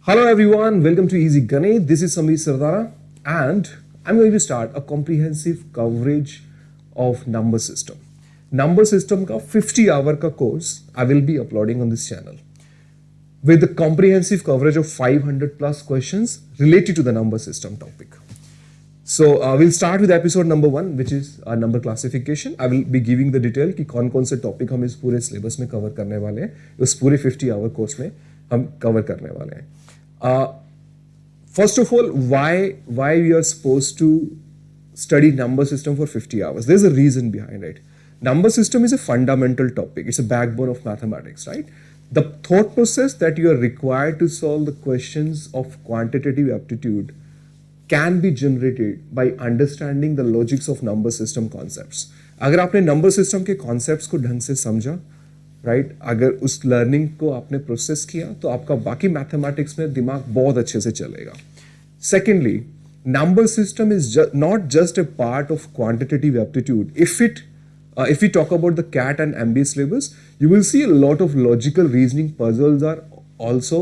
Hello everyone, welcome to Easy Ganit. This is Samir Sardara and I'm going to start a comprehensive coverage of number system. Number system का 50 hour का course I will be uploading on this channel with the comprehensive coverage of 500 plus questions related to the number system topic. So we'll start with episode number 1 which is number classification. I will be giving the detail कि कौन-कौन से topic हम इस पूरे syllabus में cover करने वाले हैं, उस पूरे 50 hour course में हम cover करने वाले हैं. First of all, why we are supposed to study number system for 50 hours? There's a reason behind it. Number system is a fundamental topic. It's a backbone of mathematics, right? The thought process that you are required to solve the questions of quantitative aptitude can be generated by understanding the logics of number system concepts. अगर आपने number system के concepts को ढंग से समझा, right अगर उस learning को आपने प्रोसेस किया तो आपका बाकी मैथमेटिक्स में दिमाग बहुत अच्छे से चलेगा. Secondly, number system is not just a part of quantitative aptitude. if we talk about the CAT and MBA syllabus, you will see a lot of logical reasoning puzzles are also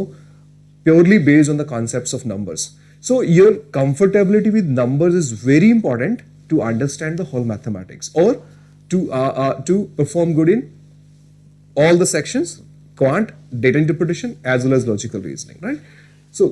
purely based on the concepts of numbers. So your comfortability with numbers is very important to understand the whole mathematics or to perform good in all the sections, quant, data interpretation as well as logical reasoning, right? So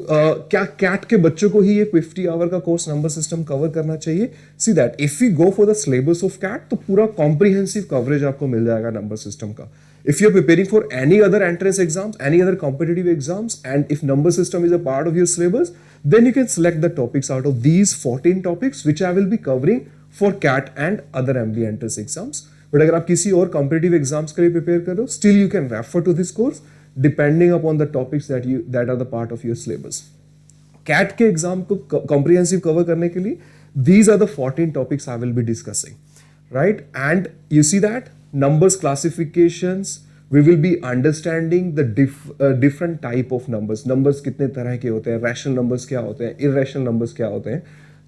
क्या CAT के बच्चों को ही ये 50 our का course number system cover करना चाहिए? See that if we go for the syllabus of CAT तो पूरा comprehensive coverage आपको मिल जाएगा नंबर सिस्टम का. If you are preparing for any other entrance exams, any other competitive exams, and if number system is a part of your syllabus, then you can select the topics out of these 14 topics which I will be covering for CAT and other MBA entrance exams. But अगर आप किसी और competitive exams के लिए prepare कर रहे हो, still you can refer to this course depending upon the topics that are the part of your syllabus. CAT के एग्जाम को कॉम्प्रिहेंसिव कवर करने के लिए these are the 14 topics I will be discussing, right? And you see that numbers classifications, we will be understanding the different type of numbers. Numbers कितने तरह के होते हैं, rational numbers क्या होते हैं, irrational numbers क्या होते हैं,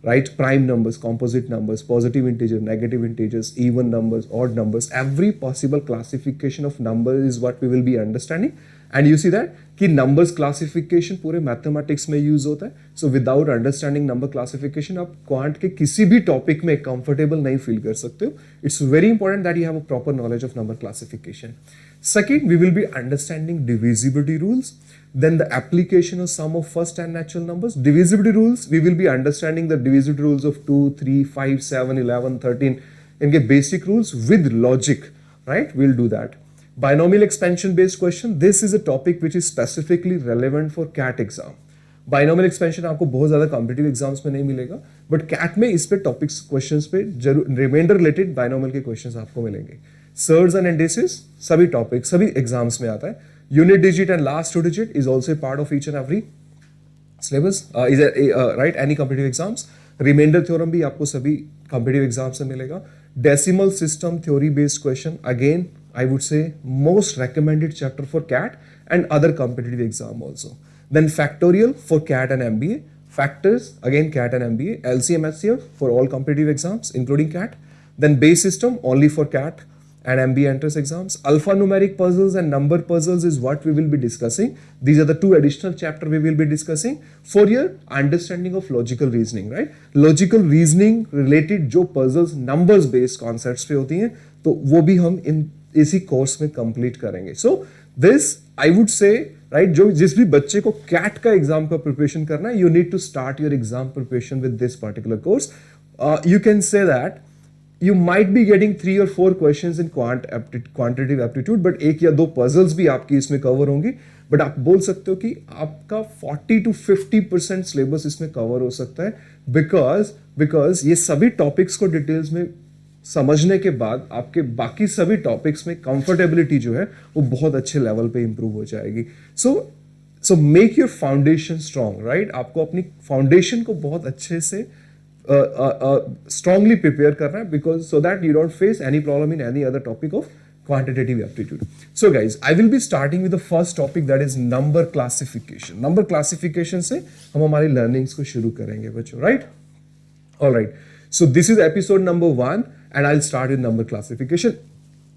right? Prime numbers, composite numbers, positive integer, negative integers, even numbers, odd numbers. Every possible classification of number is what we will be understanding. And you see that कि numbers classification पूरे mathematics में use होता है. So without understanding number classification आप quant के किसी भी topic में comfortable नहीं feel कर सकते हो. It's very important that you have a proper knowledge of number classification. Second, we will be understanding divisibility rules. Then the application of sum of first and natural numbers. Divisibility rules, we will be understanding the divisibility rules of 2, 3, 5, 7, 11, 13. इनके basic rules with logic, right? We'll do that. Binomial expansion based question. This is a topic which is specifically relevant for CAT exam. Binomial expansion आपको बहुत ज्यादा competitive exams में नहीं मिलेगा, but cat में इस पे टॉपिक्स क्वेश्चंस पे जरूर रिमाइंडर रिलेटेड बाइनोमियल के क्वेश्चंस आपको मिलेंगे. सर्ड्स एंड इंडिसेस सभी टॉपिक सभी एग्जाम्स में आता है. Unit digit and last two digit is also part of each and every syllabus, is right any competitive exams. Reminder theorem भी आपको सभी कॉम्पिटिटिव एग्जाम्स में मिलेगा. Decimal system theory based question, again I would say most recommended chapter for CAT and other competitive exam also. Then factorial for CAT and MBA. Factors, again CAT and MBA. LCM HCF for all competitive exams including CAT. Then base system only for CAT and MBA entrance exams. Alphanumeric puzzles and number puzzles is what we will be discussing. These are the two additional chapters we will be discussing for your understanding of logical reasoning, right? Logical reasoning related जो puzzles numbers based concepts पे होती हैं, तो वो भी हम इसी course में कंप्लीट करेंगे. So this I would say, right, जो जिस भी बच्चे को कैट का एग्जाम का प्रिपरेशन करना है, you need to start your exam preparation with this particular course. You can say that you might be getting 3 or 4 questions in quantitative aptitude, but एक या दो puzzles भी आपकी इसमें cover होंगी. बट आप बोल सकते हो कि आपका 40 to 50% सिलेबस इसमें कवर हो सकता है, बिकॉज ये सभी टॉपिक्स को डिटेल्स में समझने के बाद आपके बाकी सभी टॉपिक्स में कंफर्टेबिलिटी जो है वो बहुत अच्छे लेवल पे इंप्रूव हो जाएगी. So make your foundation strong, right? आपको अपनी फाउंडेशन को बहुत अच्छे से strongly prepare करना है, because so that you don't face any problem in any other topic of quantitative aptitude. So guys, I will be starting with the first topic, that is number classification. Number classification से हम हमारी learnings को शुरू करेंगे बच्चों, right? All right. So this is episode number 1 and I'll start with number classification.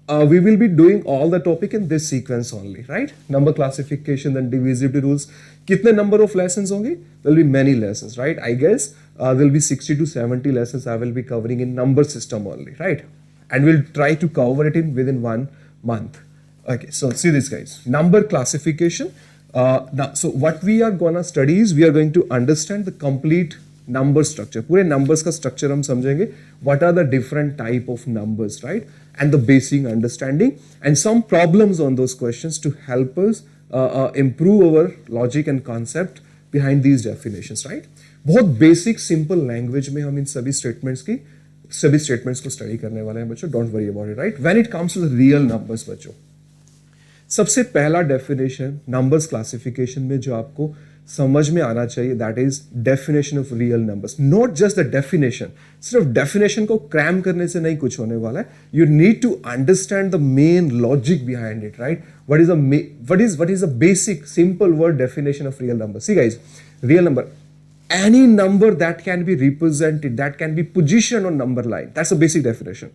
we will be doing all the topic in this sequence only, right? Number classification, then divisibility rules. कितने number of lessons होंगे? There will be many lessons, right? I guess there will be 60 to 70 lessons I will be covering in number system only, right? And we'll try to cover it in within 1 month. Okay, so see this guys, number classification. Now, so what we are gonna study is we are going to understand the complete number structure. पूरे numbers का structure हम समझेंगे. What are the different type of numbers, right? And the basic understanding and some problems on those questions to help us improve our logic and concept behind these definitions, right? बहुत basic simple language में हम इन सभी statements को study करने वाले हैं बच्चों. Don't worry about it, right? When it comes to the real numbers बच्चों, सबसे पहला डेफिनेशन नंबर्स क्लासिफिकेशन में जो आपको समझ में आना चाहिए, that is definition of real numbers. Not just the definition, सिर्फ डेफिनेशन को क्रैम करने से नहीं कुछ होने वाला है. You need to understand the main logic behind it, right? What is the basic simple word definition of real number. See guys, real number, any number that can be represented, that can be positioned on number line, that's a basic definition.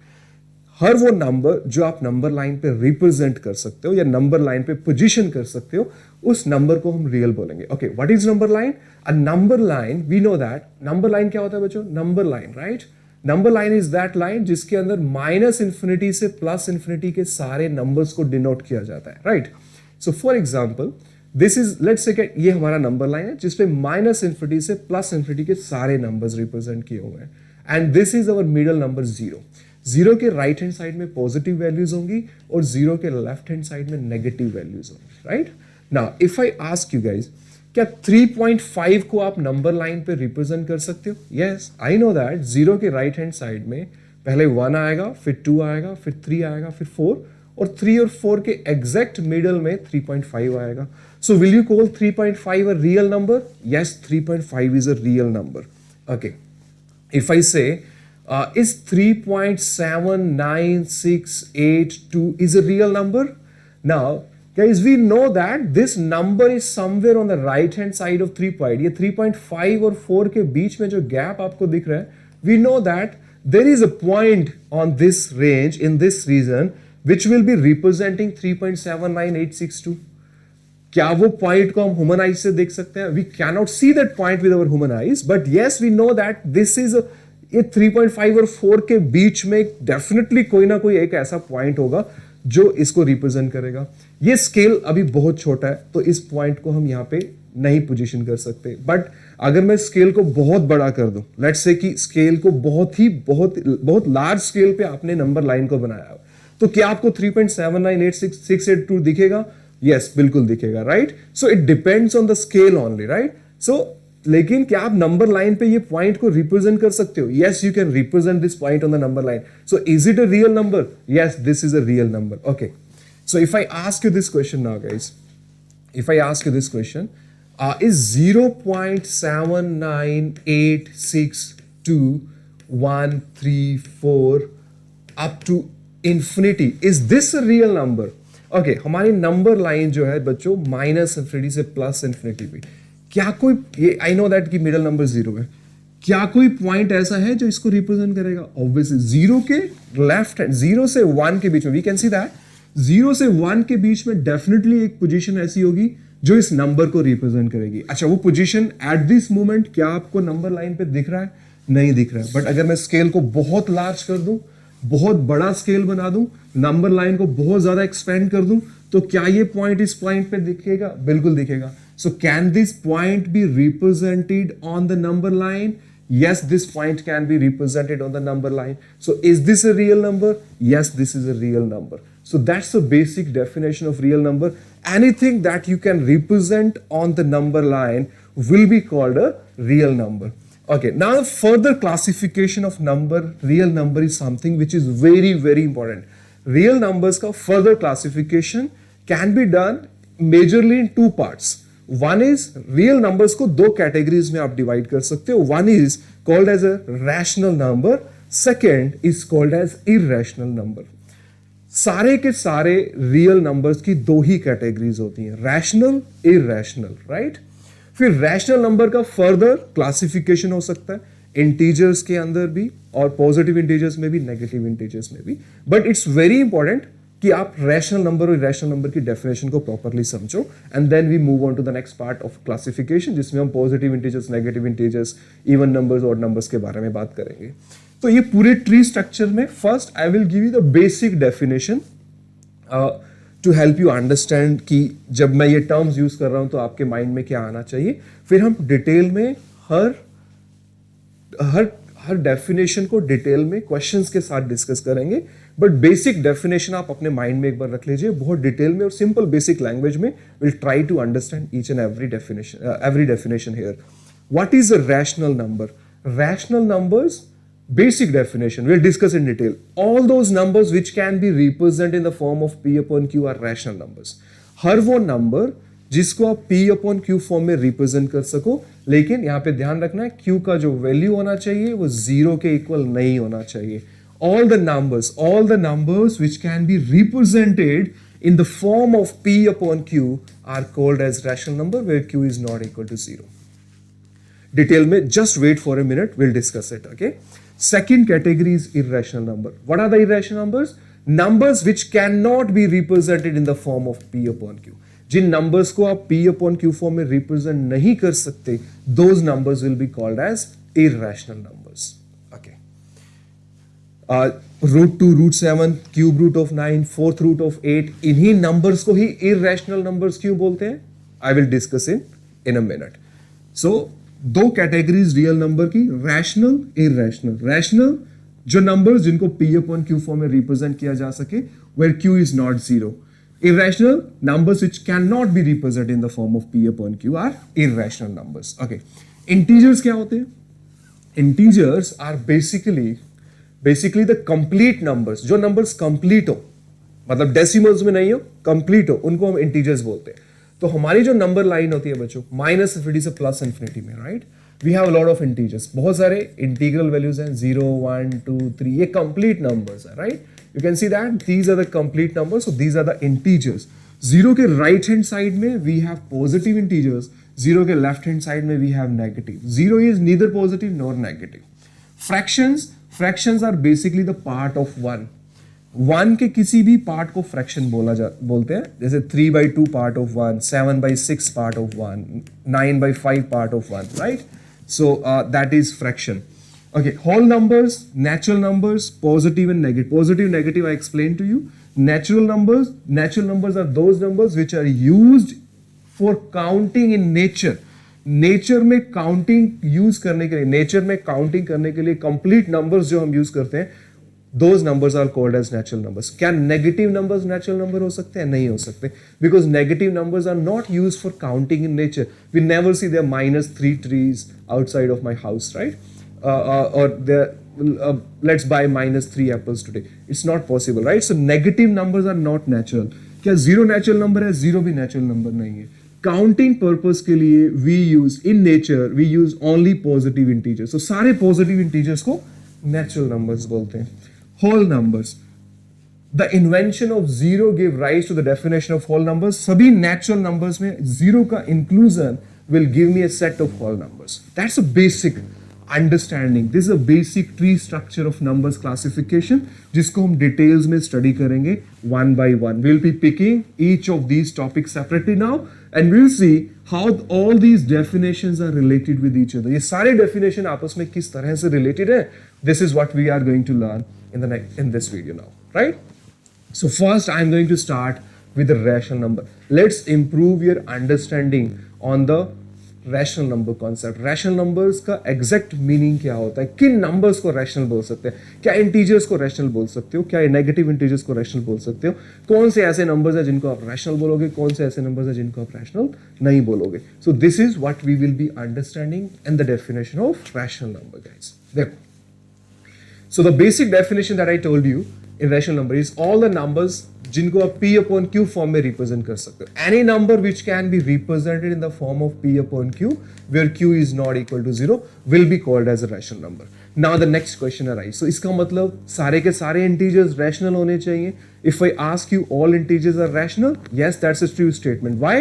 हर वो number जो आप number line पे represent कर सकते हो या number line पे position कर सकते हो, उस नंबर को हम रियल बोलेंगे. Okay, what is number line? A number line, we know that number line क्या होता है बच्चों? Number line, right? Number line is that line जिसके अंदर माइनस इन्फिनिटी से प्लस इन्फिनिटी के सारे नंबर्स को डिनोट किया जाता है, right? So for example, this is, let's say ये हमारा नंबर लाइन है जिसपे माइनस इन्फिनिटी से प्लस इन्फिनिटी के सारे नंबर्स रिप्रेजेंट किए हुए हैं. And this is our middle number 0. 0 के राइट हैंड साइड में पॉजिटिव वैल्यूज होंगी और 0 के लेफ्ट हैंड साइड में नेगेटिव वैल्यूज होंगी, right? Now if I ask you guys, क्या 3.5 को आप नंबर लाइन पे रिप्रेजेंट कर सकते हो? यस, आई नो दैट 0 के राइट हैंड साइड में पहले 1 आएगा, फिर 2 आएगा, फिर 3 आएगा, फिर 4, और 3 और 4 के एग्जैक्ट मिडल में 3.5 आएगा. So will you call 3.5 a real number? Yes, 3.5 is a real number. Okay, if I से is 3.79682 is a real number? Now, guys, we know that this number is somewhere on the right hand side of 3 point. ये 3.5 और 4 के बीच में जो gap आपको दिख रहा है, we know that there is a point on this range, in this region, which will be representing 3.79862. क्या वो पॉइंट को हम ह्यूमन आइज से देख सकते हैं? We cannot see that point with our human eyes, but yes, we know that this is a, ये 3.5 और 4 के बीच में डेफिनेटली कोई ना कोई एक ऐसा पॉइंट होगा जो इसको रिप्रेजेंट करेगा. ये स्केल अभी बहुत छोटा है तो इस पॉइंट को हम यहाँ पे नहीं पोजीशन कर सकते. बट अगर मैं स्केल को बहुत बड़ा कर दूं, लेट्स से कि स्केल को बहुत लार्ज स्केल पे आपने नंबर लाइन को बनाया, तो क्या आपको 3.7986682 दिखेगा? यस, बिल्कुल दिखेगा, right? So it depends on the scale only, right? So लेकिन क्या आप नंबर लाइन पे ये पॉइंट को रिप्रेजेंट कर सकते हो? Yes, you can represent this point on the number line. So is it a real number? Yes, this is a real number. Okay, so if I ask you this question now guys, if I ask you this question, is 0.79862 up to infinity, is this a real number? Okay, हमारी number line जो है बच्चों minus infinity से plus infinity पे, क्या कोई, ये I know that कि मिडल नंबर 0 है, क्या कोई पॉइंट ऐसा है जो इसको रिप्रेजेंट करेगा? ऑब्वियसली 0 के लेफ्ट हैंड, 0 से 1 के बीच में, वी कैन सी दैट 0 से 1 के बीच में डेफिनेटली एक पोजीशन ऐसी होगी जो इस नंबर को रिप्रेजेंट करेगी. अच्छा, वो पोजीशन एट दिस मोमेंट क्या आपको नंबर लाइन पे दिख रहा है? नहीं दिख रहा है. बट अगर मैं स्केल को बहुत लार्ज कर दूं, बहुत बड़ा स्केल बना दूं, नंबर लाइन को बहुत ज्यादा एक्सपेंड कर दूं, तो क्या ये पॉइंट इस पॉइंट पे दिखेगा? बिल्कुल दिखेगा. So can this point be represented on the number line? Yes, this point can be represented on the number line. So is this a real number? Yes, this is a real number. So that's the basic definition of real number. Anything that you can represent on the number line will be called a real number. Okay, now further classification of number, real number is something which is very, very important. Real numbers का further classification can be done majorly in two parts. One is real numbers को दो categories में आप divide कर सकते हो. One is called as a rational number. Second is called as irrational number. सारे के सारे real numbers की दो ही categories होती हैं, rational, irrational, right? फिर rational number का further classification हो सकता है integers के अंदर भी और positive integers में भी, negative integers में भी. But it's very important कि आप रैशनल नंबर और इरेशनल नंबर की डेफिनेशन को प्रॉपरली समझो, and then we move on to the next part of classification, जिसमें हम positive integers, negative integers, even numbers, odd numbers के बारे में बात करेंगे। तो ये पूरे ट्री स्ट्रक्चर में first I will give you the basic definition to help you understand कि जब मैं ये टर्म्स यूज कर रहा हूं तो आपके माइंड में क्या आना चाहिए। फिर हम डिटेल में हर डेफिनेशन को डिटेल में क्वेश्चंस के साथ डिस्कस करेंगे, बट बेसिक डेफिनेशन आप अपने माइंड में एक बार रख लीजिए, बहुत डिटेल में और सिंपल बेसिक लैंग्वेज में। Will try to understand each and every definition here. What is a rational number? Rational numbers, basic definition, we'll discuss in detail. All those numbers which can be represented in the form of P upon Q are rational numbers. हर वो number जिसको आप P upon Q form में represent कर सको, लेकिन यहां पे ध्यान रखना है Q का जो वैल्यू होना चाहिए वो जीरो के इक्वल नहीं होना चाहिए. All the numbers which can be represented in the form of P upon Q are called as rational number where Q is not equal to zero. Detail में just wait for a minute, we'll discuss it. Okay. Second category is irrational number. What are the irrational numbers? Numbers which cannot be represented in the form of P upon Q. Jin numbers को आप P upon Q form में represent नहीं कर सकते, those numbers will be called as irrational numbers. Okay. Root 2, root 7, cube root of 9, fourth root of 8, इन्हीं numbers को ही irrational numbers क्यों बोलते हैं? I will discuss in a minute. So दो कैटेगरीज रियल नंबर की, रैशनल, इरैशनल. रैशनल जो numbers जिनको P upon Q form में रिप्रेजेंट किया जा सके, where Q is not zero. Irrational numbers which can not be represent in the form of P upon Q are irrational numbers. Okay. Integers क्या होते हैं? Integers are basically the complete numbers. जो numbers complete हो, मतलब decimals में नहीं हो, complete हो, उनको हम इंटीजर्स बोलते हैं. तो हमारी जो नंबर लाइन होती है बच्चों, माइनस इंफिनिटी से प्लस इंफिनिटी में, right, we have lot of integers. बहुत सारे इंटीग्रल वैल्यूज हैं, 0, 1, 2, 3, ये कंप्लीट नंबर्स है, right. You can see that these are the complete numbers, so these are the integers. Zero के राइट हैंड साइड में we have positive integers, zero के left hand side में we have negative. Zero is neither positive nor negative. Fractions are basically the part of one. One के किसी भी part को fraction बोलते हैं, जैसे 3/2 part of one, 7/6 part of one, 9/5 part of one, right. So that is fraction. Okay. Whole numbers, natural numbers, positive and negative. Positive, negative I explain to you. Natural numbers are those numbers which are used for counting in nature. Nature में counting use करने के लिए, nature में counting करने के लिए complete numbers जो हम यूज करते हैं, those numbers are called as natural numbers. क्या negative numbers natural number हो सकते हैं? नहीं हो सकते, because negative numbers are not used for counting in nature. We never see there -3 trees outside of my house, right? Or there let's buy -3 apples today. It's not possible, right? So negative numbers are not natural. क्या zero natural number है? Zero भी natural number नहीं है. Counting purpose के लिए in nature we use only positive integers. So सारे positive integers को natural numbers बोलते हैं. Whole numbers. The invention of zero gave rise to the definition of whole numbers. सभी natural numbers में zero का inclusion will give me a set of whole numbers. That's a basic understanding. This is a basic tree structure of numbers classification, जिसको हम details में study करेंगे one by one. We'll be picking each of these topics separately now, and we'll see how all these definitions are related with each other. ये सारे definition आपस में किस तरह से related है? This is what we are going to learn in this video now, right? So first I'm going to start with the rational number. Let's improve your understanding on the rational number concept. Rational numbers का exact meaning क्या होता है? किन numbers को rational बोल सकते हैं? क्या integers को rational बोल सकते हो? क्या negative integers को rational बोल सकते हो? कौन से ऐसे numbers हैं जिनको आप rational बोलोगे? कौन से ऐसे numbers हैं जिनको आप rational नहीं बोलोगे? So this is what we will be understanding and the definition of rational number, guys. देखो. So the basic definition that I told you in rational number is all the numbers जिनको आप P upon Q form में represent कर सकते हो. Any number which can be represented in the form of P upon Q where Q is not equal to 0 will be called as a rational number. Now the next question arises. So इसका मतलब सारे के सारे integers rational होने चाहिए. If I ask you all integers are rational, yes, that's a true statement. Why?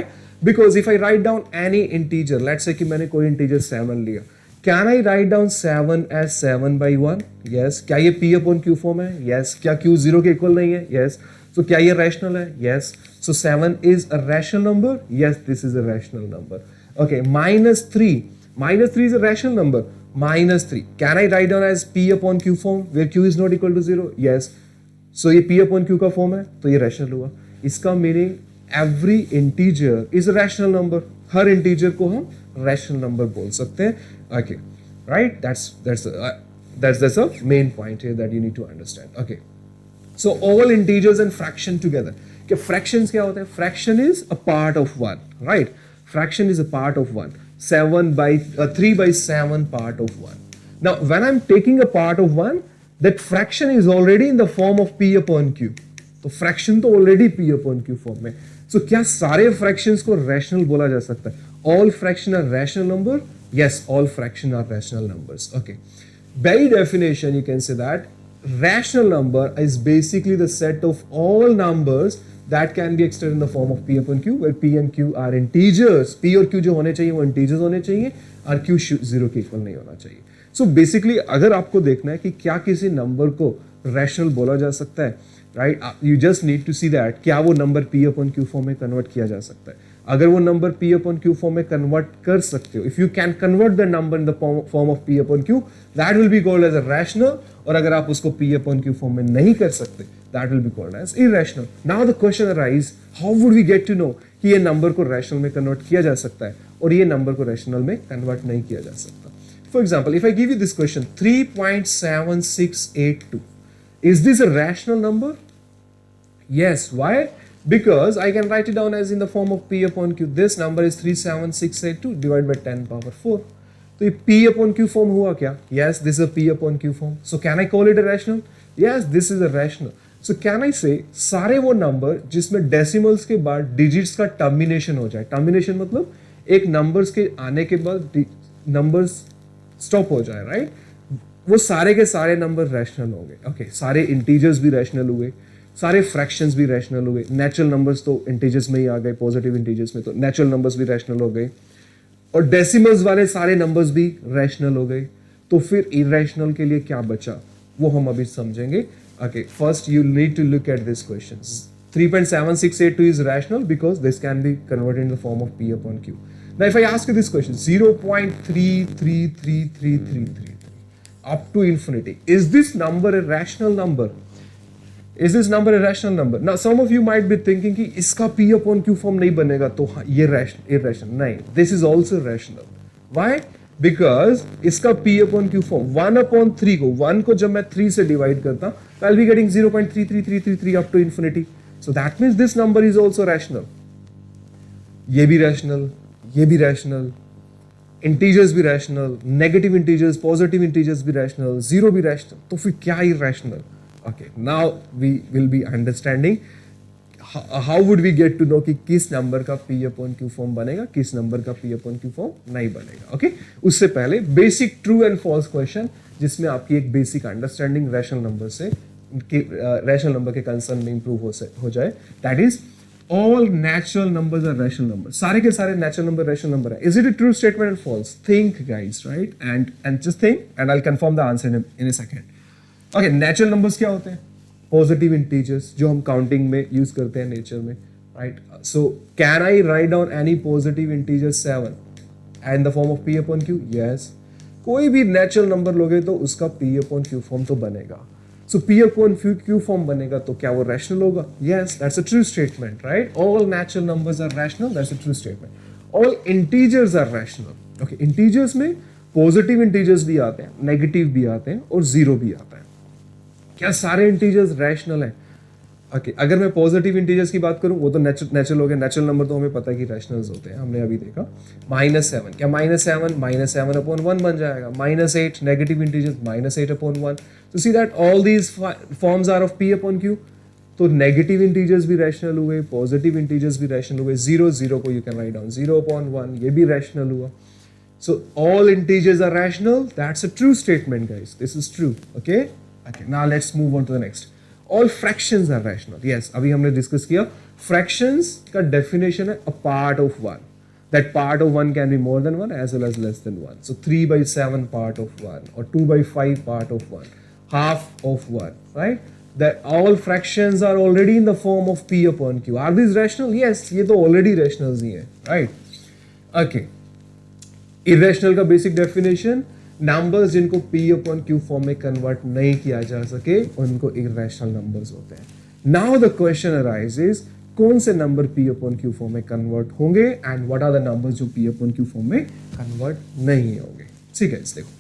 Because if I write down any integer, let's say कि मैंने कोई integer 7 लिया, Can I write down 7 as 7/1? Yes. क्या ये P upon Q form है? Yes. क्या Q 0 के equal नहीं है? Yes. So क्या ये rational है? Yes. So 7 is a rational number? Yes, this is a rational number. Okay, minus 3. Minus 3 is a rational number. Minus 3. Can I write down as P upon Q form where Q is not equal to 0? Yes. So ये P upon Q का form है तो ये rational हुआ. इसका meaning every integer is a rational number. Her integer को हम rational number बोल सकते हैं. Okay, right? That's a main point here that you need to understand. Okay. So all integers and fraction together. क्या fractions क्या होते हैं? Fraction is a part of 1, right? Fraction is a part of 1. 3 by 7 part of 1. Now when I'm taking a part of 1, that fraction is already in the form of P upon Q. तो fraction तो already P upon Q form में. So क्या सारे fractions को rational बोला जा सकता है? All fraction are rational number? Yes, all fraction are rational numbers. Okay. By definition, you can say that rational number is basically the set of all numbers that can be expressed in the form of P upon Q, where P and Q are integers. P और Q जो होने चाहिए वो integers होने चाहिए और Q 0 के equal नहीं होना चाहिए. So basically अगर आपको देखना है कि क्या किसी नंबर को rational बोला जा सकता है, right? You just need to see that क्या वो number P upon Q form में कन्वर्ट किया जा सकता है. अगर वो number P upon Q form में कन्वर्ट कर सकते हो, if you can convert the number in the form of P upon Q, that will be called as a rational. और अगर आप उसको P upon Q फॉर्म में नहीं कर सकते, that will be called as irrational. Now the question arises, how would we get to know कि ये नंबर को rational में कन्वर्ट किया जा सकता है और ये नंबर को rational में कन्वर्ट नहीं किया जा सकता? For example, if I give you this question, 3.7682, is this a rational number? Yes. Why? Because I can write it down as in the form of P upon Q. This number is 37682 divided by 10 power 4. तो ये P upon Q form हुआ क्या? Yes, this is a P upon Q form. So can I call it a rational? Yes, this is a rational. So can I say सारे वो number जिसमें decimals के बाद digits का termination हो जाए. Termination मतलब एक numbers के आने के बाद numbers stop हो जाए, right? वो सारे के सारे number rational होंगे. Okay, सारे integers भी rational हुए. सारे फ्रैक्शंस भी रैशनल हो गए. नेचुरल नंबर्स तो इंटीजर्स में ही आ गए, पॉजिटिव इंटीजर्स में, तो नेचुरल नंबर्स भी रैशनल हो गए और डेसिमल्स वाले सारे नंबर्स भी रैशनल हो गए. तो फिर इरेशनल के लिए क्या बचा वो हम अभी समझेंगे. Okay, first you need to look at this question. 3.7682 is rational because this can be converted in the form of P upon Q. Now if I ask you this question, 0.333333 up to infinity, is this number a rational number? Is this number a rational number? Now some of you might be thinking कि इसका P upon Q form नहीं बनेगा तो ये irrational. नहीं, this is also rational. Why? Because इसका P upon Q form 1 upon 3 को 1 को जब मैं 3 से डिवाइड करता हूँ, I'll be getting 0.33333 up to infinity. So that means this number is also rational. ये भी rational, ये भी rational, integers भी rational, negative integers, positive integers भी rational, zero भी rational. तो फिर क्या irrational? Okay, now we will be understanding how would we get to know कि किस नंबर का P upon Q फॉर्म बनेगा, किस नंबर का P upon Q फॉर्म नहीं बनेगा. Okay, उससे पहले basic true and false question जिसमें आपकी एक बेसिक अंडरस्टैंडिंग रैशनल नंबर से रैशनल नंबर के कंसर्न में इंप्रूव हो जाए. That is all natural numbers are rational numbers. सारे के सारे natural number rational number है. Is it a true statement or false? Think guys, right? And just think and I'll confirm the answer in a second. Okay, natural numbers क्या होते हैं? Positive integers जो हम counting में use करते हैं nature में, right? So can I write down any positive integer 7 in the form of P upon Q? Yes. कोई भी natural number लोगे तो उसका P upon Q form तो बनेगा. So P upon Q form बनेगा तो क्या वो rational होगा? Yes, that's a true statement, right? All natural numbers are rational. That's a true statement. All integers are rational. Okay, integers में positive integers भी आते हैं, negative भी आते हैं और zero भी आता है. क्या सारे इंटीजर्स रैशनल हैं? ओके, अगर मैं पॉजिटिव इंटीजर्स की बात करूं वो तो नेचुरल हो गया. नेचुरल नंबर तो हमें पता है कि रैशनल्स होते हैं, हमने अभी देखा. -7 क्या -7 अपॉन 1 बन जाएगा. -8 नेगेटिव इंटीजर्स -8 अपॉन 1. तो see that all these forms are of P upon Q. तो नेगेटिव इंटीजर्स भी रैशनल हुए, पॉजिटिव इंटीजर्स भी रैशनल हुए. 0 को you can write down 0 upon 1, ये भी रैशनल हुआ. So all integers are rational. That's a true statement, guys. This is true. Okay. Okay, now let's move on to the next. All fractions are rational. Yes, अभी हमने discuss किया. Fractions का definition है a part of 1. That part of 1 can be more than 1 as well as less than 1. So 3/7 part of 1 or 2/5 part of 1, half of 1, right? that all fractions are already in the form of p upon q. Are these rational? Yes, ये तो already rationals ही है, right? Okay. Irrational का basic definition, numbers जिनको p upon q form में convert नहीं किया जा सके उनको irrational numbers होते हैं. Now the question arises, कौन से number p upon q form में convert होंगे and what are the numbers जो p upon q form में convert नहीं होंगे. ठीक है, देखो.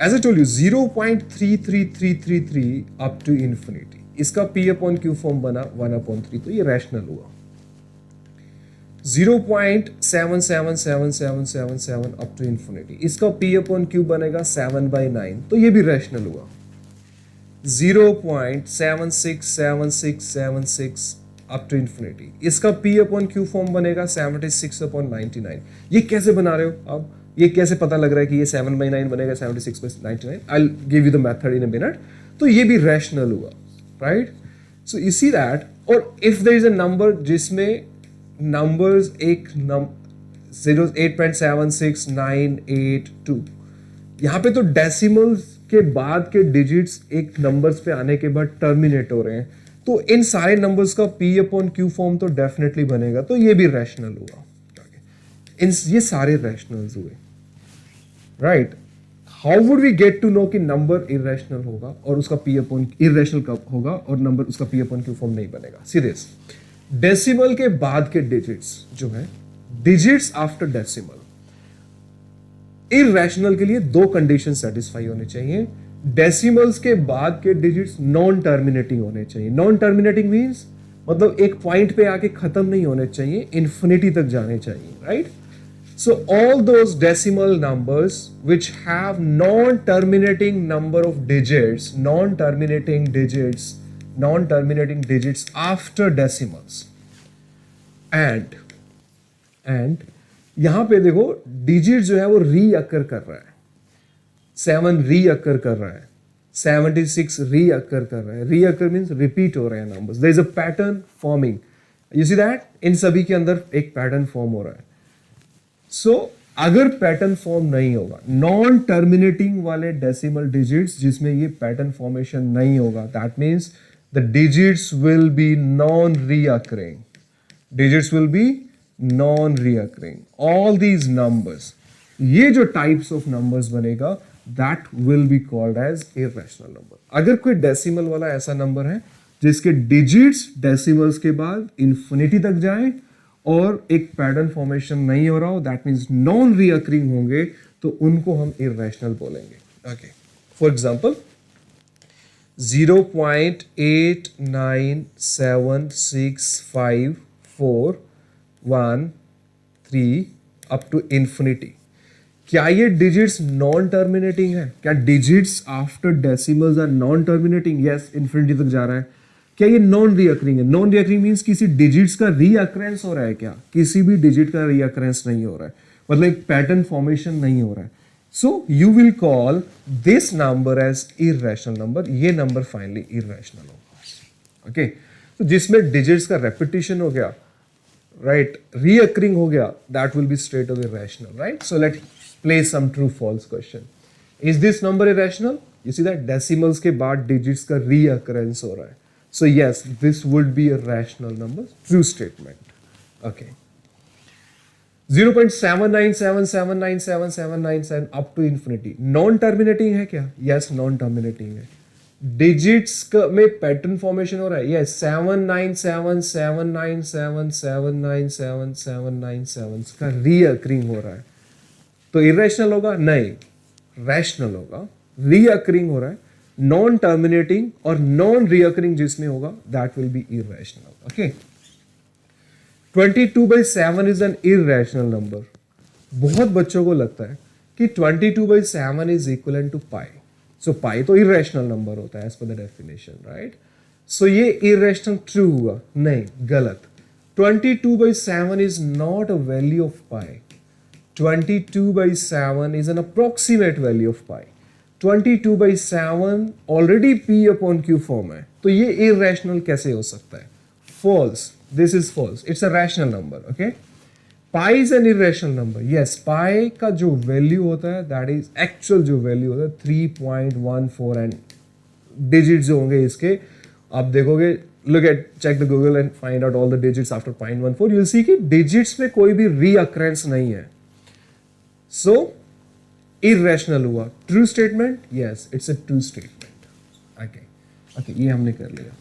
As I told you, 0.33333 up to infinity. इसका p upon q form बना 1/3, तो ये rational हुआ. 0.77777 up to infinity. इसका p upon q बनेगा 7/9, तो ये भी rational हुआ. 0.767676 up to infinity. इसका p upon q form बनेगा 76/99. ये कैसे बना रहे हो आप? ये कैसे पता लग रहा है कि ये 7/9 बनेगा 76/99? I'll give you the method in a minute. तो ये भी rational हुआ, right? So you see that, or if there is a number जिसमें numbers एक 8.76982, यहाँ पे तो decimals के बाद के digits एक numbers पे आने के बाद terminate हो रहे हैं, तो इन सारे numbers का p upon q form तो definitely बनेगा, तो ये भी rational हुआ. ये सारे rationals हुए. Right, how would we get to know कि नंबर इरेशनल होगा और उसका p अपॉन इरेशनल कब होगा और नंबर उसका p अपॉन q फॉर्म नहीं बनेगा? सीरियस, डेसिमल के बाद के डिजिट्स जो है, डिजिट्स आफ्टर डेसिमल, इरेशनल के लिए दो कंडीशन सेटिस्फाई होने चाहिए. डेसिमल्स के बाद के डिजिट्स नॉन टर्मिनेटिंग होने चाहिए. नॉन टर्मिनेटिंग मींस मतलब एक पॉइंट पे आके खत्म नहीं होने चाहिए, इन्फिनिटी तक जाने चाहिए, right? So all those decimal numbers which have non-terminating number of digits, non-terminating digits after decimals, and यहां पे देखो digit जो है वो reoccur कर रहा है, 7 reoccur कर रहा है, 76 reoccur कर रहा है. Reoccur means repeat हो रहे हैं numbers. There is a pattern forming. You see that? इन सभी के अंदर एक pattern form हो रहा है. सो अगर पैटर्न फॉर्म नहीं होगा, नॉन टर्मिनेटिंग वाले डेसिमल डिजिट्स जिसमें ये पैटर्न फॉर्मेशन नहीं होगा, that means the digits will be non recurring. Digits will be non recurring. All these numbers, ये जो टाइप्स ऑफ नंबर्स बनेगा, that will be called as irrational number. अगर कोई डेसिमल वाला ऐसा नंबर है जिसके डिजिट्स डेसिमल्स के बाद इंफिनिटी तक जाएं और एक पैटर्न फॉर्मेशन नहीं हो रहा हो, दैट मीन्स नॉन रीअकरिंग होंगे, तो उनको हम इरेशनल बोलेंगे. Okay, for example 0.89765413 up to infinity. क्या ये डिजिट्स नॉन टर्मिनेटिंग है? क्या digits after decimals are non terminating? Yes, infinity तक जा रहा है. क्या ये नॉन रीअकरिंग है? नॉन रीअकरिंग मींस किसी डिजिट्स का रीअकरेंस हो रहा है क्या? किसी भी डिजिट का रीअकरेंस नहीं हो रहा है, मतलब एक पैटर्न फॉर्मेशन नहीं हो रहा है. So you will call this number as irrational number. ये नंबर फाइनली इरेशनल होगा. ओके, तो जिसमें डिजिट्स का रेपिटेशन हो गया, राइट, रीअकरिंग हो गया, that will be straight away rational, right? So let play some true false question. Is this number irrational? You see that decimals के बाद डिजिट्स का रीअकरेंस हो रहा है. So yes, this would be a rational number. True statement. Okay. 0.797779797 up to infinity. Non-terminating है क्या? Yes, non-terminating है. Digits में pattern formation हो रहा है. Yes, 79779777977 का reoccurring हो रहा है. तो irrational होगा? नहीं, rational होगा. Reoccurring हो रहा है. नॉन टर्मिनेटिंग और नॉन रीअकरिंग जिसमें होगा, that will B irrational. Okay, 22/7 is an irrational number. बहुत बच्चों को लगता है कि 22/7 इज इक्वल टू पाई. सो पाई तो इरेशनल नंबर होता है as per the definition, right? सो ये इरेशनल ट्रू हुआ? नहीं, गलत. 22/7 is not a value of pi. 22/7 is an approximate value of pi. 22/7 already p upon q form है, तो ये इरेशनल कैसे हो सकता है? False. This is false. It's a rational number. Okay, pi is an irrational number. Yes, pi का जो value होता है, दैट इज एक्चुअल जो वैल्यू होता है 3.14 एंड डिजिट जो होंगे इसके आप देखोगे, look at check the Google and find out all the digits after 0.14, you'll see कि digits में कोई भी reoccurrence नहीं है, so irrational हुआ. True statement? Yes, it's a true statement. Okay, ये हमने कर लिया.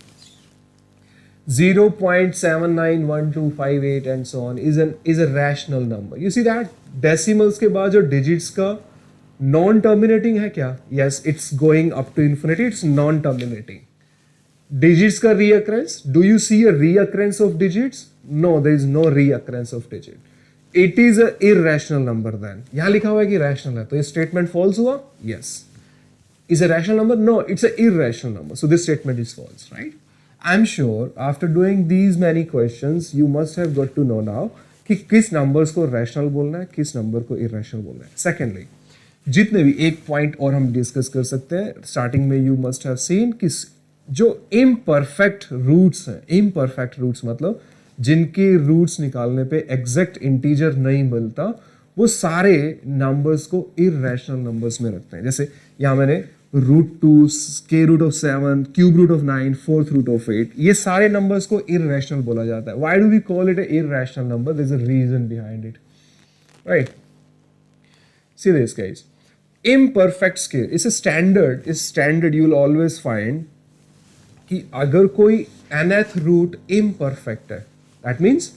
0.791258 and so on is a rational number. You see that decimals के बाद जो digits का non terminating है क्या? Yes, it's going up to infinity. It's non terminating. Digits का reoccurrence? Do you see a reoccurrence of digits? No, there is no reoccurrence of digit. It is a irrational number then. यहाँ लिखा हुआ है कि rational है, तो ये statement false हुआ? Yes. Is a rational number? No, it's an irrational number. So this statement is false, right? I'm sure after doing these many questions, you must have got to know now कि किस numbers को rational बोलना है, किस number को irrational बोलना है. Secondly, जितने भी एक point और हम discuss कर सकते हैं. Starting में you must have seen कि जो imperfect roots हैं, imperfect roots मतलब जिनके roots निकालने पे exact integer नहीं मिलता, वो सारे numbers को irrational numbers में रखते हैं. जैसे यहाँ मैंने √2, square root of 7, cube root of 9, fourth root of 8, ये सारे numbers को irrational बोला जाता है. Why do we call it an irrational number? There's a reason behind it, right? See this, guys. Imperfect scale is a standard. Is standard you will always find कि अगर कोई nth root imperfect है, that means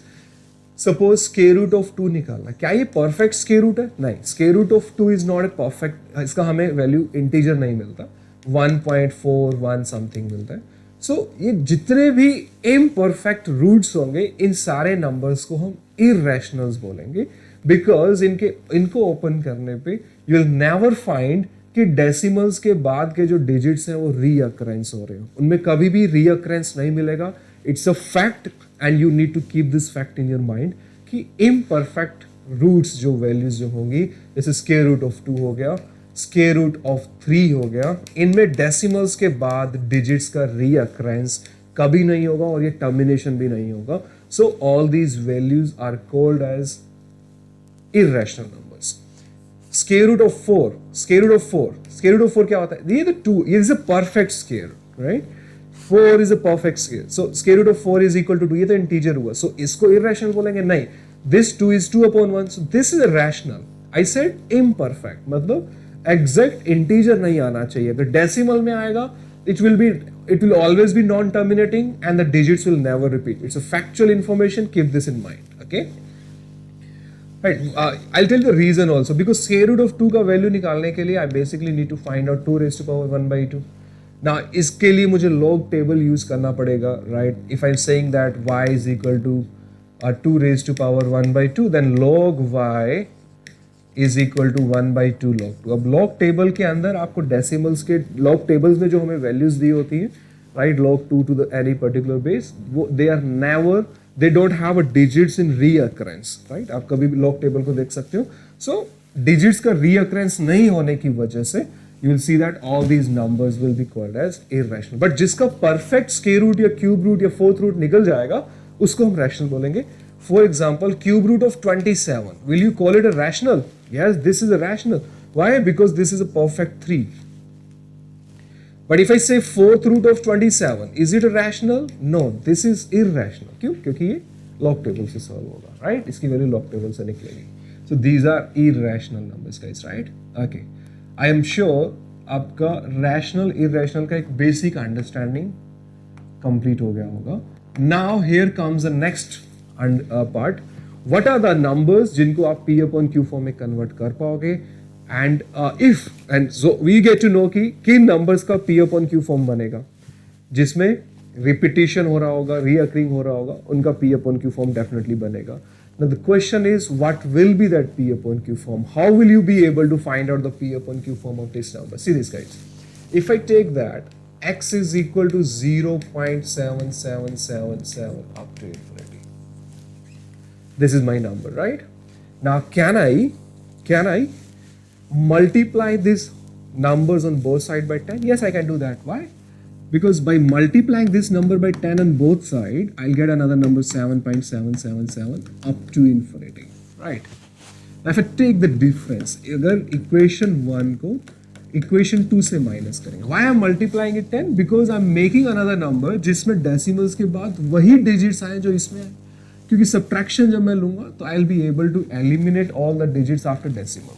suppose square root of 2 निकालना, क्या ये perfect square root है? नहीं, square root of 2 is not a perfect, इसका हमें value integer नहीं मिलता, 1.41 something मिलता है. So ये जितने भी imperfect roots होंगे, इन सारे numbers को हम irrationals बोलेंगे, because इनको open करने पे you will never find कि डेसिमल्स के बाद के जो डिजिट्स हैं वो रीअकरेंस हो रहे हो, उनमें कभी भी रीअकरेंस नहीं मिलेगा. It's a fact and you need to keep this fact in your mind कि इम्परफेक्ट रूट्स जो वैल्यूज जो होंगी, जैसे स्क्वायर रूट ऑफ 2 हो गया, स्क्वायर रूट ऑफ 3 हो गया, इनमें डेसिमल्स के बाद डिजिट्स का रीअकरेंस कभी नहीं होगा और ये टर्मिनेशन भी नहीं होगा. So all these values are called as irrational numbers. Square root of 4, square root of 4, square root of 4 क्या होता है? ये तो 2, ये is a perfect square, right? 4 is a perfect square. So square root of 4 is equal to 2. ये तो integer हुआ. So इसको irrational बोलेंगे? नहीं. This 2 is 2 upon 1. So this is a rational. I said imperfect. मतलब exact integer नहीं आना चाहिए. अगर decimal में आएगा, it will always be non-terminating and the digits will never repeat. It's a factual information. Keep this in mind. Okay? Right, I'll tell the reason also, because square root of 2 का value निकालने के लिए I basically need to find out 2 raised to power 1 by 2. Now इसके लिए मुझे log table use करना पड़ेगा, right? If I'm saying that y is equal to 2 raised to power 1 by 2, then log y is equal to 1 by 2 log 2. अब log table के अंदर आपको decimals के log tables में जो हमें values दी होती हैं, right? Log 2 to the any particular base, वो they are never, they don't have a digits in reoccurrence, right? आप कभी भी log table को देख सकते हो. So digits का reoccurrence नहीं होने की वजह से you will see that all these numbers will be called as irrational. But जिसका perfect square root या cube root या fourth root निकल जाएगा, उसको हम rational बोलेंगे. For example, cube root of 27. Will you call it a rational? Yes, this is a rational. Why? Because this is a perfect 3. But if I say fourth root of 27, is it a rational? No, this is irrational. क्यों? क्योंकि ये log table से solve होगा, right? इसकी value log table से निकलेगी. So these are irrational numbers, guys, right? Okay. I am sure आपका rational, irrational का एक basic understanding complete हो गया होगा. Now here comes the next part. What are the numbers जिनको आप P upon Q form में convert कर पाओगे? And so we get to know कि किन numbers का P upon Q form बनेगा, जिसमें repetition हो रहा होगा, reoccurring हो रहा होगा, उनका P upon Q form definitely बनेगा. Now the question is, what will be that P upon Q form? How will you be able to find out the P upon Q form of this number? See this, guys. If I take that x is equal to 0.7777 up to infinity, this is my number, right? Now can I multiply these numbers on both sides by 10? Yes, I can do that. Why? Because by multiplying this number by 10 on both sides, I'll get another number 7.777 up to infinity, right? Now if I take the difference, अगर equation 1 को equation 2 से minus करेंगे. Why I'm multiplying it 10? Because I'm making another number जिसमें decimals के बाद वही digits आए जो इसमें आए. क्योंकि सब्ट्रैक्शन जब मैं लूंगा तो I'll be able to eliminate all the digits after decimal.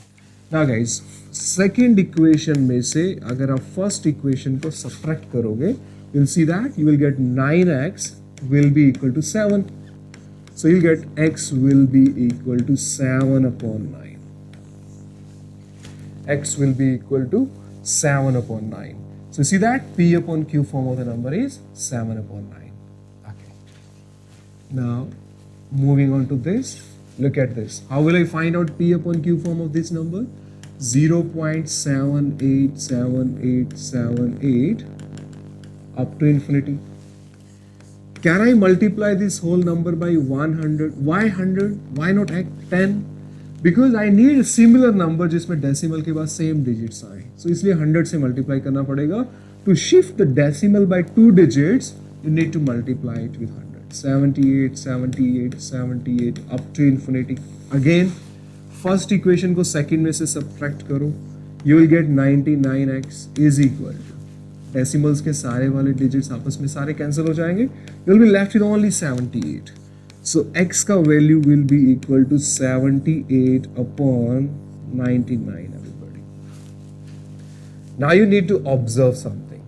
Now guys, second equation में से अगर आप फर्स्ट इक्वेशन को सब्ट्रैक्ट करोगे, you'll see that you will get 9x will be equal to 7. So you'll get x will be equal to 7 upon 9. X will be equal to 7 upon 9. So see that P upon Q form of the number is 7 upon 9. Okay. Now moving on to this, look at this. How will I find out P upon Q form of this number? 0.787878 up to infinity. Can I multiply this whole number by 100? Why 100? Why not 10? Because I need a similar number जिसमें decimal के बाद same digits आए. So इसलिए 100 से multiply करना पड़ेगा. To shift the decimal by 2 digits, you need to multiply it with 100. 78, 78, 78 up to infinity. Again, first equation को second में से subtract करो. You will get 99x is equal to decimals के सारे वाले digits आपस में सारे cancel हो जाएंगे. You will be left with only 78. So x का value will be equal to 78 upon 99 everybody. Now you need to observe something.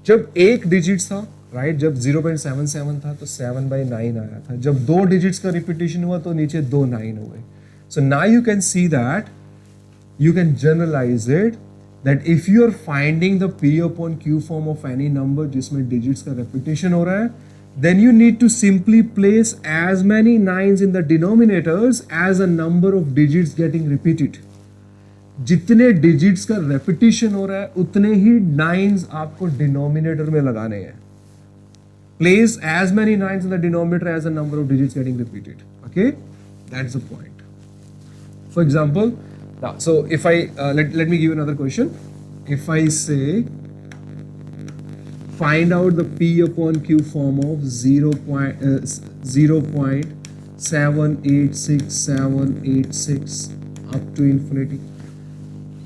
जब एक digits था, right? जब 0.77 था तो 7/9 आया था. जब दो digits का repetition हुआ तो नीचे 2 9 हो गए. So now you can see that you can generalize it that if you are finding the P upon Q form of any number जिसमें digits का repetition हो रहा है, then you need to simply place as many 9s in the denominators as a number of digits getting repeated. जितने digits का repetition हो रहा है उतने ही 9s आपको denominator में लगाने हैं. Place as many 9s in the denominator as a number of digits getting repeated. Okay, that's the point. For example, now so if I let me give you another question. If I say find out the P upon Q form of 0.786786 up to infinity.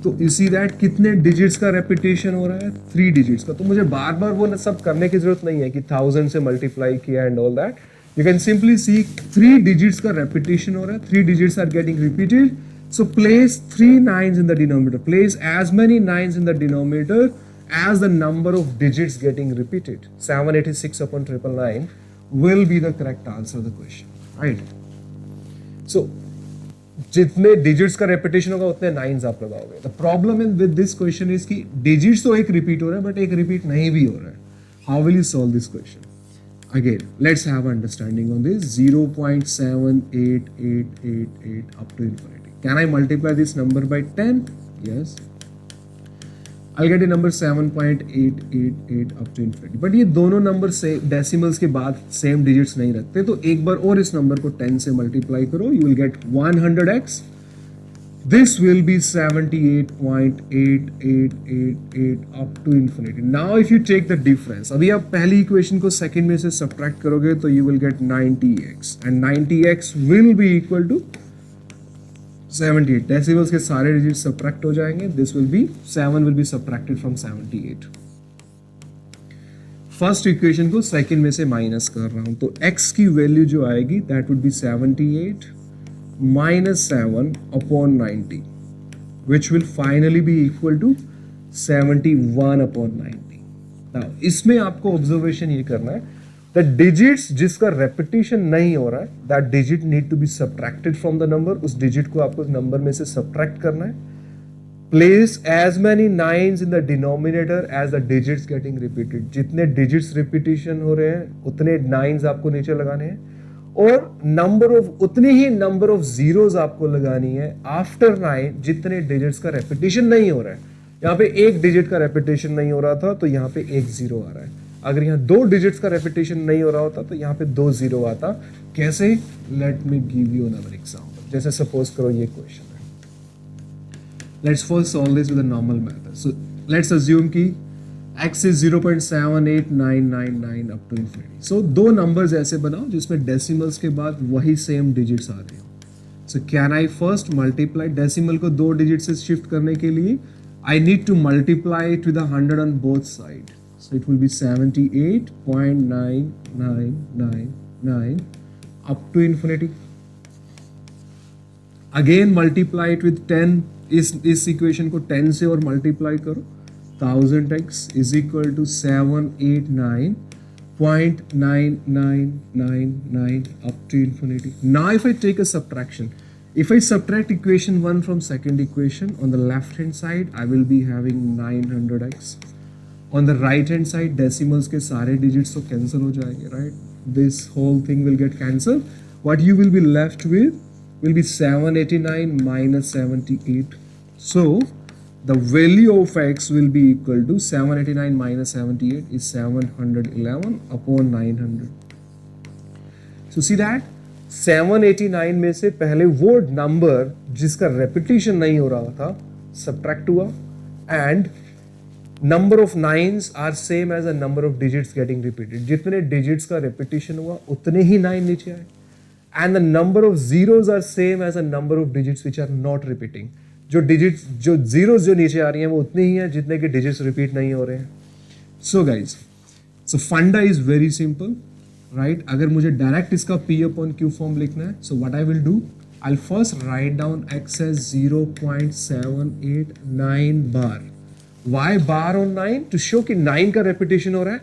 तो you see that कितने digits का repetition हो रहा है? 3 digits का. तो मुझे बार बार वो सब करने की जरूरत नहीं है कि 1000 से multiply किया and all that. You can simply see 3 digits का repetition हो रहा है. 3 digits are getting repeated. So place 3 9s in the denominator. Place as many 9s in the denominator as the number of digits getting repeated. 786 upon 999 will be the correct answer of the question, right? So जितने digits का repetition होगा उतने 9s आप लगाओगे. The problem with this question is कि digits तो एक repeat हो रहा है but एक repeat नहीं भी हो रहा है. How will you solve this question? Again, let's have understanding on this. 0.78888 up to infinity. Can I multiply this number by 10? Yes. I'll get a number 7.888 up to infinity. But ये दोनों number से decimals के बाद same digits नहीं रखते, तो एक बार और इस नंबर को 10 से मल्टीप्लाई करो. You will get 100x. This will be 78.8888 up to infinity. Now if you take the difference, अभी आप पहली इक्वेशन को सेकंड में से सब्ट्रैक्ट करोगे तो you will get 90x and 90x will be equal to 78. Decimals के सारे डिजिट्स सब्ट्रैक्ट हो जाएंगे. This will be 7 will be subtracted from 78. First equation को सेकंड में से माइनस कर रहा हूं तो x की वैल्यू जो आएगी that would be 78 minus 7 upon 90 which will finally be equal to 71 upon 90. Now इसमें आपको ऑब्जर्वेशन ये करना है the digits जिसका repetition नहीं हो रहा है that digit need to be subtracted from the number. उस digit को आपको नंबर में से subtract करना है. Place as many 9s in the denominator as the digits getting repeated. जितने digits repetition हो रहे हैं उतने 9s आपको नीचे लगाने हैं और उतनी ही number of zeros आपको लगानी है after 9 जितने digits का repetition नहीं हो रहा है. यहाँ पे एक digit का repetition नहीं हो रहा था तो यहाँ पे एक zero आ रहा है. अगर यहाँ 2 digits का repetition नहीं हो रहा होता तो यहाँ पे 2 zero आता. कैसे? Let me give you another example. जैसे suppose करो ये question है. Let's first solve this with a normal method. So let's assume कि x is 0.789999 up to infinity. So दो numbers ऐसे बनाओ जिसमें decimals के बाद वही same digits आ रहे हो. So can I first multiply decimal को 2 digits से shift करने के लिए I need to multiply it with 100 on both sides. So it will be 78.9999 up to infinity. Again multiply it with 10. इस इक्वेशन को 10 से और मल्टीप्लाई करो. 1000x is equal to 789.9999 up to infinity. Now if I take a subtraction, if I subtract equation 1 from second equation, on the left hand side I will be having 900x. On the right hand side decimals के सारे digits तो cancel हो जाएंगे, right? This whole thing will get cancelled. What you will be left with will be 789 minus 78. So the value of x will be equal to 789 minus 78 is 711 upon 900. So see that 789 में से पहले वो number जिसका repetition नहीं हो रहा था subtract हुआ, and number of nines are same as a number of digits getting repeated. जितने डिजिट्स का रेपिटेशन हुआ उतने ही 9 नीचे आए, and the number of zeros are same as a number of digits which are not repeating. जो digits जो zeros जो नीचे आ रही हैं वो उतने ही हैं जितने के digits repeat नहीं हो रहे हैं. So guys, so funda is very simple, right? अगर मुझे direct इसका P upon Q form लिखना है, so what I will do, I'll first write down x as 0.789 bar. Why bar on 9? To show कि 9 का repetition हो रहा है,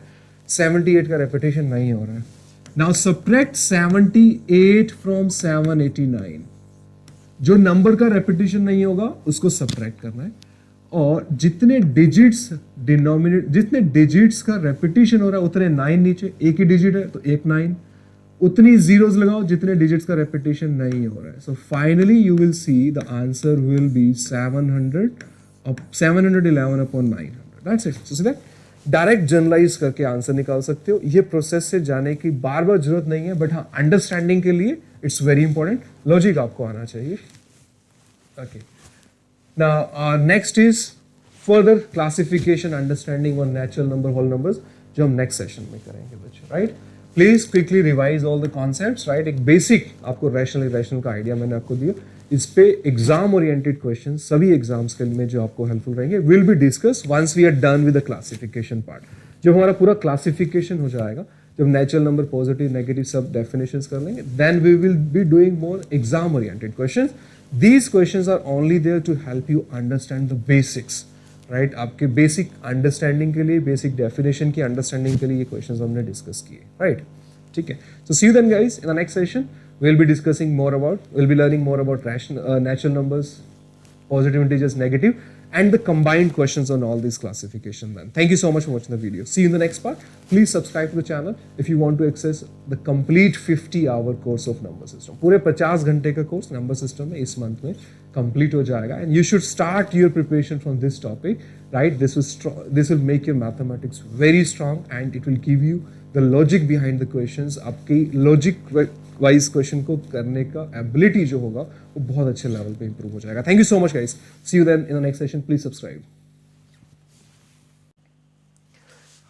78 का repetition नहीं हो रहा है. Now subtract 78 from 789. जो नंबर का रेपिटेशन नहीं होगा उसको सब्ट्रैक्ट करना है, और जितने डिजिट्स जितने डिजिट्स का रेपिटेशन हो रहा है उतने 9 नीचे. एक ही डिजिट है तो एक 9, उतनी जीरोस लगाओ जितने डिजिट्स का रेपिटेशन नहीं हो रहा है. So finally you will see the answer will be 711 upon 900. That's it. So see that direct generalize करके आंसर निकाल सकते हो. ये प्रोसेस से जाने की बार बार जरूरत नहीं है, बट हाँ अंडरस्टैंडिंग के लिए इट्स वेरी इंपॉर्टेंट. लॉजिक आपको आना चाहिए. Okay, now next is further classification understanding और नेचुरल नंबर होल नंबर्स, जो हम नेक्स्ट सेशन में करेंगे बच्चों. Right, please quickly revise all the concepts. Right, एक बेसिक आपको रैशनल इरेशनल का आइडिया मैंने आपको दिया. इस पे एग्जाम ओरिएंटेड क्वेश्चन सभी एग्जाम्स के में जो आपको हेल्पफुल रहेंगे will be discuss once we are done with the classification part. जब हमारा पूरा क्लासिफिकेशन हो जाएगा, जब नेचुरल नंबर पॉजिटिव नेगेटिव सब डेफिनेशंस कर लेंगे, then we will be doing more exam oriented questions. These questions are only there to help you understand the basics. Right, आपके बेसिक अंडरस्टैंडिंग के लिए, बेसिक डेफिनेशन की अंडरस्टैंडिंग के लिए ये क्वेश्चंस हमने डिस्कस किए. राइट, ठीक है. So see you then guys in the next session. We'll be discussing more about, we'll be learning more about natural numbers, positive integers, negative, and the combined questions on all these classification then. Thank you so much for watching the video. See you in the next part. Please subscribe to the channel if you want to access the complete 50-hour course of number system. पूरे 50 घंटे का course number system में इस month में complete हो जाएगा, and you should start your preparation from this topic. Right, this will make your mathematics very strong, and it will give you the logic behind the questions. आपकी logic wise question को करने का ability जो होगा वो बहुत अच्छे level पे इंप्रूव हो जाएगा. Thank you so much guys. See you then in the next session. Please subscribe.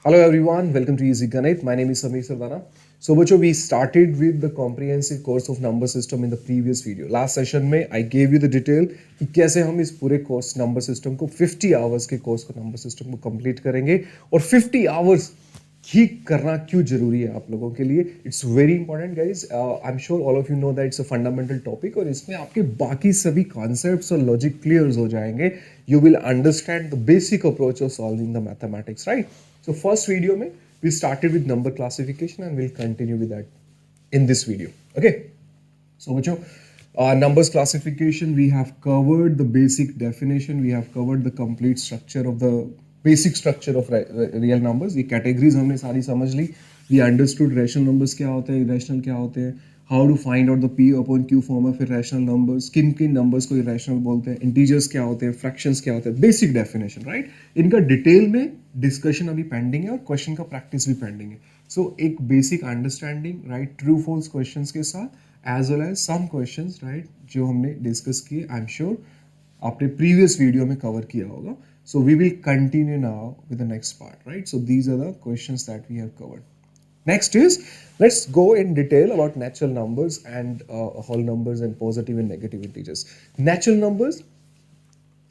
Hello everyone, welcome to easy Ganit. My name is Sameer Sardana. So बच्चों, we started with the comprehensive course of number system in the previous video. Last session में I gave you the detail कि कैसे हम इस पूरे course number system को 50 hours के course को नंबर सिस्टम को कंप्लीट करेंगे, और 50 आवर्स ही करना क्यों जरूरी है आप लोगों के लिए. It's very important guys. I am sure all of you know that it's a fundamental topic, और इसमें आपके बाकी सभी कॉन्सेप्ट्स और लॉजिक क्लियर हो जाएंगे. You will understand the basic approach of solving the mathematics. Right, so first video में we started with number classification and will continue with that in this video. Okay, so बच्चों, numbers classification, we have covered the basic definition, we have covered the complete structure of the basic structure of real numbers. ये categories हमने सारी समझ ली. We understood rational numbers क्या होते हैं, irrational क्या होते हैं, how to find out the P upon Q form of irrational numbers, किन किन numbers को irrational बोलते हैं, integers क्या होते हैं, fractions क्या होते हैं, basic definition, right? इनका डिटेल में डिस्कशन अभी पेंडिंग है और क्वेश्चन का प्रैक्टिस भी पेंडिंग है. सो एक basic understanding, right, true false questions के साथ as well as some questions, right, जो हमने डिस्कस किए, आई एम श्योर आपने प्रीवियस वीडियो में कवर किया होगा. So we will continue now with the next part, right? So these are the questions that we have covered. Next is, let's go in detail about natural numbers and whole numbers and positive and negative integers. Natural numbers,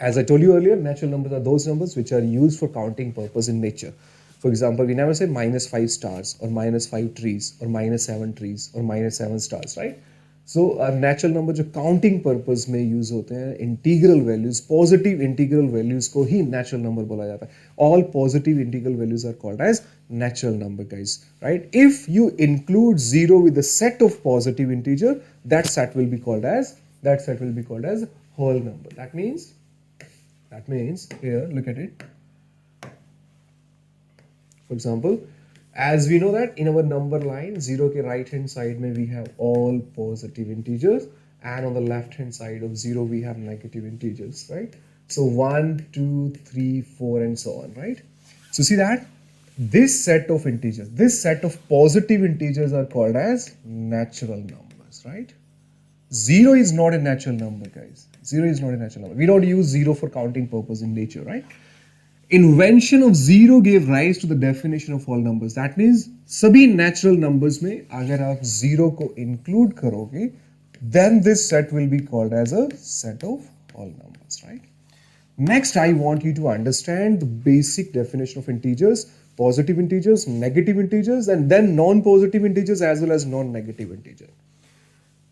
As I told you earlier, natural numbers are those numbers which are used for counting purpose in nature. For example, we never say minus 5 stars or minus 5 trees or minus 7 trees or minus 7 stars, right? So natural number जो counting purpose में use होते हैं, integral values, positive integral values को ही natural number बोला जाता है. All positive integral values are called as natural number, guys, right? If you include 0 with a set of positive integer, that set will be called as whole number. That means here, look at it. For example, as we know that in our number line, 0 ke right hand side mein we have all positive integers, and on the left hand side of 0 we have negative integers, right? So 1, 2, 3, 4 and so on, right? So see that this set of integers, this set of positive integers are called as natural numbers, right? 0 is not a natural number, guys. 0 is not a natural number. We don't use 0 for counting purpose in nature, right? Invention of 0 gave rise to the definition of all numbers. That means सभी natural numbers में अगर आप 0 को include करोगे, then this set will be called as a set of all numbers, right? Next, I want you to understand the basic definition of integers, positive integers, negative integers, and then non-positive integers as well as non-negative integers.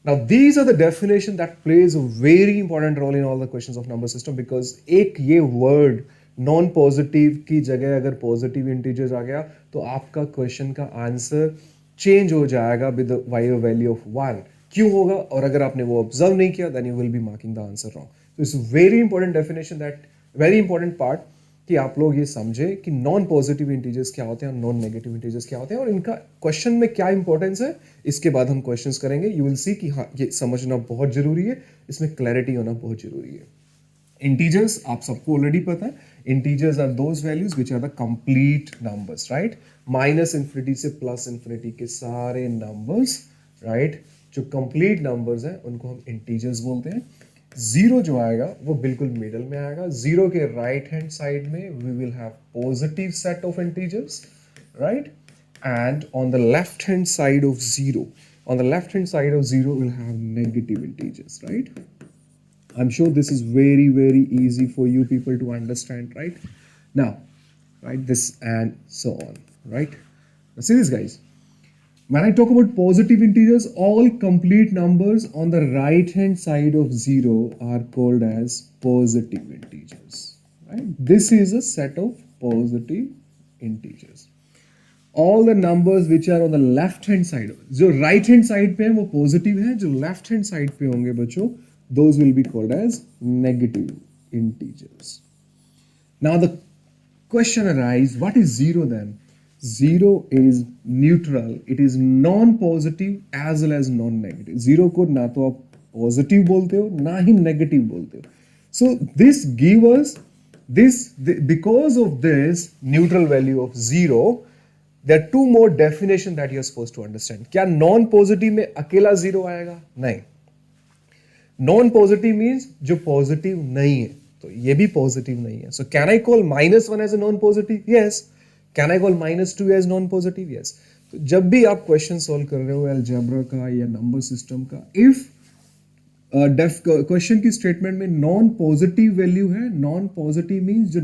Now, these are the definition that plays a very important role in all the questions of number system, because एक ये word non positive की जगह अगर positive integers आ गया तो आपका question का answer change हो जाएगा विद वैल्यू ऑफ 1. क्यों होगा? और अगर आपने वो ऑब्जर्व नहीं किया then you will be marking the answer wrong. तो it's very important definition, that very important part कि आप लोग ये समझे कि नॉन पॉजिटिव इंटीजर्स क्या होते हैं और नॉन नेगेटिव इंटीजर्स क्या होते हैं और इनका क्वेश्चन में क्या इंपॉर्टेंस है. इसके बाद हम क्वेश्चंस करेंगे. यू विल सी कि हाँ, ये समझना बहुत जरूरी है, इसमें क्लैरिटी होना बहुत जरूरी है. Integers आप सबको ऑलरेडी पता है. Integers are those values which are the complete numbers, right? Minus infinity से प्लस इन्फिनिटी के सारे numbers, right? जो complete numbers हैं उनको हम integers बोलते हैं. 0 जो आएगा वो बिल्कुल मिडल में आएगा. 0 के राइट हैंड साइड में we will have positive set of integers, right? And on the left hand side of 0, we'll have negative integers, right? I'm sure this is very, very easy for you people to understand, right? Now, right, this and so on, right? Now see this, guys. When I talk about positive integers, all complete numbers on the right hand side of 0 are called as positive integers, right? This is a set of positive integers. All the numbers which are on the left hand side, जो right hand side पे हैं वो positive है, जो left hand side पे होंगे बच्चों, those will be called as negative integers. Now the question arises, what is 0 then? 0 is neutral. It is non-positive as well as non-negative. 0 को ना तो आप positive बोलते हो ना ही negative बोलते हो. So this give us because of this neutral value of 0, there are two more definition that you are supposed to understand. क्या non-positive में अकेला 0 आएगा? नहीं. नॉन पॉजिटिव मीन्स जो पॉजिटिव नहीं है, तो ये भी पॉजिटिव नहीं है. So can I call -1 as a non positive? Yes. Can I call -2 as non positive? Yes. तो जब भी आप क्वेश्चन सॉल्व कर रहे हो अलजेब्रा का या नंबर सिस्टम का, इफ क्वेश्चन की स्टेटमेंट में नॉन पॉजिटिव वैल्यू है, नॉन पॉजिटिव मीन्स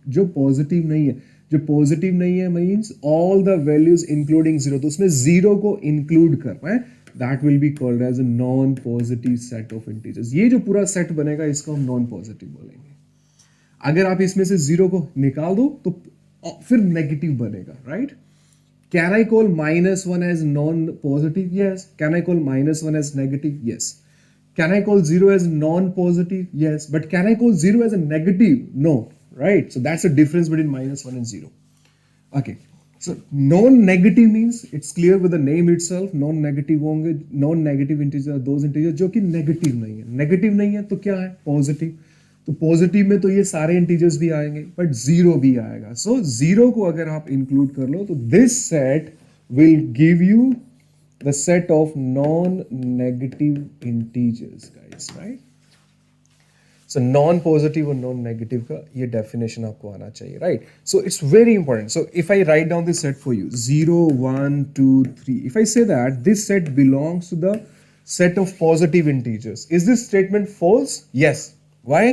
जो पॉजिटिव नहीं है, जो पॉजिटिव नहीं है means all the values including 0, तो उसमें 0 को इंक्लूड कर रहा है. That will be called as a non-positive set of integers. ये जो पूरा सेट बनेगा इसको हम non-positive बोलेंगे. अगर आप इसमें से 0 को निकाल दो तो फिर नेगेटिव बनेगा, right? Can I call -1 as non-positive? Yes. Can I call -1 as negative? Yes. Can I call 0 as non-positive? Yes. But can I call 0 as a negative? No, right? So that's the difference between -1 and 0. Okay. So non-negative means it's clear with the name itself. Non-negative होंगे, non-negative integer those integers जो कि negative नहीं है. Negative नहीं है तो क्या है? Positive. तो positive में तो ये सारे integers भी आएंगे, but 0 भी आएगा. So 0 को अगर आप include कर लो तो this set will give you the set of non-negative integers, guys, right? So non-positive और non-negative का ये definition आपको आना चाहिए, right? So it's very important. So if I write down this set for you, 0, 1, 2, 3. If I say that this set belongs to the set of positive integers, is this statement false? Yes. Why?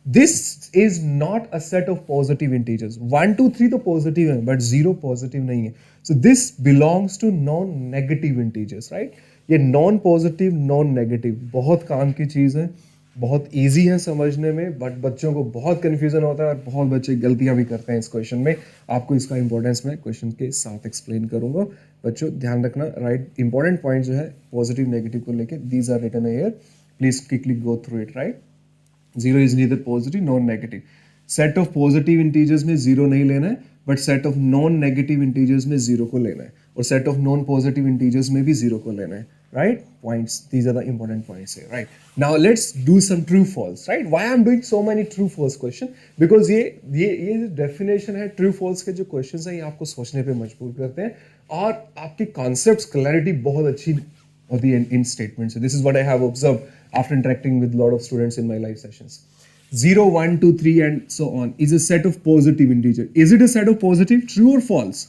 This is not a set of positive integers. 1 2 3 तो positive है but 0 positive नहीं है. So this belongs to non negative integers, right. ये non positive non negative बहुत काम की चीज है, बहुत इजी है समझने में, बट बच्चों को बहुत कंफ्यूजन होता है और बहुत बच्चे गलतियां भी करते हैं इस क्वेश्चन में. आपको इसका इंपॉर्टेंस मैं क्वेश्चन के साथ एक्सप्लेन करूंगा. बच्चों ध्यान रखना, राइट. इंपॉर्टेंट पॉइंट जो है पॉजिटिव नेगेटिव को लेके, these are written here. Please quickly go through it, right. Zero is neither positive non negative. Set of positive integers में जीरो नहीं लेना है, but set of non negative integers में zero को लेना है, और set of non positive integers में भी जीरो को लेना है, right? Points, these are the important points here, right? Now let's do some true false, right? Why I'm doing so many true false question? Because ये जो definition है true false के जो questions हैं, ये आपको सोचने पे मजबूर करते हैं और आपकी concepts clarity बहुत अच्छी होती है in statements. So this is what I have observed after interacting with a lot of students in my live sessions. 0, 1, 2, 3 and so on is a set of positive integer. Is it a set of positive? True or false?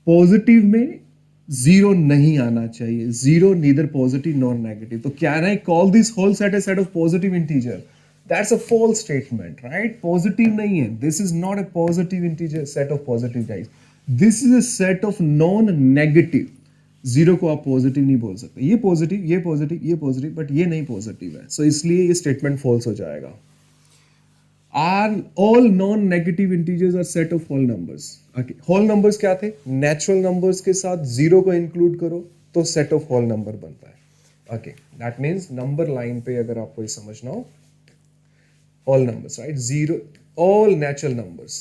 Positive में zero नहीं आना चाहिए. Zero neither positive nor negative. तो can I call this whole set a set of positive integer? That's a false statement, right. Positive नहीं है. This is not a positive integer set of positive guys. This is a set of non negative. Zero को आप positive नहीं बोल सकते. ये positive, ये positive, ये पॉजिटिव, बट ये नहीं पॉजिटिव है. सो इसलिए ये स्टेटमेंट फॉल्स हो जाएगा. Are all non-negative integers are set of whole numbers. Okay. Whole numbers क्या थे? Natural numbers के साथ जीरो को include करो तो set of whole number बनता है. Okay. That means number line पे अगर आपको ये समझना हो, all numbers, right? Zero, all natural numbers,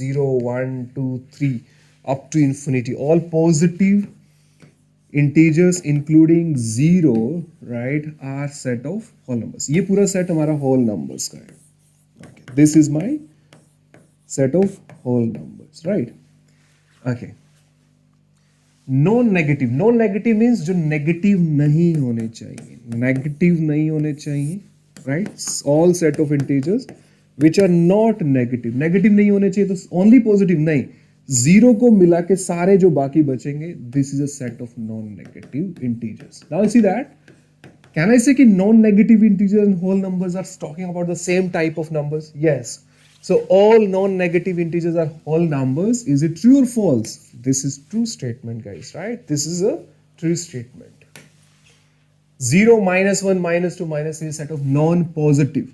0, 1, 2, 3 up to infinity, all positive integers including zero, right, are set of whole numbers. ये पूरा set हमारा whole numbers का है. Okay. This is my set of whole numbers, right? Okay. Non-negative. Non-negative means जो negative नहीं होने चाहिए. Negative नहीं होने चाहिए, right? All set of integers which are not negative. Negative नहीं होने चाहिए तो only positive नहीं. जीरो को मिला के सारे जो बाकी बचेंगे, this is a set of non negative integers. Now see that, can I say कि non negative integer and whole numbers are talking about the same type of numbers? Yes. So all non negative integers are whole numbers. Is it true और false? This is true statement guys, right. This is a true statement. 0, -1, -2, -3 set of non positive.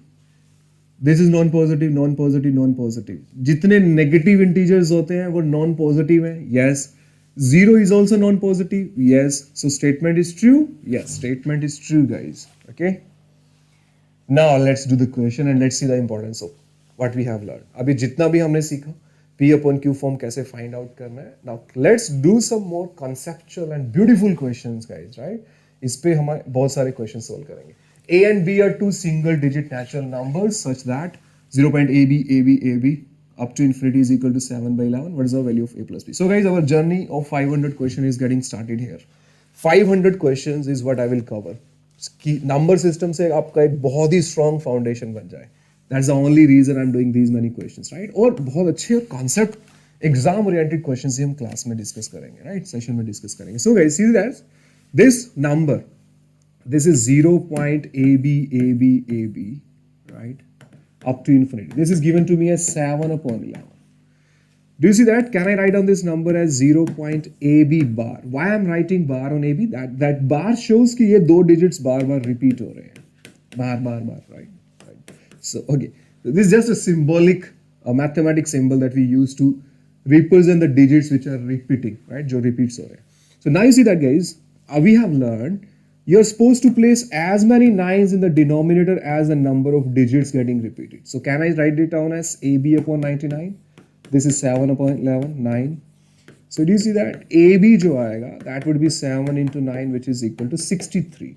This is non positive, non positive, non positive. जितने negative integers होते हैं वो non positive है. Yes. Zero is also non positive. Yes. So statement is true. Yes, statement is true guys. Okay. Now let's do the question and let's see the importance of what we have learn. अभी जितना भी हमने सीखा, P/Q form कैसे find out करना है. Now let's do some more conceptual and beautiful questions guys, right. इस पे हम बहुत सारे क्वेश्चन सोल्व करेंगे. A and B are two single digit natural numbers such that 0.AB, AB, AB up to infinity is equal to 7 by 11. What is the value of A plus B? So guys, our journey of 500 question is getting started here. 500 questions is what I will cover. Number system से आपका एक बहुत ही strong foundation बन जाए. That's the only reason I'm doing these many questions, right? और बहुत अच्छे concept exam oriented questions ही हम class में discuss करेंगे, right? Session में discuss करेंगे. So guys, see that this number, this is 0.AB, right, up to infinity. This is given to me as 7/11. Do you see that? Can I write down this number as 0.AB bar? Why I'm writing bar on AB? That bar shows कि ये दो digits बार बार repeat हो रहे हैं. बार, right? So, okay. So this is just a symbolic, mathematic symbol that we use to represent the digits which are repeating, right? जो repeats हो रहे हैं. So now you see that guys, we have learned you're supposed to place as many 9s in the denominator as the number of digits getting repeated. So can I write it down as AB/99? This is 7/11, 9. So do you see that? AB जो आएगा, that would be 7 into 9, which is equal to 63.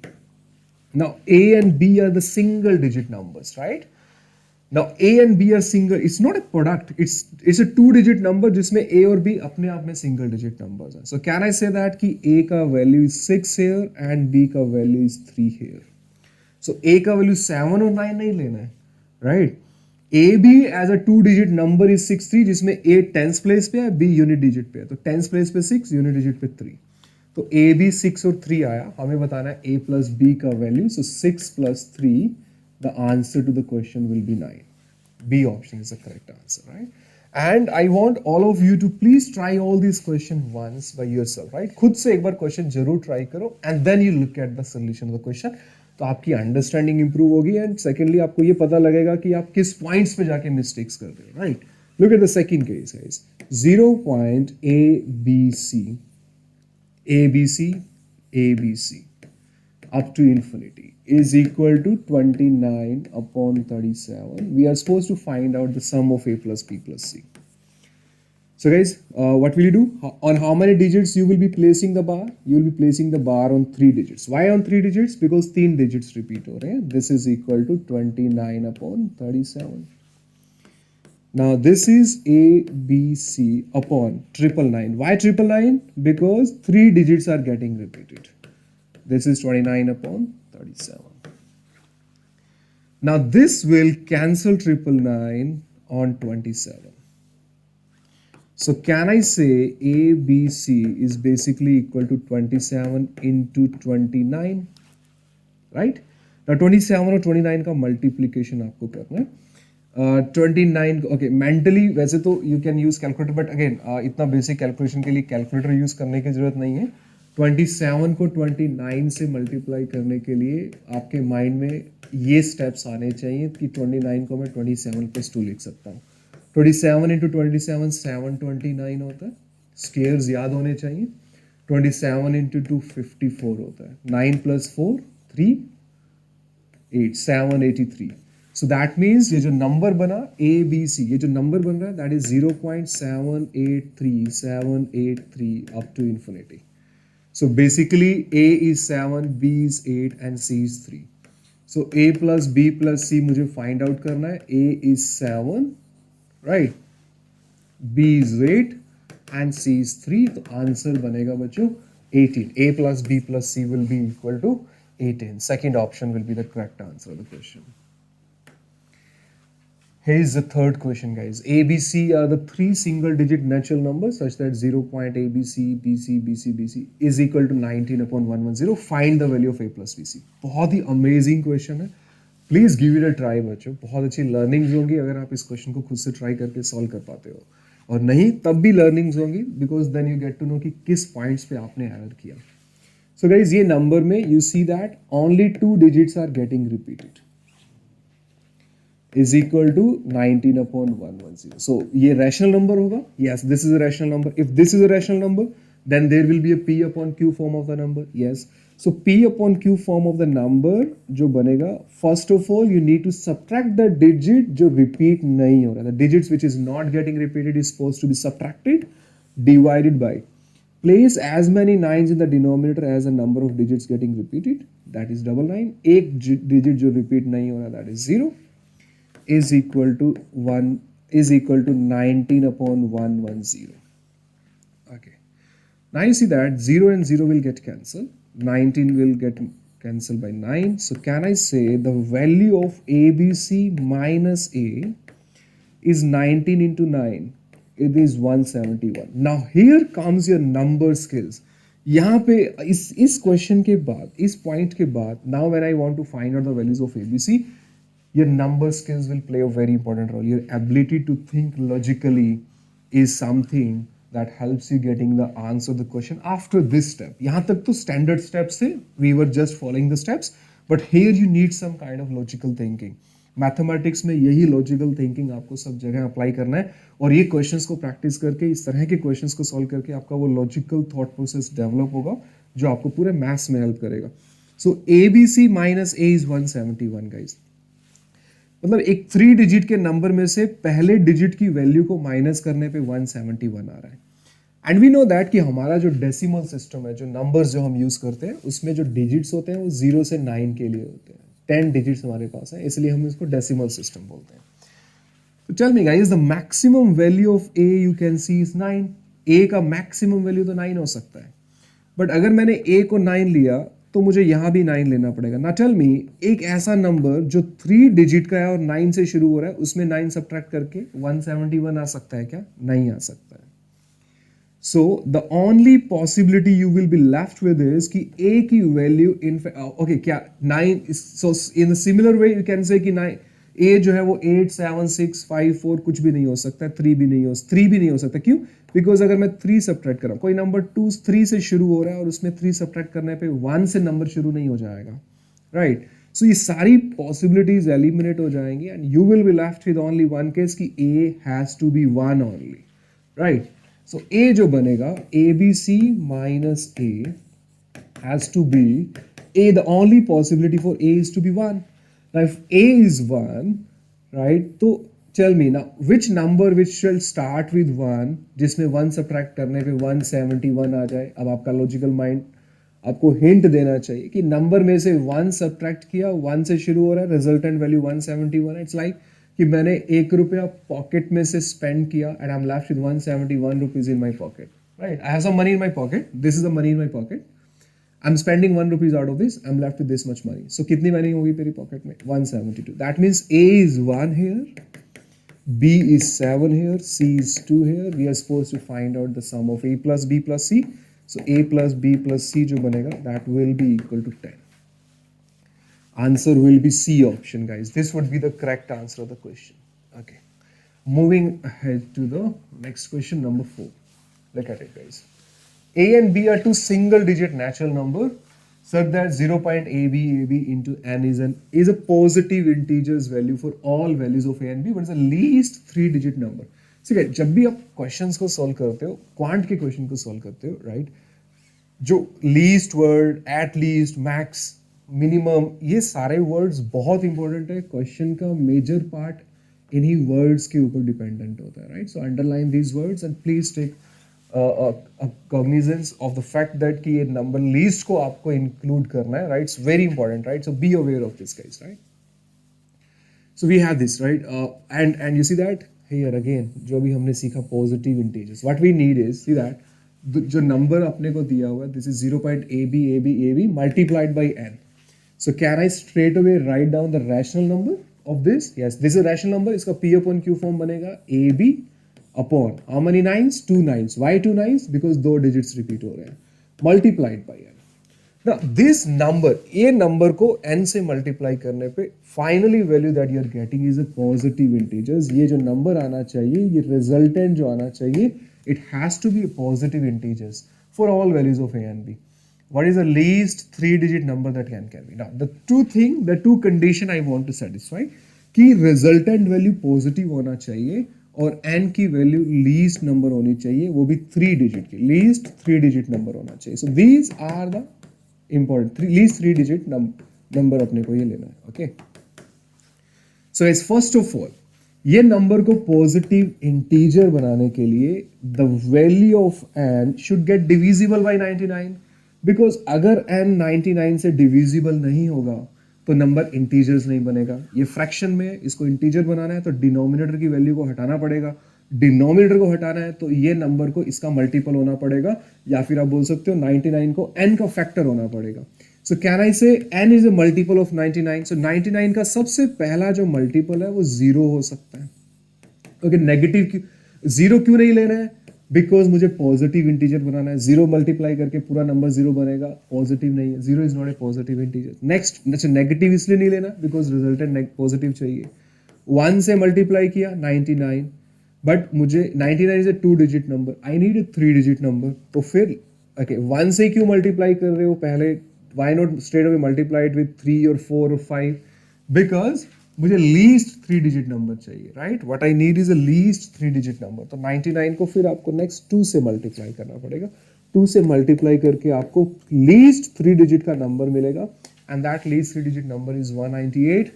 Now A and B are the single digit numbers, right? Now A and B are single. It's not a product. It's a two digit number जिसमें A और B अपने आप में single digit numbers हैं. So can I say that कि A का value is 6 here and B का value is 3 here. So A का value 7 और 9 नहीं लेना है, right? A B as a two digit number is 6, 3 जिसमें A tens place पे है, B unit digit पे है. तो tens place पे 6, unit digit पे 3. तो A B 6 और 3 आया. हमें बताना है A plus B का value. So 6 plus 3, the answer to the question will be 9. B option is the correct answer, right? And I want all of you to please try all these questions once by yourself, right? खुद से एक बार question जरूर try करो and then you look at the solution of the question. तो आपकी understanding improve होगी and secondly आपको ये पता लगेगा कि आप किस पॉइंट्स पे जाके मिस्टेक्स कर रहे हो, right? Look at the second case guys. 0 point ABC up to infinity is equal to 29 upon 37. We are supposed to find out the sum of a plus b plus c. So guys, what will you do? On how many digits you will be placing the bar? You will be placing the bar on 3 digits. Why on 3 digits? Because 3 digits repeat हो रहे हैं. This is equal to 29 upon 37. Now this is A, B, C upon 999. Why 999? Because 3 digits are getting repeated. This is 29 upon 37. Now this will cancel 999 on 27. So can I say ABC is basically equal to 27 into 29, right? Now 27 और 29 का multiplication आपको करना है. 29 okay, mentally वैसे तो you can use calculator, but again इतना basic calculation के लिए calculator use करने की जरूरत नहीं है. 27 को 29 से मल्टीप्लाई करने के लिए आपके माइंड में ये स्टेप्स आने चाहिए कि 29 को मैं 27 + 2 लिख सकता हूँ. 27 into 27 729 होता है. स्केयर्स याद होने चाहिए. 27 into 2 54 होता है. 9 + 4 3 8 783. So that means ये जो नंबर बना ABC, ये जो नंबर बन रहा है that is 0.783783 up to infinity. So basically A is 7, B is 8 and C is 3. So A plus B plus C मुझे find out करना है. A is 7, right? B is 8 and C is 3. तो answer बनेगा बच्चों 18. A plus B plus C will be equal to 18. Second option will be the correct answer of the question. Here is the third question, guys. A, B, C are the 3 single-digit natural numbers such that 0.ABC, BC, BC, BC is equal to 19 upon 110. Find the value of A plus BC. बहुत ही amazing question है. Please give it a try, बच्चों. बहुत अच्छी learnings होंगी अगर आप इस question को खुद से try करके solve कर पाते हो. और नहीं तब भी learnings होंगी because then you get to know कि किस points पे आपने error किया. So guys, ये number में you see that only 2 digits are getting repeated. Is equal to 19 upon 110. So ये rational number होगा. Yes, this is a rational number. If this is a rational number, then there will be a P upon Q form of the number. Yes. So P upon Q form of the number जो बनेगा, first of all you need to subtract the digit जो repeat नहीं हो रहा. The digits which is not getting repeated is supposed to be subtracted, divided by. Place as many 9s in the denominator as the number of digits getting repeated. That is 99. एक digit जो repeat नहीं हो रहा, that is 0. Is equal to 19 upon 110. Okay. Now you see that 0 and 0 will get cancelled. 19 will get cancelled by 9. So can I say the value of ABC minus A is 19 into 9. It is 171. Now here comes your number skills. यहाँ पे इस question के बाद, इस point के बाद, now when I want to find out the values of ABC, your number skills will play a very important role. Your ability to think logically is something that helps you getting the answer of the question after this step. यहाँ तक तो standard steps थे, we were just following the steps, but here you need some kind of logical thinking. Mathematics में यही logical thinking आपको सब जगह apply करना है और ये questions को practice करके, इस तरह के questions को solve करके आपका वो logical thought process develop होगा जो आपको पूरे maths में help करेगा. So ABC minus A is 171 guys. मतलब एक 3 डिजिट के नंबर में से पहले डिजिट की वैल्यू को माइनस करने पे 171 आ रहा है. एंड वी नो दैट कि हमारा जो डेसिमल सिस्टम है, जो नंबर्स जो हम यूज करते हैं, उसमें जो डिजिट्स होते हैं वो 0 से 9 के लिए होते हैं. 10 डिजिट्स हमारे पास है, इसलिए हम इसको डेसिमल सिस्टम बोलते हैं. तो tell me guys, the maximum value of A you can see is 9. A का मैक्सिमम वैल्यू तो 9 हो सकता है, बट अगर मैंने ए को 9 लिया तो मुझे यहां भी 9 लेना पड़ेगा. ना टेल मी, एक ऐसा नंबर जो 3 डिजिट का है और 9 से शुरू हो रहा है, उसमें 9 सब्ट्रैक्ट करके 171 आ सकता है क्या? नहीं आ सकता है. So the only possibility you will be left with is कि a की value in okay क्या 9 so in a similar way you can say कि 9 a जो है वो 8 7 6 5 4 कुछ भी नहीं हो सकता, 3 भी नहीं हो सकता. क्यों? बिकॉज अगर मैं 3 सब्ट्रैक्ट कर रहा हूँ, कोई नंबर 2 3 से शुरू हो रहा है और उसमें 3 सब्ट्रैक्ट करने पे 1 से नंबर शुरू नहीं हो जाएगा, राइट? सो ये सारी पॉसिबिलिटीज एलिमिनेट हो जाएंगी and you will be left with only one case कि a has to be 1 only, right? So A जो बनेगा ABC minus A has to be A. The only possibility for A is to be 1. Now if A is 1, right? तो tell me now which number which shall start with 1 जिसमें 1 subtract करने पे 171 आ जाए. अब आपका logical mind आपको hint देना चाहिए कि नंबर में से 1 सब्ट्रैक्ट किया, 1 से शुरू हो रहा है, रिजल्टेंट वैल्यू 171. इट्स लाइक कि मैंने 1 रुपया पॉकेट में से स्पेंड किया and I am left with 171 rupees in my pocket, right? I have some money in my pocket, this is the money in my pocket, I am spending 1 rupees out of this, I am left with this much money. So कितनी money होगी मेरी pocket में? 172. That means A is 1 here, B is 7 here, C is 2 here. We are supposed to find out the sum of A plus B plus C. So A plus B plus C जो बनेगा that will be equal to 10. Answer will be C option, guys. This would be the correct answer of the question. Okay. Moving ahead to the next question, number 4. Look at it, guys. A and B are two single-digit natural number such that 0.AB into n is a positive integers value for all values of A and B, but it's a least 3-digit number. ठीक है, जब भी आप questions को solve करते हो, quant के question को सॉल्व करते हो, राइट? जो least word, at least, max, minimum, ये सारे वर्ड्स बहुत इंपॉर्टेंट है. क्वेश्चन का मेजर पार्ट इन्हीं वर्ड्स के ऊपर डिपेंडेंट होता है, right? So underline these words and please take cognizance of the fact that कि ये नंबर लीस्ट को आपको इंक्लूड करना है, right? It's very important, right? So be aware of this guys, right? So we have this, right? And you see that here again जो भी हमने सीखा positive integers, what we need is see that जो number अपने को दिया हुआ है, this is 0.AB multiplied by n. So can I straight away write down the rational number of this? Yes, this is rational number. इसका P upon Q form बनेगा AB upon how many nines? 2 nines. Why 2 nines? Because 2 digits repeat हो रहे हैं, multiplied by n. Now this number, ये number को n से multiply करने पे finally value that you are getting is a positive integers. ये जो नंबर आना चाहिए, ये रिजल्टेंट जो आना चाहिए, it has to be positive integers for all values of a and b. What is the least 3-digit number that can be? Now the two condition I want to satisfy कि resultant value positive होना चाहिए और n की value least number होनी चाहिए, वो भी 3 digit की, लीस्ट 3 डिजिट नंबर होना चाहिए. So these are the important least 3 digit number अपने को ये लेना है. Okay, so is first of all ये नंबर को पॉजिटिव इंटीजर बनाने के लिए the value of n should get divisible by 99, because अगर n 99 से डिविजिबल नहीं होगा तो नंबर इंटीजर्स नहीं बनेगा. ये फ्रैक्शन में है, इसको इंटीजर बनाना है तो डिनोमिनेटर की वैल्यू को हटाना पड़ेगा. डिनोमिनेटर को हटाना है तो ये नंबर को इसका मल्टीपल होना पड़ेगा, या फिर आप बोल सकते हो 99 को n का फैक्टर होना पड़ेगा. सो कैन आई से n is a multiple of 99. सो 99 का सबसे पहला जो मल्टीपल है वो 0 हो सकता है. ओके, नेगेटिव 0 क्यों नहीं लेना है? बिकॉज मुझे पॉजिटिव इंटीजर बनाना है. 0 मल्टीप्लाई करके पूरा नंबर 0 बनेगा, पॉजिटिव नहीं है. 0 is not A positive integer. Next, negative इसलिए नहीं लेना बिकॉज रिजल्टेंट पॉजिटिव चाहिए. 1 से मल्टीप्लाई किया 99, बट मुझे 99 is a 2 digit number, I need a 3 digit number. तो फिर ओके 1 से क्यों मल्टीप्लाई कर रहे हो पहले? Why not straight away multiply it with 3 और 4 और 5? बिकॉज मुझे लीस्ट 3 डिजिट नंबर चाहिए, right? What I need is a least 3 digit number. तो 99 को फिर आपको नेक्स्ट 2 से मल्टीप्लाई करना पड़ेगा. 2 से मल्टीप्लाई करके आपको लीस्ट 3 डिजिट का नंबर मिलेगा and that least 3 digit number is 198.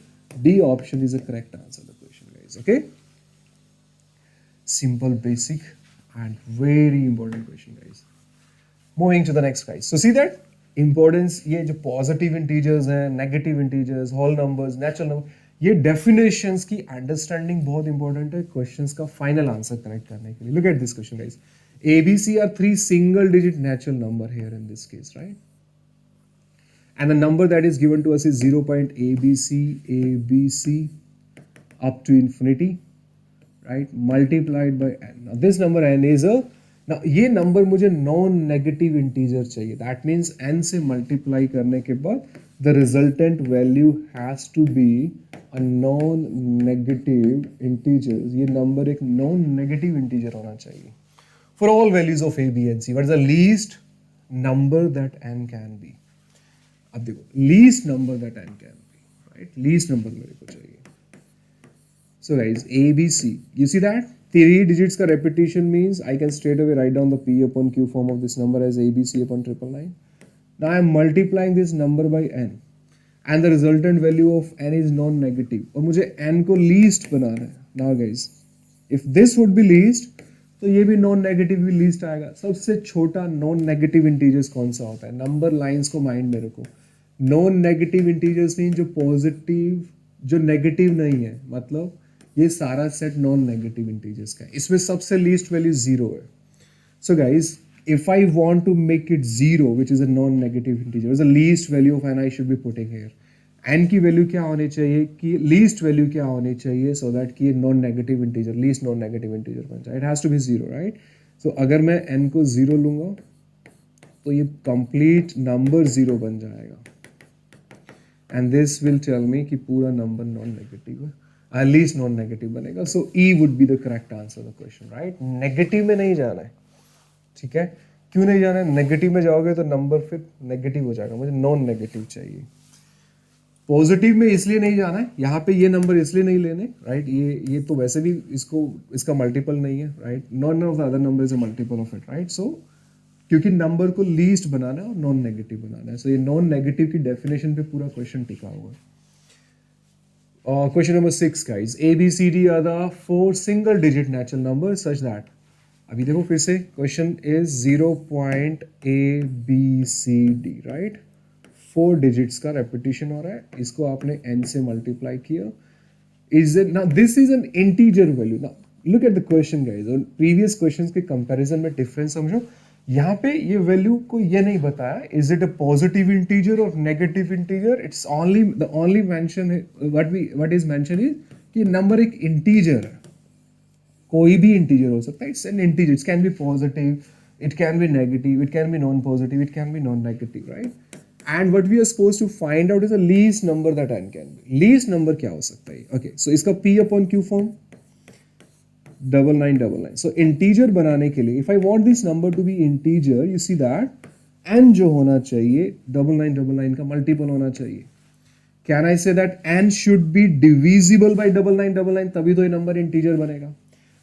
D option is a correct answer the question, guys. Okay, simple, basic and very important question, guys. Moving to the next, guys. So see that importance, ये जो positive integers हैं, negative integers, whole numbers, natural number, ये definitions की understanding बहुत important है questions का final answer correct करने के लिए. Look at this question, guys. ABC are 3 single digit natural number here in this case, right? And the number that is given to us is 0.ABC up to infinity, right, multiplied by n. Now this number n is a ना ये number मुझे non negative integer चाहिए, that means n से multiply करने के बाद the resultant value has to be a non negative integer. ये number एक नॉन नेगेटिव इंटीजर होना चाहिए for all values of a b and c। What is the least number that n can be? अब देखो least number that n can be, right, least number मेरे को चाहिए। So guys, A, B, C. You see that? 3 digits का repetition means I can straight away write down the P upon Q form of this number as A, B, C upon 999. Now I am multiplying this number by n. And the resultant value of n is non-negative. और मुझे n को least बनाना है. Now guys, if this would be least, तो ये भी non-negative भी least आएगा. सबसे छोटा non-negative integers कौन सा होता है? Number lines को mind में रखो. Non-negative integers mean जो positive, जो negative नहीं है. मतलब ये सारा सेट नॉन नेगेटिव इंटीजर्स का है, इसमें सबसे लीस्ट वैल्यू 0 है। So guys, if I want to make it 0 which is a non negative integer, the least value of n I should be putting here. n की value क्या होनी चाहिए, कि लीस्ट वैल्यू क्या होनी चाहिए, सो दैट कि ये non negative integer, least non negative integer बन जाए। It has to be 0, right. So अगर मैं n को 0 लूंगा तो ये कंप्लीट नंबर 0 बन जाएगा, and this will tell me कि पूरा नंबर नॉन नेगेटिव है, लीस्ट नॉन नेगेटिव बनेगा। So E would be the correct answer the question, right. Negative में नहीं जाना है, ठीक है। क्यों नहीं जाना है? नेगेटिव में जाओगे तो नंबर फिर नेगेटिव हो जाएगा, मुझे नॉन नेगेटिव चाहिए। पॉजिटिव में इसलिए नहीं जाना है, यहाँ पे ये नंबर इसलिए नहीं लेने, राइट। ये तो वैसे भी इसका मल्टीपल नहीं है, right. None of the other number is a multiple of it, right. So क्योंकि नंबर को लीस्ट बनाना है और नॉन नेगेटिव बनाना है, सो ये नॉन नेगेटिव की डेफिनेशन पे पूरा क्वेश्चन टिका हुआ है। Question number 6 guys, A, B, C, D are the 4 single digit natural numbers such that, अभी देखो फिर से question is 0.ABCD, right. 4 digits का रेपिटेशन हो रहा है, इसको आपने n से मल्टीप्लाई किया। Is it now this is an integer value. Now look at the question guys, और प्रीवियस क्वेश्चंस के कंपैरिजन में डिफरेंस समझो। यहाँ पे ये वैल्यू को ये नहीं बताया is it a positive integer और negative integer. It's only the only mention what is mention is कि नंबर एक इंटीजर है, कोई भी इंटीजर हो सकता है। It's an integer, it can be positive, it can be negative, it can be non positive, it can be non negative, right. And what we are supposed to find out is the least number that n can be. Least number क्या हो सकता है? Okay, so इसका p upon q form 9999। So integer बनाने के लिए if I want this number to be integer, you see that n जो होना चाहिए 9999 का मल्टीपल होना चाहिए। Can I say that n should be divisible by 9999, तभी तो ये नंबर इंटीजर बनेगा।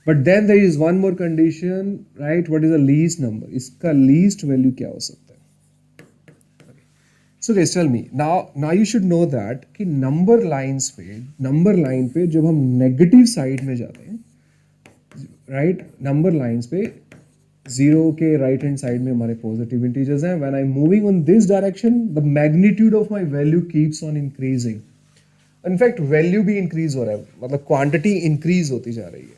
But then there is one more condition, right. What is the least number? इसका लीस्ट वैल्यू क्या हो सकता है? So guys tell me now you should know that कि नंबर लाइन पे जब हम नेगेटिव साइड में जाते हैं, राइट, नंबर लाइंस पे 0 के राइट हैंड साइड में हमारे पॉजिटिव इंटीजर्स हैं। When I am moving on this direction, the magnitude of my value keeps on increasing. In fact value भी इंक्रीज हो रहा है, मतलब क्वांटिटी इंक्रीज होती जा रही है।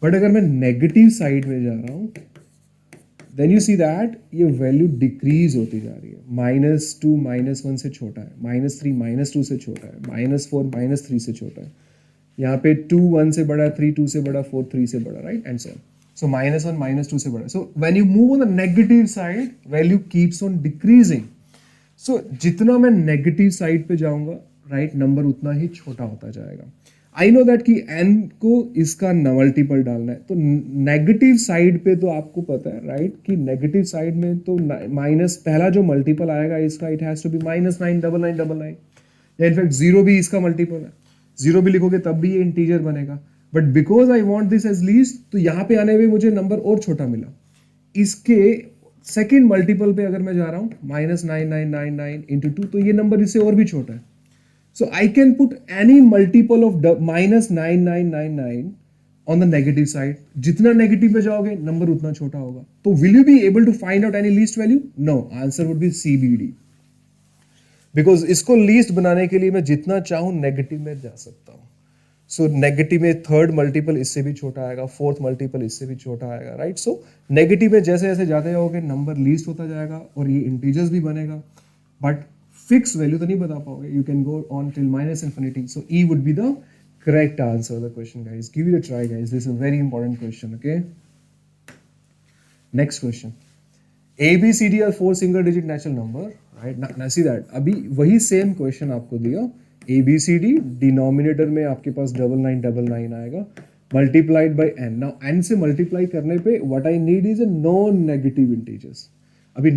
बट अगर मैं नेगेटिव साइड में जा रहा हूं, देन यू सी दैट ये वैल्यू डिक्रीज होती जा रही है। -2 -1 से छोटा है, -3 -2 से छोटा है, -4 -3 से छोटा है, यहाँ पे 2 1 से बड़ा, 3 2 से बड़ा, 4 3 से बड़ा, right, and so on. So -1 -2 से बड़ा। So when you move on the negative side, value keeps on decreasing. So जितना मैं नेगेटिव साइड पे जाऊंगा, राइट, नंबर उतना ही छोटा होता जाएगा। आई नो दैट कि n को इसका मल्टीपल डालना है, तो नेगेटिव साइड पे तो आपको पता है, राइट, कि नेगेटिव साइड में तो माइनस पहला जो मल्टीपल आएगा इसका, इट हैज टू बी -99999, या इनफैक्ट 0 भी इसका मल्टीपल है। 0 भी लिखोगे तब भी ये इंटीजर बनेगा। But because I want this as least, तो यहाँ पे आने में मुझे नंबर और छोटा मिला। इसके सेकेंड मल्टीपल पे अगर मैं जा रहा हूँ -9999 इंटू 2, तो ये नंबर इससे और भी छोटा है। So I can put any multiple of -9999 on the negative side. जितना नेगेटिव में जाओगे नंबर उतना छोटा होगा। तो will you be able to find out any least value? No, answer would be CBD। Because इसको लीस्ट बनाने के लिए मैं जितना चाहूं नेगेटिव में जा सकता हूं। सो नेगेटिव में थर्ड मल्टीपल इससे भी छोटा आएगा, फोर्थ मल्टीपल इससे भी छोटा आएगा, राइट। सो नेगेटिव में जैसे जैसे जाते जाओगे नंबर लीस्ट होता जाएगा और ये इंटीजर्स भी बनेगा, बट फिक्स वैल्यू तो नहीं बता पाओगे। You can go on till -infinity। So E would be the correct answer the question guys. Give it a try guys, this is a very important question, okay. Next question. A, B, C, D are 4 single digit natural number, right? Now see that. अभी वही same question आपको दिया. A, B, C, D denominator में आपके पास 9999 आएगा multiplied by n. Now n से multiply करने पे what I need is a non-negative integers. अभी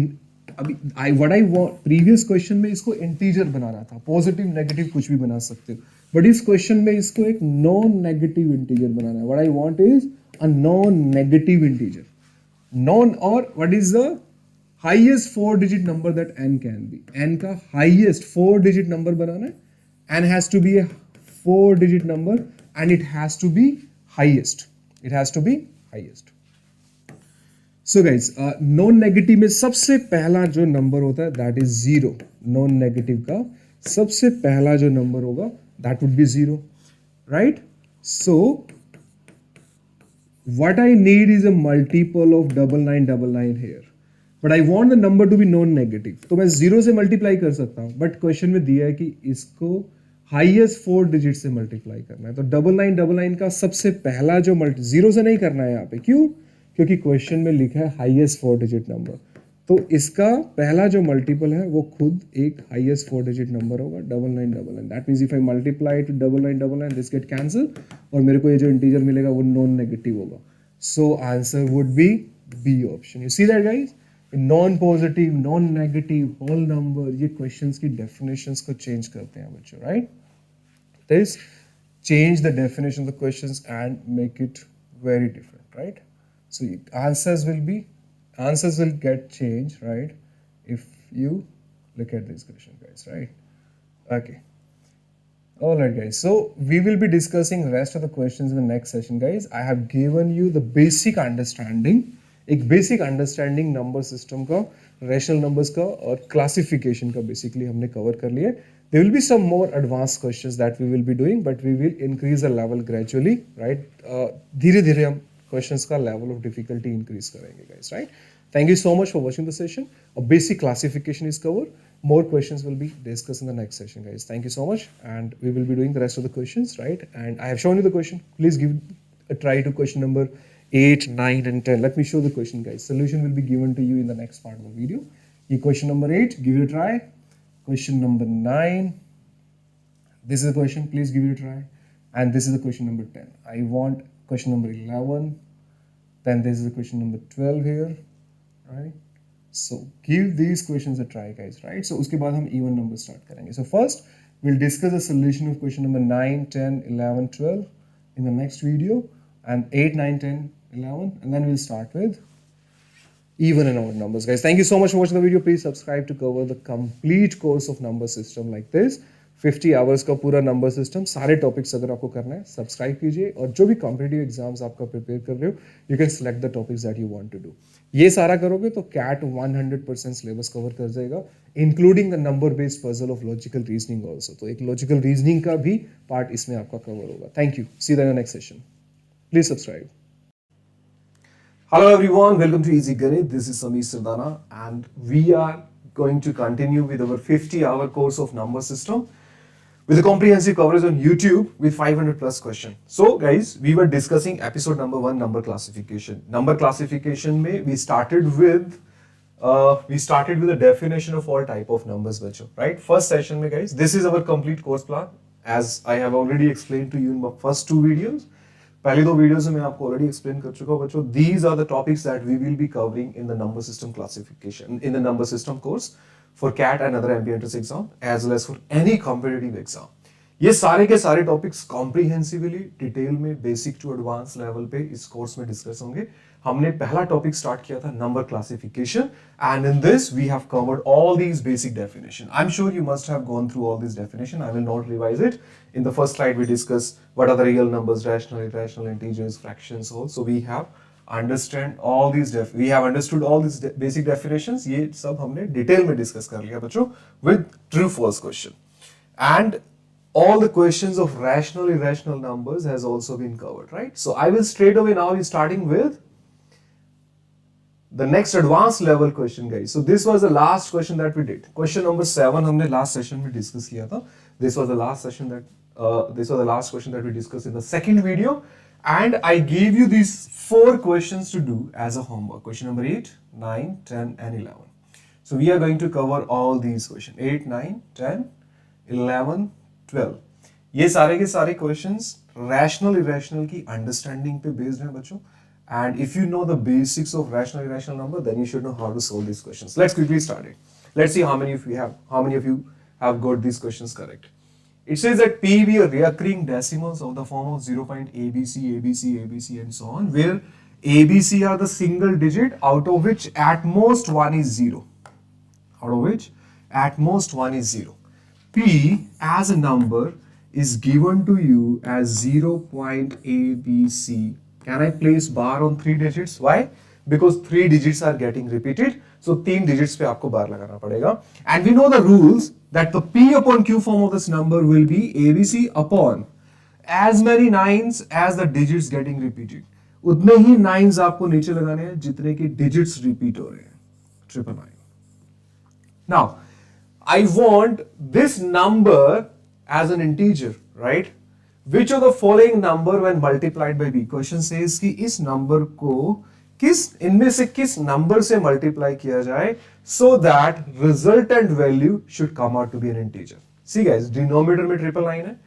what I want previous question में इसको integer बनाना था. Positive, negative कुछ भी बना सकते हो. But इस question में इसको एक non-negative integer बनाना है. What I want is a non-negative integer. Non or what is the highest 4-digit number that n can be. n का highest 4-digit number बनाना है. n has to be a 4-digit number and it has to be highest. It has to be highest. So guys, non-negative में सबसे पहला जो number होता है that is 0. Non-negative का सबसे पहला जो number होगा that would be 0. Right? So what I need is a multiple of 9999 here. But I want the number to be non-negative. तो मैं 0 से multiply कर सकता हूँ. But question में दिया है कि इसको highest 4 digit से multiply करना है. तो 9999 का सबसे पहला जो 0 से नहीं करना है यहाँ पे. क्यों? क्योंकि question में लिखा है highest 4 digit number. तो इसका पहला जो multiple है वो खुद एक highest 4 digit number होगा 9999. That means if I multiply to 9999 this get cancel और मेरे को ये जो integer मिलेगा वो non-negative होगा. So answer would be B option. You see that guys? Non positive non negative whole number ये क्वेश्चंस की डेफिनेशंस को चेंज करते हैं बच्चों right this change the definition of the questions and make it very different right so answers will get change right if you look at this question guys right okay alright guys, so we will be discussing rest of the questions in the next session guys. I have given you the basic understanding, एक basic understanding number system का rational numbers का और classification का basically हमने cover कर लिया. There will be some more advance questions that we will be doing but we will increase the level gradually right. धीरे धीरे हम क्वेश्चंस का लेवल ऑफ डिफिकल्टी इंक्रीज करेंगे guys right. Thank you so much for watching the session. A basic classification is cover. More questions will be discussed in the next session guys. Thank you so much and we will be doing the rest of the questions right. And I have shown you the question. Please give a try to question number 8, 9 and 10. Let me show the question guys. Solution will be given to you in the next part of the video. Question number 8, give it a try. Question number 9. This is the question, please give it a try. And this is the question number 10. I want question number 11. Then this is the question number 12 here, right? So give these questions a try guys, right? So उसके बाद हम even number start करेंगे. So first we'll discuss the solution of question number 9, 10, 11, 12 in the next video and 8, 9, 10, 11 and then we'll start with even and odd numbers guys. Thank you so much for watching the video. Please subscribe to cover the complete course of number system like this. 50 hours का पूरा number system सारे topics अगर आपको करना है subscribe कीजिए और जो भी कॉम्पिटिटिव एग्जाम्स आपका प्रिपेयर कर रहे हो you can select the topics that you want to do. ये सारा करोगे तो कैट 100% सिलेबस कवर कर जाएगा including the number based puzzle of logical reasoning also. तो एक लॉजिकल रीजनिंग का भी पार्ट इसमें आपका कवर होगा. Thank you. See you in the next session. Please subscribe. Hello everyone, welcome to Easy Ganit. This is Sameer Sardana and we are going to continue with our 50-hour course of number system with a comprehensive coverage on YouTube with 500 plus questions. So guys, we were discussing episode number 1, number classification. Number classification mein we started with a definition of all type of numbers bachcho, right? First session mein guys, this is our complete course plan as I have already explained to you in my first 2 videos. पहले 2 videos में मैं आपको already explain कर चुका हूं बच्चों. These are the topics that we will be covering in the number system classification in the number system course for CAT and other MP entrance exam as well as for any competitive exam. ये सारे के सारे topics comprehensively detail में basic to advance level पे इस course में discuss होंगे. हमने पहला टॉपिक स्टार्ट किया था number classification and in this we have covered all these basic definition. I am sure you must have gone through all this definition. I will not revise it. In the first slide we discussed what are the real numbers, rational, irrational, integers, fractions all. So we have understood all these basic definitions. ये सब हमने detail में discuss कर लिया बच्चों with true false question. And all the questions of rational, irrational numbers has also been covered, right? So I will straight away now be starting with the next advanced level question guys. So this was the last question that we did. Question number 7 हमने last session में discuss किया था. This was the last question that we discussed in the second video And I gave you these 4 questions to do as a homework. Question number 8, 9, 10 and 11. So we are going to cover all these questions. 8, 9, 10, 11, 12. ये सारे के सारे questions rational irrational की understanding पे based हैं बच्चों. And if you know the basics of rational irrational number, then you should know how to solve these questions. Let's quickly start it. Let's see how many of you have got these questions correct. It says that P be a recurring decimals of the form of 0.ABC, ABC, ABC and so on, where ABC are the single digit out of which at most one is 0. Out of which at most one is 0. P as a number is given to you as 0.ABC. Can I place bar on 3 digits? Why? Because 3 digits are getting repeated. So 3 digits पे आपको bar लगाना पड़ेगा. And we know the rules that the P upon Q form of this number will be ABC upon as many nines as the digits getting repeated. उतने ही nines आपको नीचे लगाने हैं जितने के digits repeat हो रहे हैं. 999. Now, I want this number as an integer, right? Which of the following number when multiplied by b? Question says कि इस number को इनमें से किस number से multiply किया जाए so that resultant value should come out to be an integer. See guys, denominator में 999 है.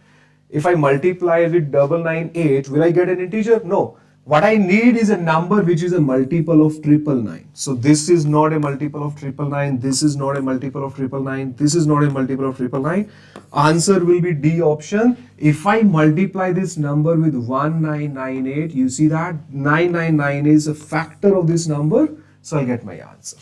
If I multiply with 998, will I get an integer? No. What I need is a number which is a multiple of 999. So this is not a multiple of 999. This is not a multiple of 999. This is not a multiple of 999. Answer will be D option. If I multiply this number with 1998, you see that 999 is a factor of this number. So I'll get my answer.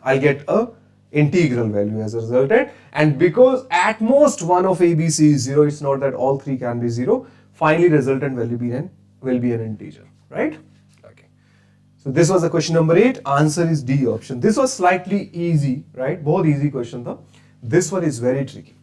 I'll get a integral value as a resultant. And because at most one of ABC is 0, it's not that all 3 can be 0. Finally, resultant value will be an integer, right? Okay. So this was the question number 8. Answer is D option. This was slightly easy, right? Both easy question tha. This one is very tricky.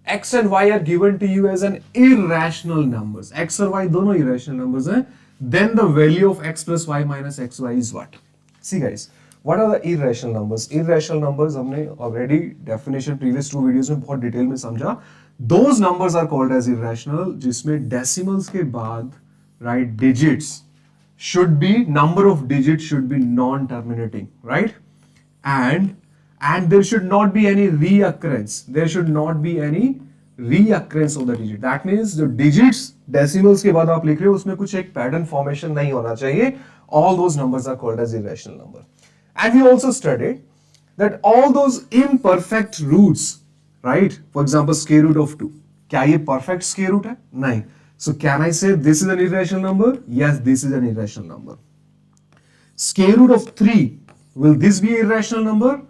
X and Y are given to you as an irrational numbers. X और Y दोनों irrational numbers हैं. Then the value of X plus Y minus XY is what? See guys, what are the irrational numbers? Irrational numbers हमने already definition previous 2 videos में बहुत detail में समझा. Those numbers are called as irrational जिसमें decimals के बाद right digits should be number of digits should be non-terminating, right? And there should not be any reoccurrence. There should not be any reoccurrence of the digit. That means the digits decimals के बाद आप लिख रहे हो उसमें कुछ एक pattern formation नहीं होना चाहिए. All those numbers are called as irrational number. And we also studied that all those imperfect roots, right? For example, square root of 2. क्या ये perfect square root है? नहीं. So can I say this is an irrational number? Yes, this is an irrational number. Square root of 3. Will this be an irrational number?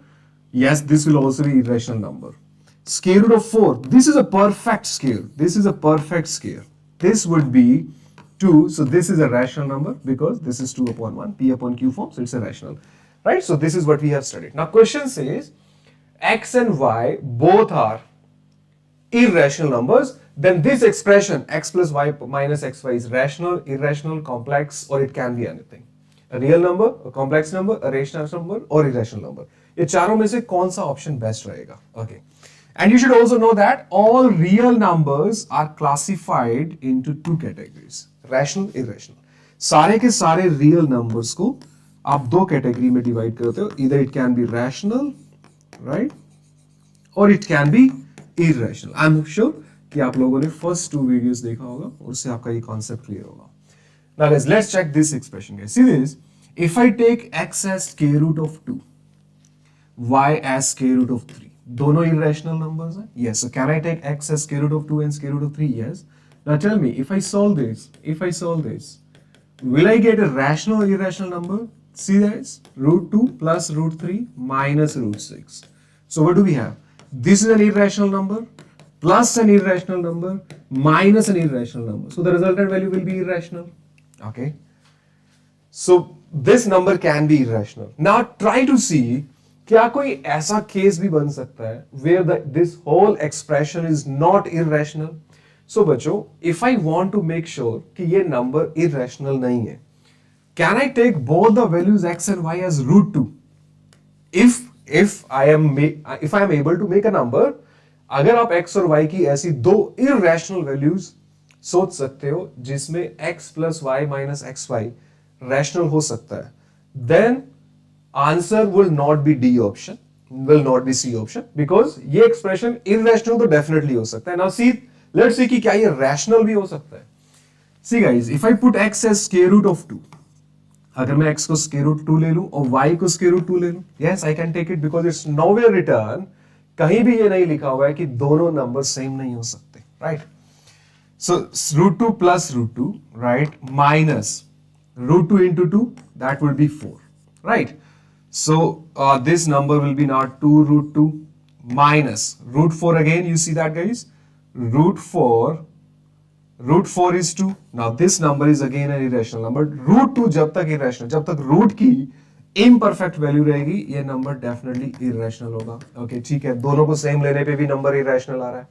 Yes, this will also be irrational number. Square root of 4. This is a perfect square. This is a perfect square. This would be 2. So this is a rational number because this is 2 upon 1. P upon Q form. So it's a rational. Right? So this is what we have studied. Now question says X and Y both are irrational numbers. Then this expression X plus Y minus XY is rational, irrational, complex, or it can be anything. A real number, a complex number, a rational number, or irrational number. ये चारों में से कौन सा option best रहेगा? Okay. And you should also know that all real numbers are classified into 2 categories. Rational, irrational. सारे के सारे real numbers को आप 2 category में divide करते हो. Either it can be rational, right? Or it can be irrational. I'm sure कि आप लोगों ने first 2 videos देखा होगा और उससे आपका ये concept clear होगा. Now guys, let's check this expression guys. See this. If I take x as square root of 2, y as square root of 3, दोनों irrational numbers हैं? Yes. So can I take x as square root of 2 and square root of 3? Yes. Now tell me, if I solve this, will I get a rational or irrational number? See this, root 2 plus root 3 minus root 6. So what do we have? This is an irrational number plus an irrational number minus an irrational number. So the resultant value will be irrational. Okay. So this number can be irrational. Now try to see क्या कोई ऐसा case भी बन सकता है where this whole expression is not irrational. So बच्चों, if I want to make sure कि ये number irrational नहीं है, can I take both the values x and y as root 2? If I am able to make a number, अगर आप x और y की ऐसी 2 irrational values सोच सकते हो जिसमें x plus y minus x y rational हो सकता है, then answer will not be D option, will not be C option, because ये एक्सप्रेशन इररेशनल तो डेफिनेटली हो सकता है. नाउ सी, लेट्स सी कि क्या ये रैशनल भी हो सकता है. See guys, if I put x as square root of 2, अगर मैं x को स्क्वायर रूट 2 ले लूं और y को स्क्वायर रूट 2 ले लूं, yes I can take it because it's nowhere return, कहीं भी ये नहीं लिखा हुआ है कि दोनों नंबर सेम नहीं हो सकते, right. So root 2 plus root 2, right, minus root 2 into 2, that will be 4, right. So this number will be now 2 root 2 minus root 4 again, you see that guys, root 4 is 2. Now this number is again an irrational number. Root 2 जब तक irrational, जब तक root की imperfect value रहेगी, ये number definitely irrational होगा. Okay, ठीक है, दोनों को same लेने पे भी number irrational आ रहा है.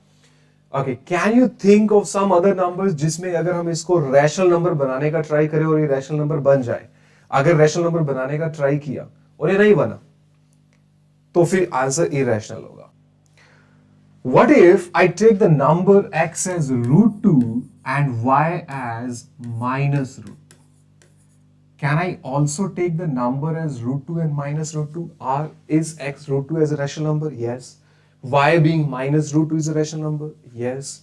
Okay, can you think of some other numbers जिसमें अगर हम इसको rational number बनाने का ट्राई करें और ये rational number बन जाए, अगर rational number बनाने का ट्राई किया और ये नहीं बना, तो फिर आंसर irrational होगा. What if I take the number x as root 2 and y as minus root 2? Can I also take the number as root 2 and minus root 2? Or is x root 2 as a rational number? Yes. Y being minus root 2 is a rational number? Yes.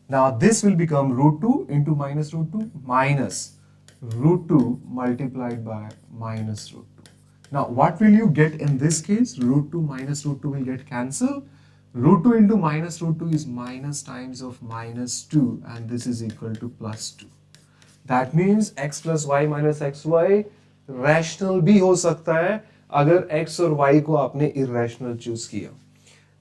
Now this will become root 2 into minus root 2 minus root 2 multiplied by minus root 2. Now what will you get in this case? Root 2 minus root 2 will get cancelled. Root 2 into minus root 2 is minus times of minus 2 and this is equal to plus 2. That means x plus y minus xy rational भी हो सकता है अगर x और y को आपने irrational choose किया.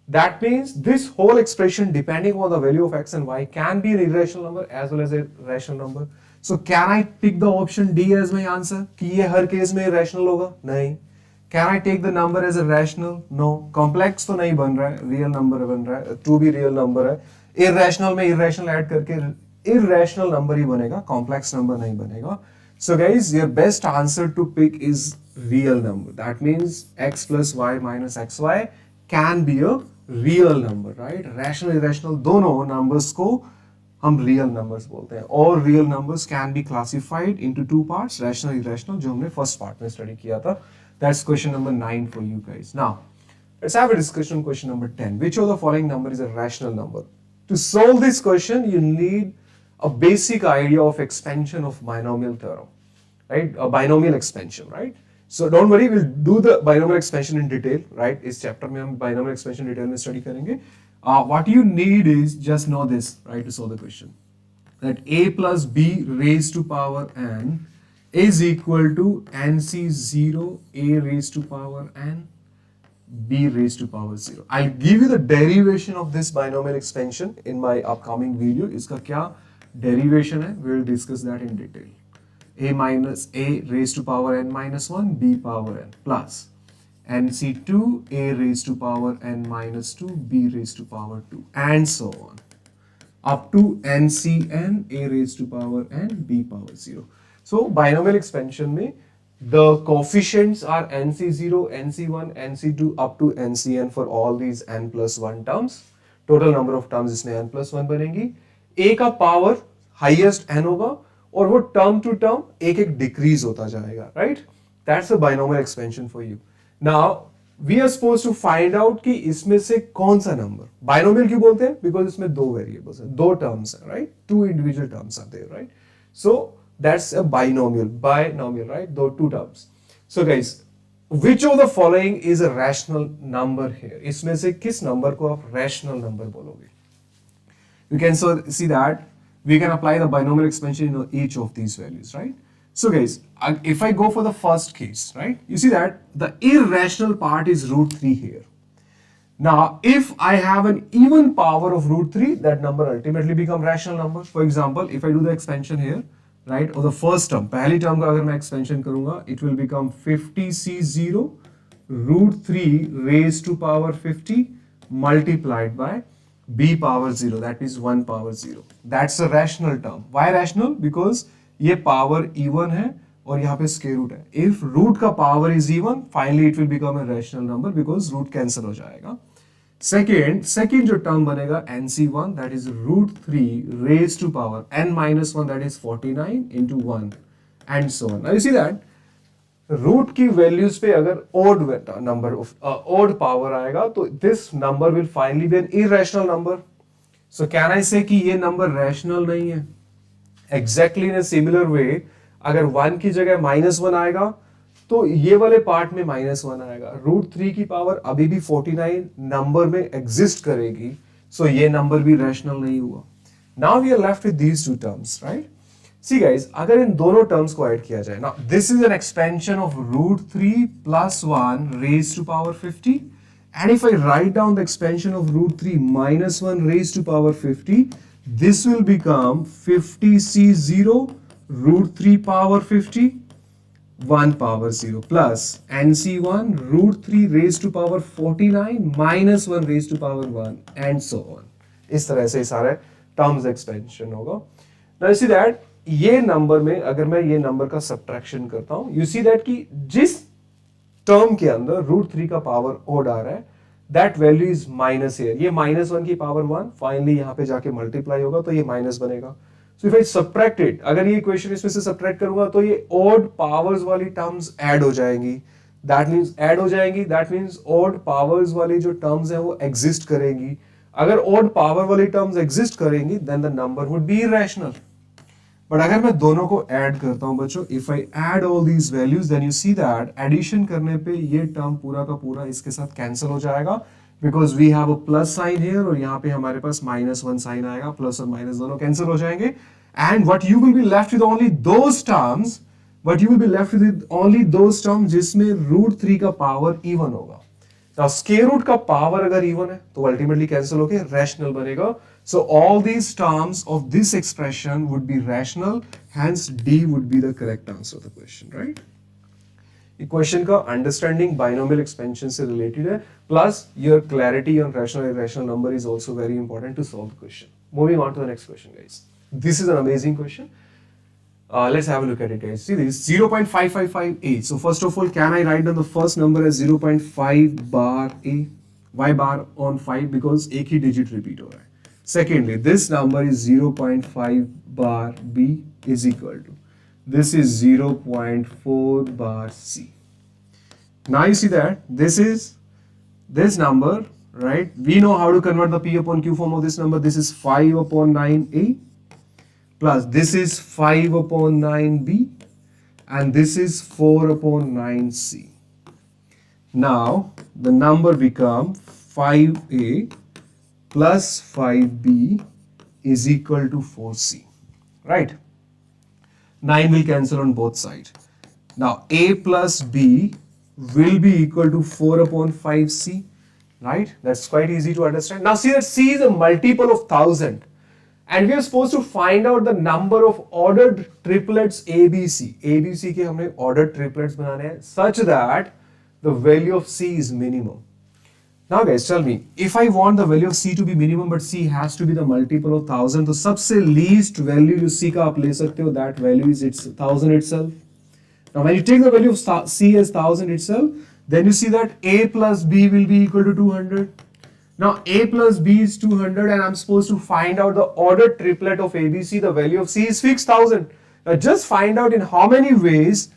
That means this whole expression depending on the value of x and y can be an irrational number as well as a rational number. So can I pick the option D as my answer? कि ये हर case में irrational होगा? नहीं. Can I take the number as a rational? No. Complex तो नहीं बन रहा है, real number बन रहा है, 2 भी real number है. Irrational में irrational add करके irrational number ही बनेगा, complex number नहीं बनेगा. So guys, your best answer to pick is real number. That means x plus y minus xy can be a real number, right? Rational, irrational दोनों numbers को हम real numbers बोलते हैं. All real numbers can be classified into two parts, rational, irrational, जो हमने first part में study किया था. That's question number 9 for you guys. Now, let's have a discussion on question number 10. Which of the following number is a rational number? To solve this question, you need a basic idea of expansion of binomial theorem, right? A binomial expansion, right? So don't worry, we'll do the binomial expansion in detail, right? इस chapter में हम binomial expansion detail में study करेंगे. What you need is just know this, right, to solve the question. That a plus b raised to power n is equal to nc0 a raised to power n b raised to power 0. I'll give you the derivation of this binomial expansion in my upcoming video. इसका क्या derivation है? We'll discuss that in detail. A minus a raised to power n minus 1 b power n plus nc2 a raised to power n minus 2 b raised to power 2 and so on up to ncn a raised to power n b power 0. So binomial expansion में the coefficients are nc0, nc1, nc2 up to ncn for all these n plus 1 terms. Total number of terms इसमें n plus 1 बनेगी. a का power highest n होगा और वो term to term एक एक decrease होता जाएगा, right? That's a binomial expansion for you. Now we are supposed to find out कि इसमें से कौन सा number. Binomial क्यों बोलते हैं? Because इसमें दो variables हैं, दो terms हैं, right? Two individual terms are there, right? So that's a binomial, right? Those two terms. So guys, which of the following is a rational number here? इसमें से किस number को आप rational number बोलोगे? You can see that we can apply the binomial expansion in each of these values, right? So guys, if I go for the first case, right? You see that the irrational part is root 3 here. Now, if I have an even power of root 3, that number ultimately become rational number. For example, if I do the expansion here, right, or the first term, पहली term का अगर मैं expansion करूँगा, it will become 50c0 root 3 raised to power 50 multiplied by b power 0, that is 1 power 0. That's a rational term. Why rational? Because ये power even है और यहाँ पे square root है. If root का power is even, finally it will become a rational number because root cancel हो जाएगा. Second जो टर्म बनेगा NC1 that is √3 raised to power n minus 1 that is 49 into 1 and so on. Now you see that root की values पे अगर odd number odd power आएगा तो this number will finally be an irrational number. So can I say कि ये number rational नहीं है. Exactly in a similar way अगर 1 की जगह -1 आएगा तो ये वाले पार्ट में -1 आएगा. √3 की पावर अभी भी 49 नंबर में एग्जिस्ट करेगी. सो ये नंबर भी रैशनल नहीं हुआ. Now we are left with these two terms, right. See guys, अगर इन दोनों टर्म्स को ऐड किया जाए ना, this is an expansion of √3 plus 1 raised to power 50. And if I write down the expansion of √3 minus 1 raised to power 50, this will become 50C0 √3 power 50 1 power 0 plus NC1 √3 raised to power 49 minus 1 raised to power 1 and so on. इस तरह से सारे terms expansion होगा. Now you see that ये number में अगर मैं ये नंबर का सब्ट्रैक्शन करता हूं, यू सी दैट कि जिस टर्म के अंदर √3 का पावर ओड आ रहा है that value is minus here. ये -1 की पावर 1 फाइनली यहां पे जाके मल्टीप्लाई होगा तो ये माइनस बनेगा. So if I subtract it, अगर ये इक्वेशन इसमें से सब्ट्रैक्ट करूंगा तो ये ओड पावर्स वाली टर्म्स ऐड हो जाएंगी. दैट मींस ओड पावर्स वाली जो टर्म्स है वो एग्जिस्ट करेंगी. अगर ओड पावर वाली टर्म्स एग्जिस्ट करेंगी then the number would be irrational. But अगर मैं दोनों को ऐड करता हूं बच्चों, if I add all these values then you see that addition करने पे ये टर्म पूरा का पूरा इसके साथ कैंसिल हो जाएगा because we have a plus sign here और यहाँ पे हमारे पास -1 साइन आएगा. प्लस और माइनस दोनों कैंसिल हो जाएंगे and what you will be left with only those terms जिसमें √3 का पावर इवन होगा. स्क्वायर रूट का पावर अगर इवन है तो अल्टीमेटली कैंसिल होके रैशनल बनेगा. So all these terms of this expression would be rational, hence D would be the correct answer of the question, right? Equation का understanding binomial expansion से related है, plus your clarity on rational and irrational number is also very important to solve the question. Moving on to the next question, guys. This is an amazing question. Let's have a look at it, guys. See this 0.5558. So first of all, can I write down the first number as 0.5 bar A? Why bar on 5? Because एक ही digit repeat हो रहा है. Secondly, this number is 0.5 bar B is equal to, this is 0.4 bar C. Now you see that this number, right? We know how to convert the P upon Q form of this number. This is 5 upon 9A plus this is 5 upon 9B and this is 4 upon 9C. Now the number becomes 5A plus 5B is equal to 4C, right? 9 will cancel on both sides. Now A plus B will be equal to 4 upon 5C, right? That's quite easy to understand. Now see that C is a multiple of 1000 and we are supposed to find out the number of ordered triplets ABC. ABC के हमने ordered triplets बनाने हैं such that the value of C is minimum. Now guys, tell me, if I want the value of C to be minimum but C has to be the multiple of 1000, तो सबसे least value जो C का आप ले सकते हो, that value is 1000 itself. Now when you take the value of C as 1000 itself, then you see that A plus B will be equal to 200. Now A plus B is 200 and I'm supposed to find out the ordered triplet of ABC. The value of C is fixed 1000. Now just find out in how many ways,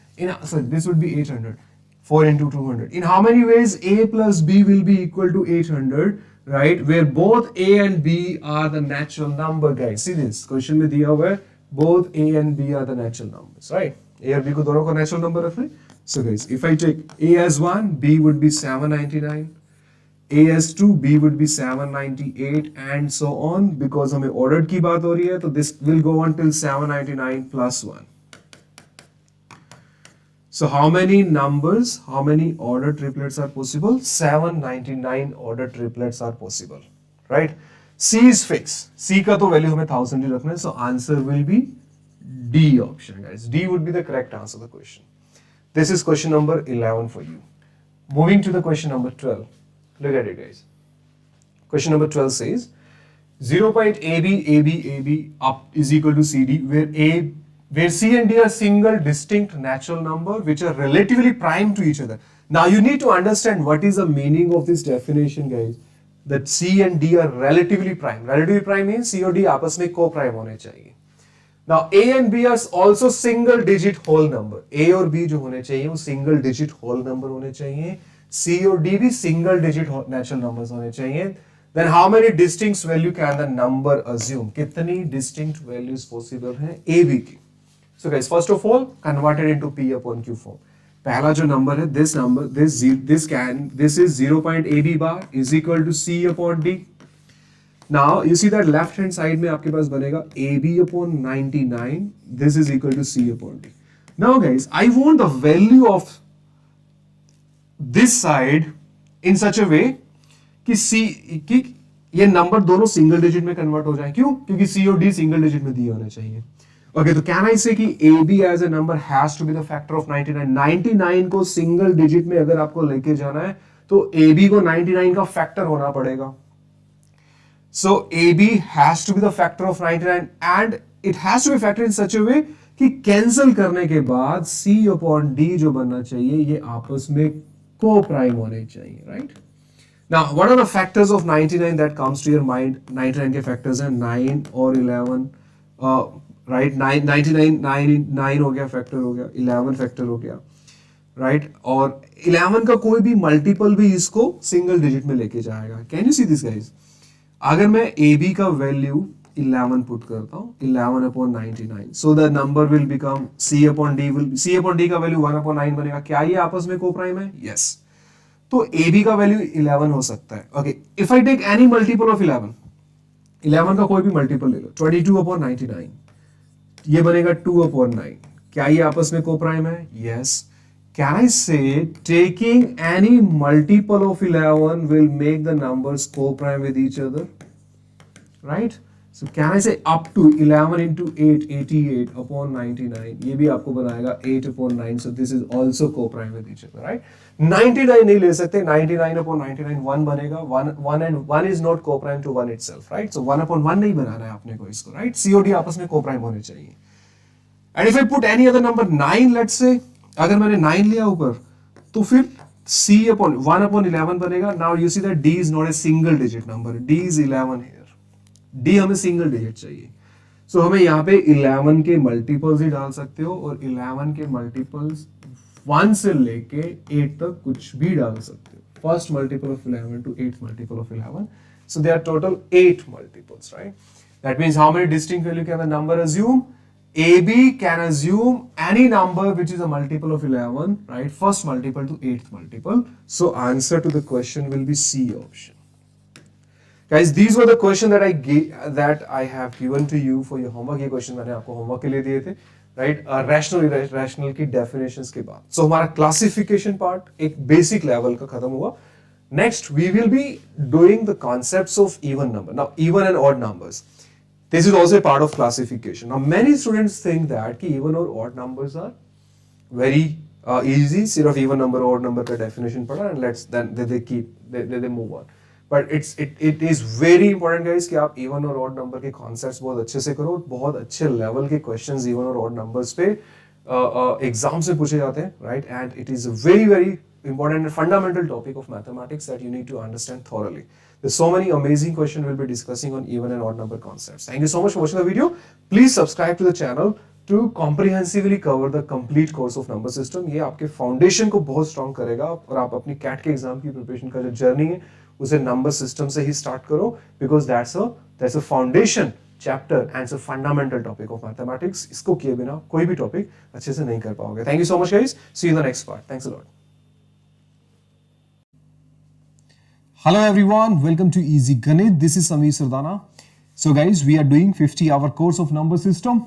so this would be 800. 4 into 200. In how many ways A plus B will be equal to 800, right? Where both A and B are the natural number, guys. See this question में दिया हुआ है, both A and B are the natural numbers, right? A और B को दोनों को natural number रख रहे. So guys, if I take A as 1, B would be 799. A as 2, B would be 798 and so on. Because हमें ordered की बात हो रही है, तो this will go on till 799 plus 1. So how many numbers, how many ordered triplets are possible? 799 ordered triplets are possible, right? C is fixed. C का तो value हमें 1000 ही रखना है, so answer will be D option, guys. D would be the correct answer to the question. This is question number 11 for you. Moving to the question number 12. Look at it, guys. Question number 12 says 0.AB up is equal to CD, where C and D are single distinct natural number which are relatively prime to each other. Now you need to understand what is the meaning of this definition, guys. that C and D are relatively prime. Relatively prime means C और D आपस में co-prime होने चाहिए. Now A and B are also single digit whole number. A और B जो होने चाहिए वो single digit whole number होने चाहिए. C और D भी single digit natural numbers होने चाहिए. Then how many distinct value can the number assume? कितनी distinct values possible हैं A, B की? So guys, first of all, convert it into P upon Q form. पहला जो number है, this number, this is 0.AB bar is equal to C upon D. Now you see that left hand side में आपके पास बनेगा AB upon 99. This is equal to C upon D. Now guys, I want the value of this side in such a way कि ये number दोनों single digit में convert हो जाए. क्यों? क्योंकि C और D सिंगल डिजिट में दिए होने चाहिए. ओके, तो कैन आई से कि AB as a number has to be the factor of 99. 99 को सिंगल डिजिट में अगर आपको लेके जाना है तो AB को 99 का फैक्टर होना पड़ेगा. So AB has to be the factor of 99 and it has to be factored in such a way कि कैंसिल करने के बाद C upon D जो बनना चाहिए ये आपस में co-prime होने चाहिए, right? Now, what are the factors of 99 that comes to your mind? 99 के factors हैं 9 और 11, right? 9 हो गया, factor हो गया, 11 factor हो गया, right? और 11 का कोई भी multiple भी इसको single digit में लेके जाएगा. Can you see this guys? अगर मैं AB का value 11 put करता हूँ, 11 upon 99, so the number will become C upon D का value 1 upon 9 बनेगा. क्या ये आपस में co-prime है? Yes. तो AB का वैल्यू 11 हो सकता है. Okay, if I take any multiple of 11 का कोई भी मल्टीपल ले लो, 22 अपॉन 99, ये बनेगा 2 अपॉन 9. क्या ये आपस में को-प्राइम है? यस. कैन आई से taking any multiple of 11 will make the numbers co-prime with each other, right? So can I say up to 11 into 8, 88 upon 99, ये भी आपको बनाएगा 8 upon 9, so this is also co-prime with each other, right? 99 नहीं ले सकते, 99 upon 99 1 बनेगा, 1 and 1 is not co-prime to 1 itself, right? So 1 upon 1 नहीं बनाना है आपने को इसको, right? C और D आपस में co-prime होने चाहिए. And if I put any other number 9, let's say, अगर मैंने 9 लिया ऊपर, तो फिर C upon 1 upon 11 बनेगा. Now you see that D is not a single digit number, D is 11 here. D हमें सिंगल डिजिट चाहिए. सो हमें यहाँ पे 11 के मल्टीपल्स ही डाल सकते हो और 11 के मल्टीपल्स 1 से लेके 8 तक कुछ भी डाल सकते हो. First multiple of 11 to 8th multiple of 11. So there are total 8 multiples, right? That means how many distinct value can the number assume? AB can assume any number which is a multiple of 11, right? First multiple to 8th multiple. So answer to the question will be C option. Guys, these were the questions that I have given to you for your homework. ये question मैंने आपको homework के लिए दिए थे, right? Rational irrational की definitions के बाद. So हमारा classification part एक basic level का खत्म हुआ. Next, we will be doing the concepts of even number. Now, even and odd numbers. This is also a part of classification. Now, many students think that कि even or odd numbers are very easy. सिर्फ even number, odd number का definition पढ़ा and they move on. But it is very important guys कि आप even और odd number के concepts बहुत अच्छे से करो. बहुत अच्छे level के questions even और odd numbers पे exams में पूछे जाते हैं, right? And it is a very important and fundamental topic of mathematics that you need to understand thoroughly. There's so many amazing questions we'll be discussing on even and odd number concepts. Thank you so much for watching the video. Please subscribe to the channel to comprehensively cover the complete course of number system. ये आपके foundation को बहुत strong करेगा और आप अपनी CAT के exam की preparation का जो journey है उसे नंबर सिस्टम से ही स्टार्ट करो because that's a foundation chapter and it's a fundamental topic of mathematics. इसको किए बिना कोई भी टॉपिक अच्छे से नहीं कर पाओगे. Thank you so much guys. See you in the next part. Thanks a lot. Hello everyone, welcome to Easy Ganit. This is Sameer Sardana. So guys, we are doing 50-hour course of number system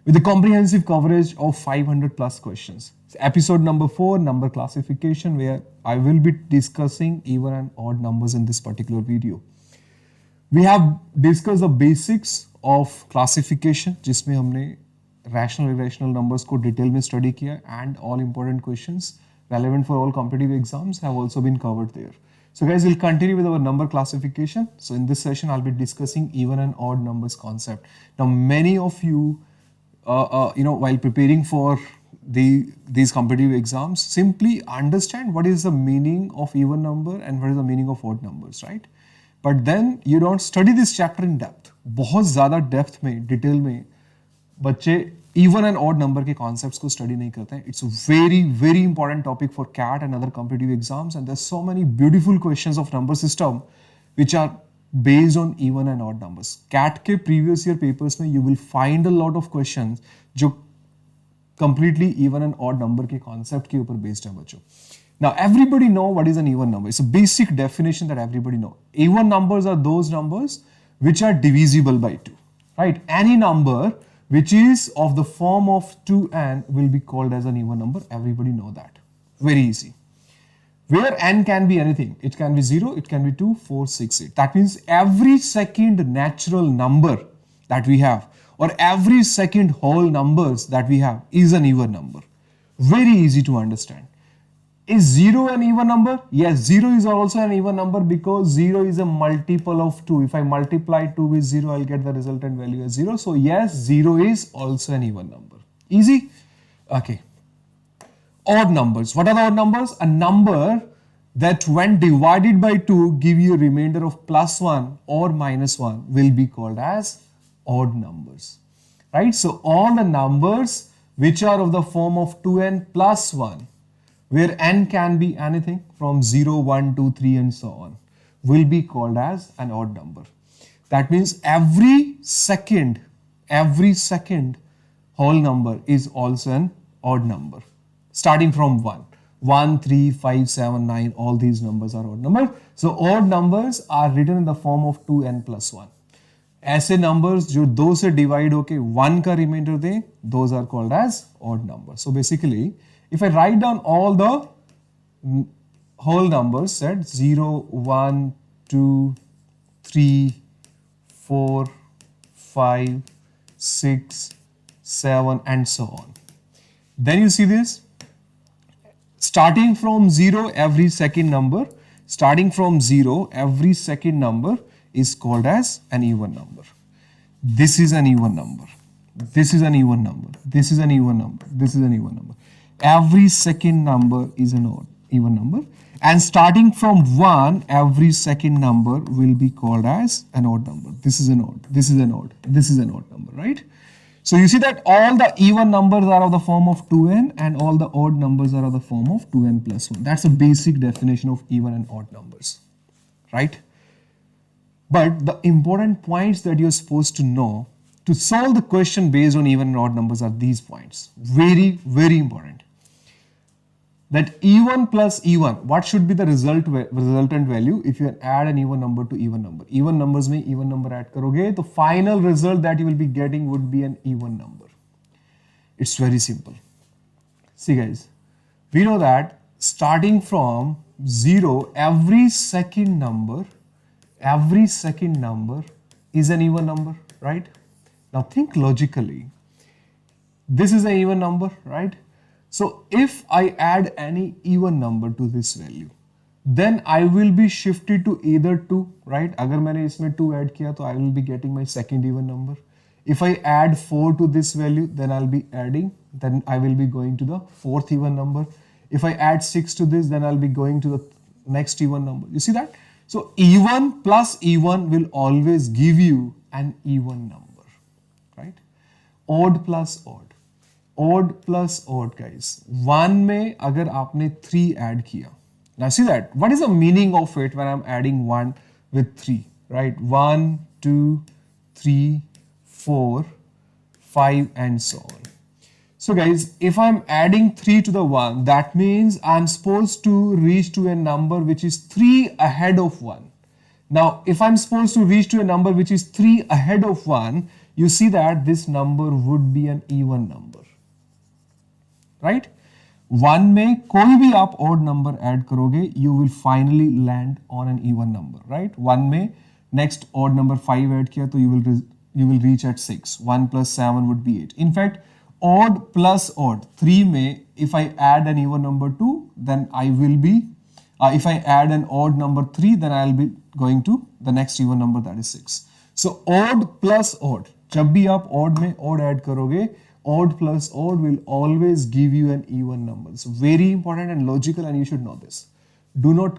with a comprehensive coverage of 500 plus questions. Episode number 4, number classification, where I will be discussing even and odd numbers in this particular video. We have discussed the basics of classification, जिसमें हमने rational irrational numbers को detail में study किया and all important questions relevant for all competitive exams have also been covered there. So guys, we'll continue with our number classification. So in this session, I'll be discussing even and odd numbers concept. Now, many of you, while preparing for these competitive exams, simply understand what is the meaning of even number and what is the meaning of odd numbers, right? but then you don't study this chapter in depth. बहुत ज़्यादा depth में, detail में बच्चे even and odd number के concepts को study नहीं करते हैं. It's very very important topic for CAT and other competitive exams and there so many beautiful questions of number system which are based on even and odd numbers. CAT के previous year papers में you will find a lot of questions जो completely even and odd number के concept के ऊपर based है बच्चों. Now everybody know what is an even number. It's a basic definition that everybody know. Even numbers are those numbers which are divisible by 2. Right? Any number which is of the form of 2n will be called as an even number. Everybody know that. Very easy. Where n can be anything. It can be 0, it can be 2, 4, 6, 8. That means every second natural number that we have or every second whole numbers that we have is an even number. Very easy to understand. Is 0 an even number? Yes, 0 is also an even number because 0 is a multiple of 2. If I multiply 2 with 0, I'll get the resultant value as 0. So yes, 0 is also an even number. Easy? Okay. Odd numbers. What are the odd numbers? A number that when divided by 2 give you a remainder of plus 1 or minus 1 will be called as odd numbers. Right? So all the numbers which are of the form of 2n plus 1 where n can be anything from 0, 1, 2, 3 and so on will be called as an odd number. That means every second whole number is also an odd number. Starting from 1, 1, 3, 5, 7, 9, all these numbers are odd numbers. So odd numbers are written in the form of 2n plus 1. ऐसे numbers जो 2 से divide होके 1 का remainder दें, those are called as odd numbers. So basically, if I write down all the whole numbers said 0, 1, 2, 3, 4, 5, 6, 7 and so on. Then you see this. Starting from 0, every second number is called as an even number. This is an even number. This is an even number. This is an even number. This is an even number. Every second number is an even number. And starting from 1, every second number will be called as an odd number. This is an odd. This is an odd. This is an odd number, right? So you see that all the even numbers are of the form of 2n and all the odd numbers are of the form of 2n plus 1. That's a basic definition of even and odd numbers, right? But the important points that you're supposed to know to solve the question based on even and odd numbers are these points. Very, very important. That even plus even, what should be the resultant value if you add an even number to even number? Even numbers में even number add करोगे, the final result that you will be getting would be an even number. It's very simple. See guys, we know that starting from 0, every second number is an even number, right? Now think logically. This is an even number, right? So if I add any even number to this value, then I will be shifted to either 2, right? अगर मैंने इसमें 2 add किया तो I will be getting my second even number. If I add 4 to this value, then I will be going to the 4th even number. If I add 6 to this, then I'll be going to the next even number. You see that? So even plus even will always give you an even number, right? Odd plus odd. Odd plus odd guys. 1 में अगर आपने 3 add किया. Now see that. What is the meaning of it when I'm adding 1 with 3? Right? 1, 2, 3, 4, 5 and so on. So guys, if I'm adding 3 to the 1, that means I'm supposed to reach to a number which is 3 ahead of 1. Now, if I'm supposed to reach to a number which is 3 ahead of 1, you see that this number would be an even number. Right? 1 में कोई भी आप odd number add करोगे, you will finally land on an even number, right? 1 में next odd number 5 add किया तो you will reach at 6. 1 plus 7 would be 8. In fact, odd plus odd 3 में if I add an even number 2, then I will be if I add an odd number 3, then I'll be going to the next even number, that is 6. So odd plus odd, जब भी आप odd में odd add करोगे, odd plus odd will always give you an even number. So very important and logical, and you should know this. Do not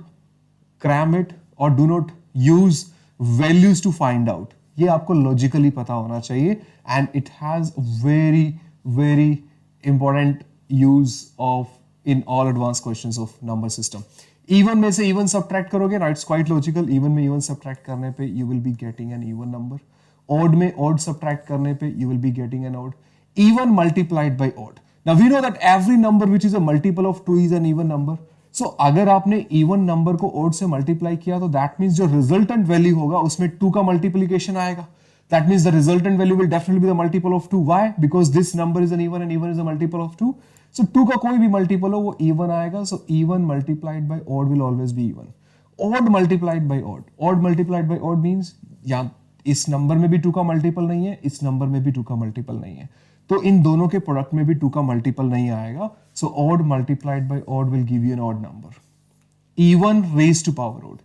cram it or do not use values to find out. ये आपको logically पता होना चाहिए and it has very very important use of in all advanced questions of number system. Even में से even subtract करोगे ना, it's quite logical. Even में even subtract करने पे you will be getting an even number. Odd में odd subtract करने पे you will be getting an odd. Even multiplied by odd. Now we know that every number which is a multiple of 2 is an even number. So अगर आपने even number को odd से multiply किया तो that means जो resultant value होगा उसमें 2 का multiplication आएगा. That means the resultant value will definitely be the multiple of 2. Why? Because this number is an even and even is a multiple of 2. So 2 का कोई भी multiple हो वो even आएगा. So even multiplied by odd will always be even. Odd multiplied by odd. Odd multiplied by odd means यहाँ इस number में भी 2 का multiple नहीं है, इस number में भी 2 का multiple नहीं है. तो इन दोनों के प्रोडक्ट में भी 2 का मल्टीपल नहीं आएगा. So odd multiplied by odd will give you an odd number. Even raise to power odd.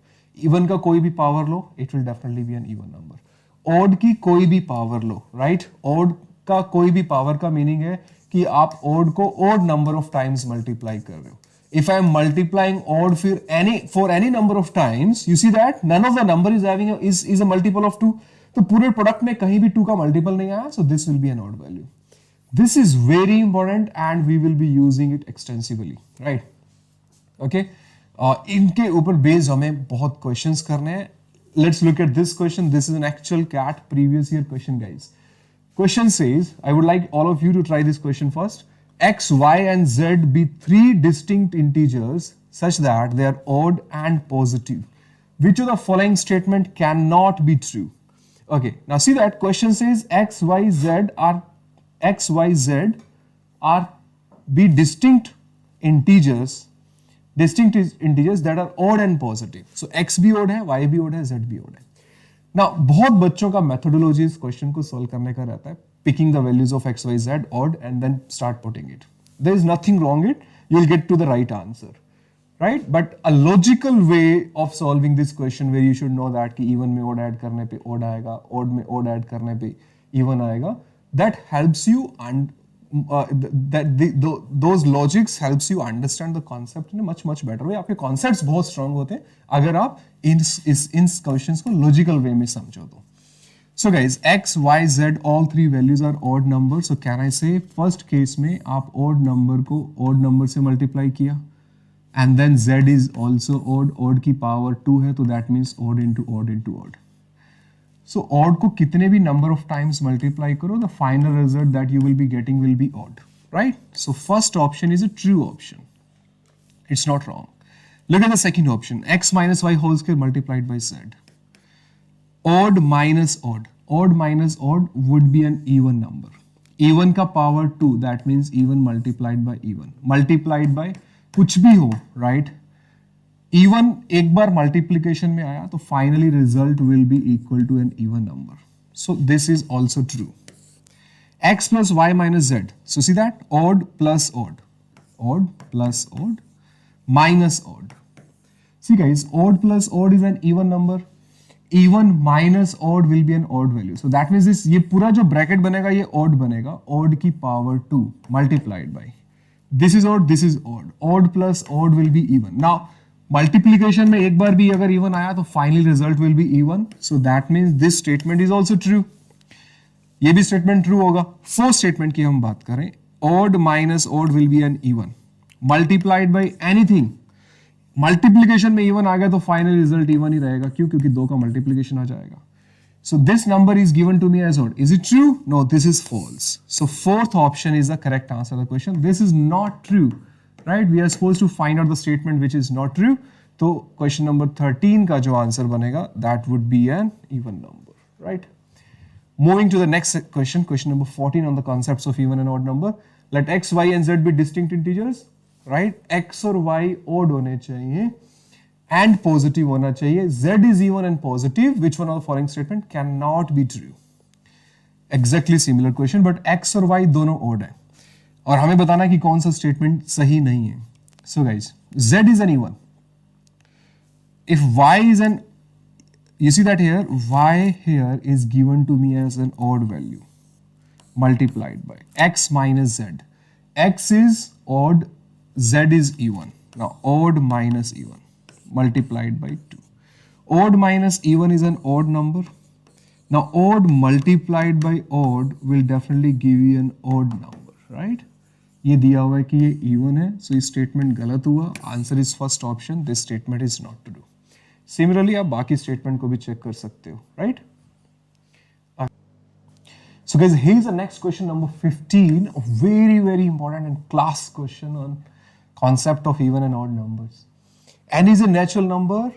Even का कोई भी पावर लो, it will definitely be an even number. Odd की कोई भी पावर लो, राइट? ऑड का कोई भी पावर का मीनिंग है कि आप ऑड को odd number of times multiply कर रहे हो. If I am multiplying odd for any number of times, you see that none of the number is having is a multiple of 2. तो पूरे प्रोडक्ट में कहीं भी 2 का मल्टीपल नहीं आया. So this will be an odd value. This is very important and we will be using it extensively, right? Okay. इनके ऊपर बेस्ड हमें बहुत क्वेश्चंस करने हैं. Let's look at this question. This is an actual CAT previous year question, guys. Question says, I would like all of you to try this question first. X, Y and Z be 3 distinct integers such that they are odd and positive. Which of the following statement cannot be true? Okay, now see that question says X, Y, Z are be distinct integers that are odd and positive. So X भी odd है, Y भी odd है, Z भी odd है. Now बहुत बच्चों का methodology इस question को solve करने का रहता है, picking the values of X, Y, Z odd and then start putting it. There is nothing wrong in it. You will get to the right answer, right? But a logical way of solving this question where you should know that कि even में odd add करने पे odd आएगा, odd में odd add करने पे even आएगा. That helps you and those logics helps you understand the concept in a much better way. आपके concepts बहुत strong होते हैं अगर आप इन questions को logical way में समझो तो. So guys, X, Y, Z all 3 values are odd numbers. So can I say first case में आप odd number को odd number से multiply किया and then Z is also odd. Odd की power 2 है तो that means odd into odd into odd. So odd को कितने भी number of times multiply करो, the final result that you will be getting will be odd, right? So first option is a true option. It's not wrong. Look at the second option, X minus Y whole square multiplied by Z. Odd minus odd. Odd minus odd would be an even number. Even का power 2, that means even multiplied by even. Multiplied by कुछ भी हो, right? Even एक बार multiplication में आया तो finally result will be equal to an even number. So this is also true. X plus Y minus Z. So see that? Odd plus odd. Odd plus odd minus odd. See guys, odd plus odd is an even number. Even minus odd will be an odd value. So that means this ये पूरा जो bracket बनेगा ये odd बनेगा. Odd की power 2 multiplied by. This is odd, this is odd. Odd plus odd will be even. Now multiplication में एक बार भी अगर even आया तो final result will be even. So that means this statement is also true. ये भी statement true होगा. Fourth statement की हम बात करें. Odd minus odd will be an even. Multiplied by anything. Multiplication में even आ गया तो final result even ही रहेगा. क्यों? क्योंकि 2 का multiplication आ जाएगा. So this number is given to me as odd. Is it true? No, this is false. So fourth option is the correct answer to the question. This is not true. Right? We are supposed to find out the statement which is not true. So question number 13 का जो answer बनेगा, that would be an even number. Right? Moving to the next question, question number 14 on the concepts of even and odd number. Let X, Y and Z be distinct integers. Right? X और Y odd होने चाहिए and positive होना चाहिए. Z is even and positive. Which one of the following statement cannot be true? Exactly similar question, but X और Y दोनों odd है. और हमें बताना कि कौन सा स्टेटमेंट सही नहीं है. So guys, Z is an even. If Y is an, you see that here, Y here is given to me as an odd value multiplied by X minus Z. X is odd, Z is even. Now odd minus even multiplied by 2. Odd minus even is an odd number. Now odd multiplied by odd will definitely give you an odd number, right? ये दिया हुआ है कि ये even है, so ये statement गलत हुआ. Answer is first option. This statement is not to do. Similarly आप बाकी statement को भी check कर सकते हो, right? So guys, here's the next question, number 15, a very, very important and class question on concept of even and odd numbers. N is a natural number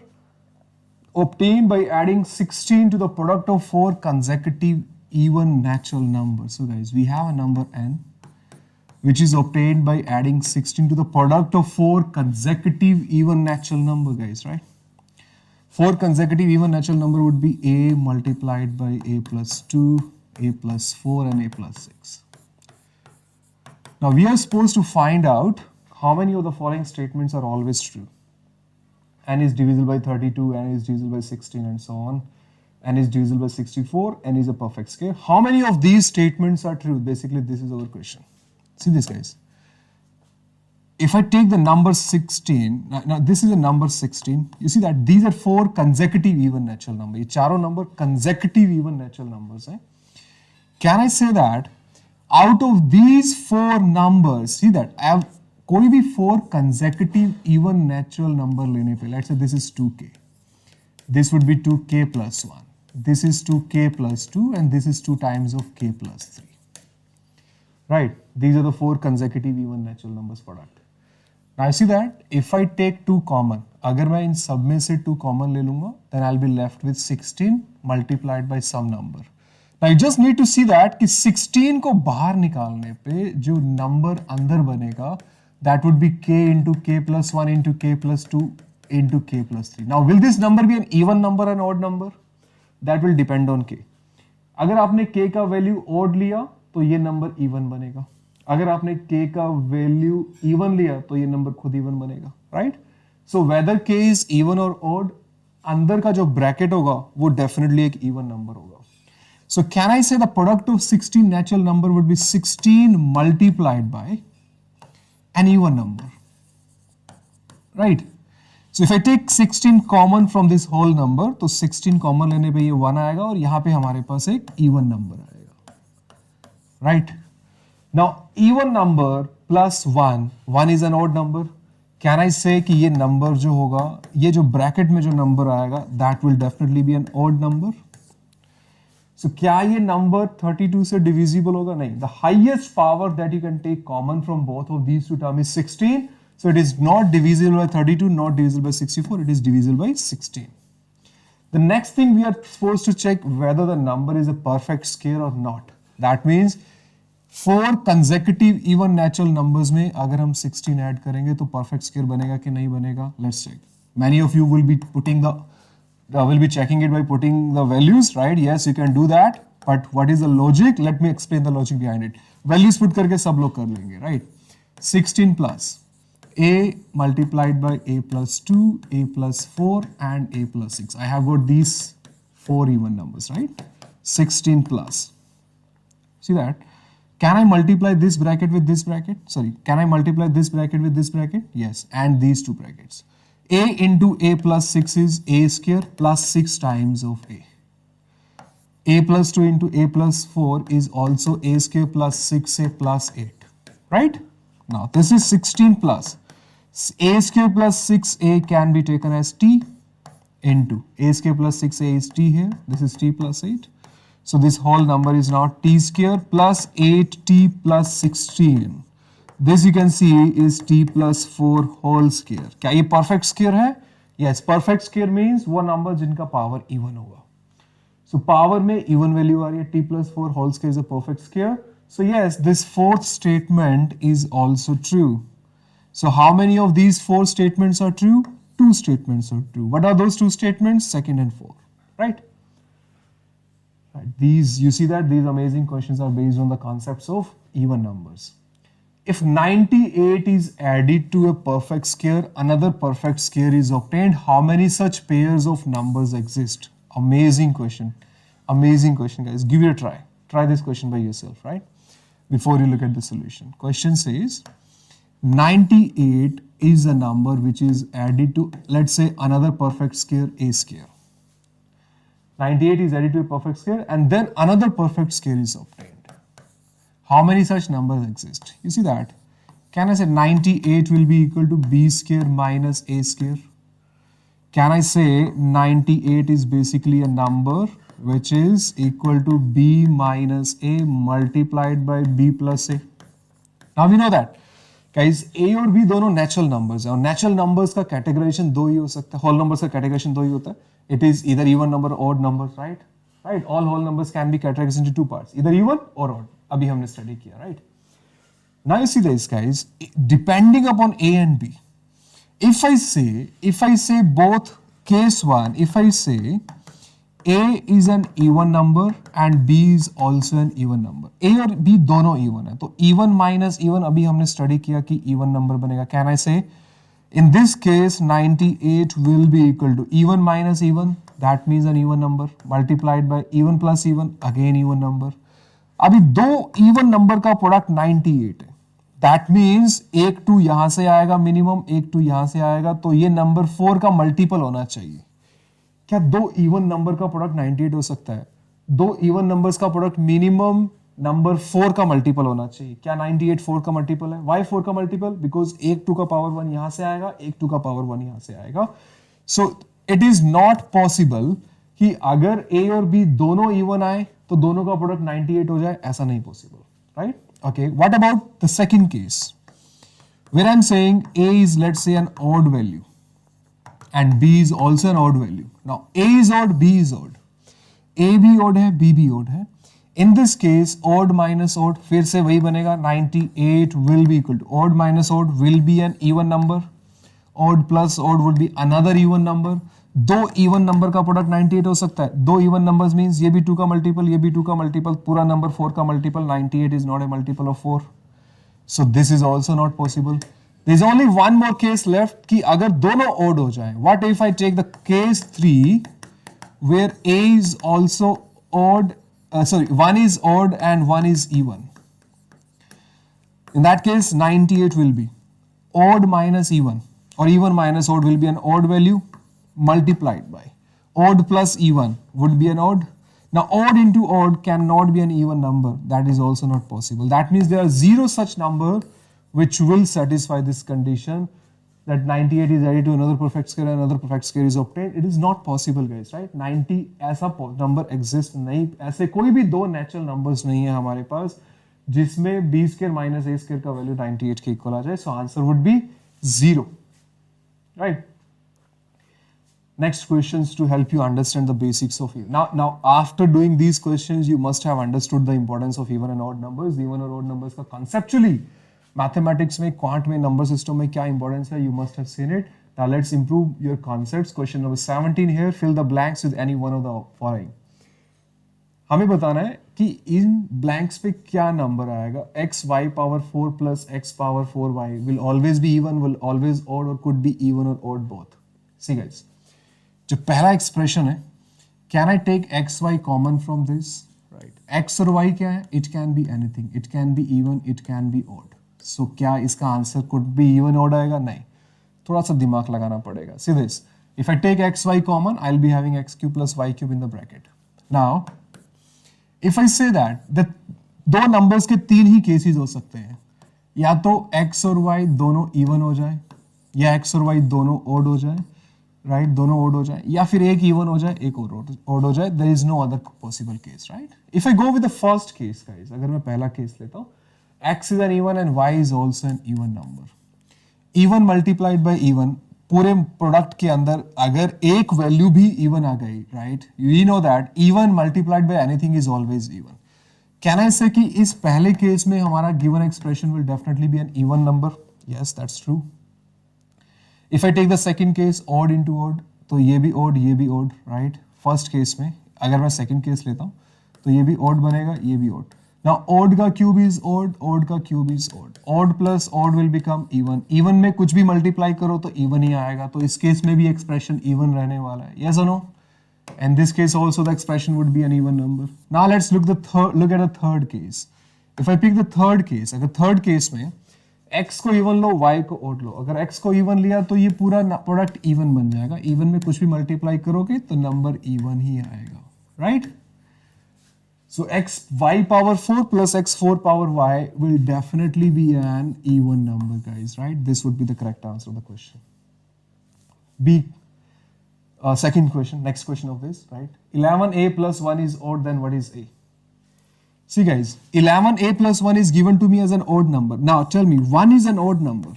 obtained by adding 16 to the product of 4 consecutive even natural numbers. So guys, we have a number N, which is obtained by adding 16 to the product of 4 consecutive even natural number, guys, right? 4 consecutive even natural number would be A multiplied by A plus 2, A plus 4 and A plus 6. Now we are supposed to find out how many of the following statements are always true. N is divisible by 32, N is divisible by 16 and so on. N is divisible by 64, N is a perfect square. How many of these statements are true? Basically this is our question. See this, guys. If I take the number 16, now this is a number 16, you see that these are 4 consecutive even natural numbers. ये चारों number consecutive even natural numbers हैं. Can I say that out of these 4 numbers, see that I have कोई भी 4 consecutive even natural number लेने पे, let's say this is 2k, this would be 2k plus 1, this is 2k plus 2 and this is 2 times of k plus 3, right? These are the 4 consecutive even natural numbers product. Now I see that if I take 2 common, अगर मैं इन सब में से 2 common ले लूँगा, then I'll be left with 16 multiplied by some number. Now you just need to see that कि 16 को बाहर निकालने पे जो number अंदर बनेगा, that would be k into k plus 1 into k plus 2 into k plus 3. Now will this number be an even number or an odd number? That will depend on k. अगर आपने k का value odd लिया तो ये number even बनेगा. अगर आपने k का value even लिया तो ये number खुद even बनेगा, right? So whether k is even or odd, अंदर का जो bracket होगा वो definitely एक even number होगा. So can I say the product of 16 natural number would be 16 multiplied by an even number, right? So if I take 16 common from this whole number, तो 16 common लेने पे ये 1 आएगा और यहाँ पे हमारे पास एक even number आएगा, right? Now even number plus 1 is an odd number. Can I say कि ये number जो होगा, ये जो bracket में जो number आएगा, that will definitely be an odd number. So क्या ये number 32 से divisible होगा? नहीं. The highest power that you can take common from both of these two terms is 16. So it is not divisible by 32, not divisible by 64. It is divisible by 16. The next thing we are supposed to check whether the number is a perfect square or not. That means 4 consecutive even natural numbers में अगर हम 16 add करेंगे तो perfect square बनेगा कि नहीं बनेगा? Let's check. Many of you will be putting will be checking it by putting the values, right? Yes, you can do that. But what is the logic? Let me explain the logic behind it. Values put करके सब लोग कर लेंगे, right? 16 plus a multiplied by a plus 2, a plus 4 and a plus 6. I have got these 4 even numbers, right? 16 plus. See that? Can I multiply this bracket with this bracket? Sorry, can I multiply this bracket with this bracket? Yes, and these two brackets. A into a plus 6 is a square plus 6 times of a. A plus 2 into a plus 4 is also a square plus 6a plus 8. Right? Now this is 16 plus. A square plus 6a can be taken as t into a square plus 6a is t here. This is t plus 8. So this whole number is now t square plus 8t plus 16. This you can see is t plus 4 whole square. क्या ये perfect square है? Yes, perfect square means वो number जिनका power even होगा. So power में even value आ रही है, t plus 4 whole square is a perfect square. So yes, this fourth statement is also true. So how many of these 4 statements are true? 2 statements are true. What are those 2 statements? Second and 4, right? Right. These, you see that these amazing questions are based on the concepts of even numbers. If 98 is added to a perfect square, another perfect square is obtained. How many such pairs of numbers exist? Amazing question. Amazing question, guys. Give it a try. Try this question by yourself, right? Before you look at the solution. Question says, 98 is a number which is added to, let's say, another perfect square, a square. 98 is added to a perfect square and then another perfect square is obtained. How many such numbers exist? You see that? Can I say 98 will be equal to b square minus a square? Can I say 98 is basically a number which is equal to b minus a multiplied by b plus a? Now we know that guys a और b दोनों natural numbers हैं और natural numbers का categorization दो ही हो सकता है, whole numbers का categorization दो ही होता है. It is either even number or odd numbers, right? Right? All whole numbers can be categorized into two parts, either even or odd. अभी हमने study किया, right? Now you see this guys, depending upon a and b. If I say both case one, if I say a is an even number and b is also an even number, a और b दोनों even है, तो even minus even अभी हमने study किया कि even number बनेगा. Can I say in this case 98 will be equal to even minus even, that means an even number, multiplied by even plus even, again even number. अभी दो even number का product 98 है. That means एक 2 यहां से आएगा minimum, एक 2 यहां से आएगा, तो ये नंबर 4 का मल्टीपल होना चाहिए. क्या दो इवन नंबर का प्रोडक्ट 98 हो सकता है? दो इवन नंबर्स का प्रोडक्ट मिनिमम नंबर 4 का मल्टीपल होना चाहिए. क्या 98 4 का मल्टीपल है? वाई 4 का मल्टीपल? बिकॉज एक 2 का पावर 1 यहां से आएगा, एक 2 का पावर 1 यहां से आएगा. So it is not possible कि अगर ए और बी दोनों इवन आए तो दोनों का प्रोडक्ट 98 हो जाए, ऐसा नहीं possible, right? Okay, what about the second case where I'm saying a is, let's say, an odd value and b is also an odd value. Now a is odd, b is odd, a भी odd है, b भी odd है. In this case odd minus odd फिर से वही बनेगा, 98 will be equal to odd minus odd will be an even number, odd plus odd would be another even number. दो even number का product 98 हो सकता है. दो इवन नंबर्स मींस ये भी 2 का मल्टीपल, ये भी 2 का मल्टीपल, पूरा नंबर 4 का multiple. 98 is not a multiple of 4, so this is also not possible. There is only one more case left कि अगर दोनों ऑड हो जाए. What if I take the case 3 where a is also odd, sorry, 1 is odd and 1 is even. In that case 98 will be odd minus even, or even minus odd will be an odd value multiplied by odd plus even would be an odd. Now odd into odd cannot be an even number, that is also not possible. That means there are zero such number which will satisfy this condition that 98 is added to another perfect square and another perfect square is obtained. It is not possible guys, right? 90 ऐसा number exist नहीं, ऐसे कोई भी दो natural numbers नहीं है हमारे पास जिसमें b square minus a square का value 98 के equal आ जाए. So answer would be 0, right? Next questions to help you understand the basics of even. Now after doing these questions you must have understood the importance of even and odd numbers. Even और odd numbers का conceptually mathematics में, quant में, number system में क्या importance है, you must have seen it. Now let's improve your concepts. Question number 17 here, fill the blanks with any one of the following. हमें बताना है कि इन blanks पे क्या number आएगा. x y power 4 plus x power 4y will always be even, will always odd, or could be even or odd both. See guys, जो पहला expression है, can I take x y common from this, right? X और y क्या है? It can be anything, it can be even, it can be odd. So क्या इसका answer could be even odd आएगा? नहीं, थोड़ा सा दिमाग लगाना पड़ेगा. See this, if I take x y common I will be having x cube plus y cube in the bracket. Now if I say that दो नंबर्स के तीन ही केसेस हो सकते हैं, या तो एक्स और वाई दोनों इवन हो जाए, या एक्स और वाई दोनों ऑड हो जाए, राइट? दोनों ओड हो जाए, या फिर एक इवन हो जाए, एक और ओड हो जाए. There is no other possible case, right? If I go with the first case guys, अगर मैं पहला केस लेता हूं, x इज एन इवन एंड y is also an even number. Even multiplied by even, पूरे product के अंदर अगर एक वैल्यू भी इवन आ गई, right? We know that even multiplied by anything is always even. Can I say कि इस पहले केस में हमारा given expression will definitely be an even number? Yes, that's true. If I take the second case odd into odd, तो ये भी odd, ये भी odd, right? First case में अगर मैं second case लेता हूँ तो ये भी odd बनेगा, ये भी odd. Now odd का cube is odd, odd का cube is odd. Odd plus odd will become even. Even में कुछ भी multiply करो तो even ही आएगा, तो इस case में भी expression even रहने वाला है. Yes or no? In this case also the expression would be an even number. Now let's look at the third case. If I pick the third case, अगर third case में x को even लो, y को odd लो. अगर x को even लिया तो ये पूरा प्रोडक्ट इवन बन जाएगा. इवन में कुछ भी मल्टीप्लाई करोगे तो नंबर इवन ही आएगा. right? So xy power 4 plus x4 power y will definitely be an even number, guys, right? This would be the correct answer of the question. B, second question, next question of this, right? 11a plus 1 is odd, then what is a? See guys, 11a plus 1 is given to me as an odd number. Now tell me, 1 is an odd number.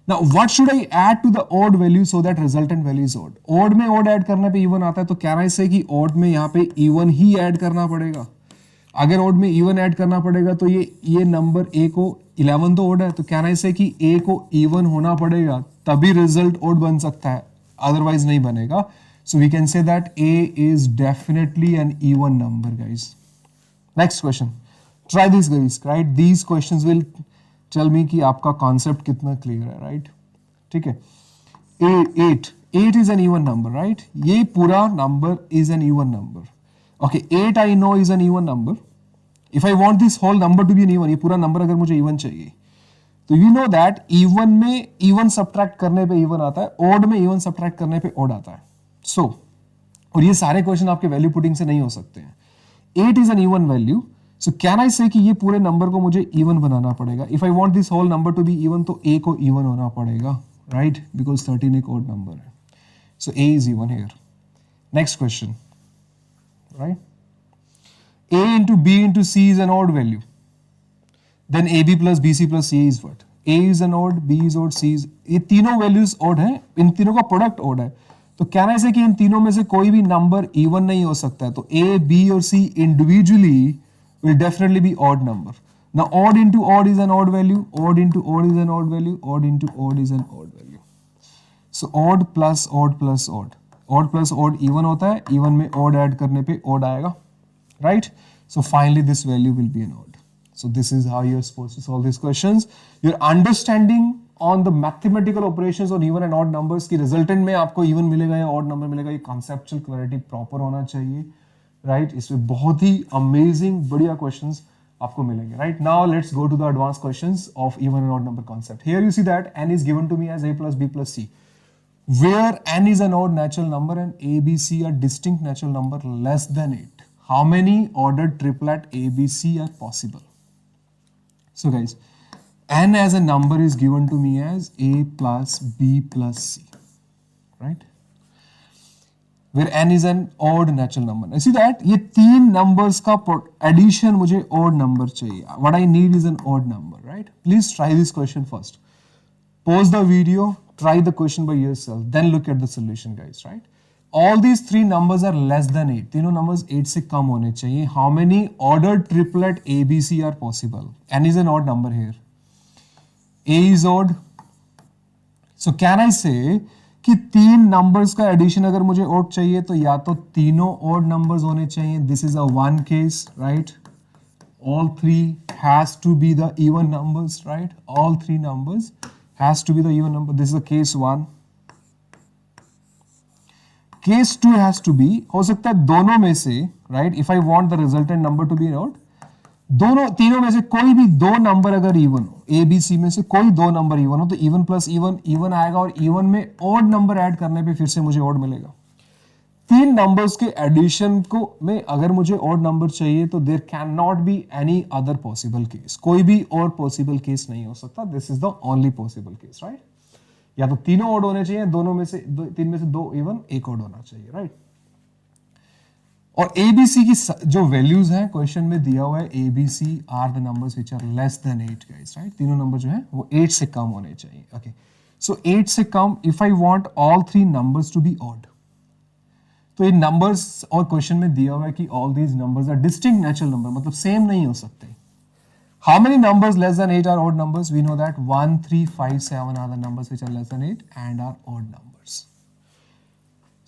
Now what should I add to the odd value so that resultant value is odd? Odd में odd add करने पे even आता है, तो can I say कि odd में यहाँ पे even ही add करना पड़ेगा? अगर odd में even add करना पड़ेगा तो ये नंबर a को 11 तो odd है, तो can I say कि a को even होना पड़ेगा तभी result odd बन सकता है, otherwise नहीं बनेगा. So we can say that a is definitely an even number, guys. Next question. Try this, guys, right? These questions will tell me कि आपका concept कितना clear है, right? ठीक है. 8 is an even number, right? ये पूरा number is an even number. Okay, 8 I know is an even number. If I want this whole number to be an even, ये पूरा number अगर मुझे even चाहिए, तो you know that even में even subtract करने पे even आता है, odd में even subtract करने पे odd आता है. So, और ये सारे question आपके value putting से नहीं हो सकते हैं. 8 is an even value. So can I say कि ये पूरे नंबर को मुझे even बनाना पड़ेगा? If I want this whole number to be even, तो a को even होना पड़ेगा, right? Because 13 एक odd number है. So a is even here. Next question, right? a into b into c is an odd value. Then ab plus bc plus c is what? a is an odd, b is odd, c is, ये तीनों values odd हैं, इन तीनों का product odd है. तो can I say कि इन तीनों में से कोई भी number even नहीं हो सकता है, तो a, b और c individually will definitely be odd number. Now odd into odd is an odd value, odd into odd is an odd value, odd into odd is an odd value. So odd plus odd plus odd. Odd plus odd even होता है, even में odd add करने पे odd आएगा, right? So finally this value will be an odd. So this is how you are supposed to solve these questions. Your understanding on the mathematical operations on even and odd numbers की resultant में आपको even मिलेगा या odd number मिलेगा, ये conceptual clarity proper होना चाहिए. Right इसमें बहुत ही अमेजिंग बढ़िया क्वेश्चंस आपको मिलेंगे. Right now let's go to the advance questions of even and odd number concept. Here you see that n is given to me as a plus b plus c, where n is an odd natural number and a, b, c are distinct natural number less than 8. How many ordered triplet a, b, c are possible? So guys, n as a number is given to me as a plus b plus c, right? Where n is an odd natural number. I see that ये तीन numbers का addition मुझे odd number चाहिए. What I need is an odd number, right? Please try this question first. Pause the video, try the question by yourself, then look at the solution, guys, right? All these three numbers are less than 8. तीनों numbers 8 से कम होने चाहिए. How many ordered triplet A, B, C are possible? N is an odd number here. A is odd. So can I say कि तीन numbers का addition अगर मुझे odd चाहिए तो या तो तीनों ओड नंबर्स होने चाहिए. This is a one case, right? All three has to be the even numbers, right? All three numbers has to be the even number. This is the case one. Case two has to be, हो सकता है दोनों में से, right? If I want the resultant number to be odd, दोनों तीनों में से कोई भी दो नंबर अगर इवन हो, ए बी सी में से कोई दो नंबर इवन हो, तो इवन प्लस इवन इवन आएगा और इवन में ऑड नंबर ऐड करने पे फिर से मुझे ऑड मिलेगा. तीन नंबर्स के एडिशन को में अगर मुझे ऑड नंबर चाहिए तो there can not be any other possible case. कोई भी और पॉसिबल केस नहीं हो सकता. This is the only possible case, right? या तो तीनों ऑड होने चाहिए, दोनों में से तीन में से दो इवन, एक ऑड होना चाहिए, राइट? और ए बी सी की जो वैल्यूज हैं क्वेश्चन में दिया हुआ है, A B C are the numbers which are less than 8, guys, right? तीनों नंबर जो है वो 8 से कम होने चाहिए. ओके, सो 8 से कम. If I want all three numbers to be odd, तो ये नंबर्स और क्वेश्चन में दिया हुआ है कि all these numbers are distinct natural number, मतलब सेम नहीं हो सकते. How many numbers less than 8 are odd numbers? We know that 1, 3, 5, 7 are the numbers which are less than 8 and are odd numbers.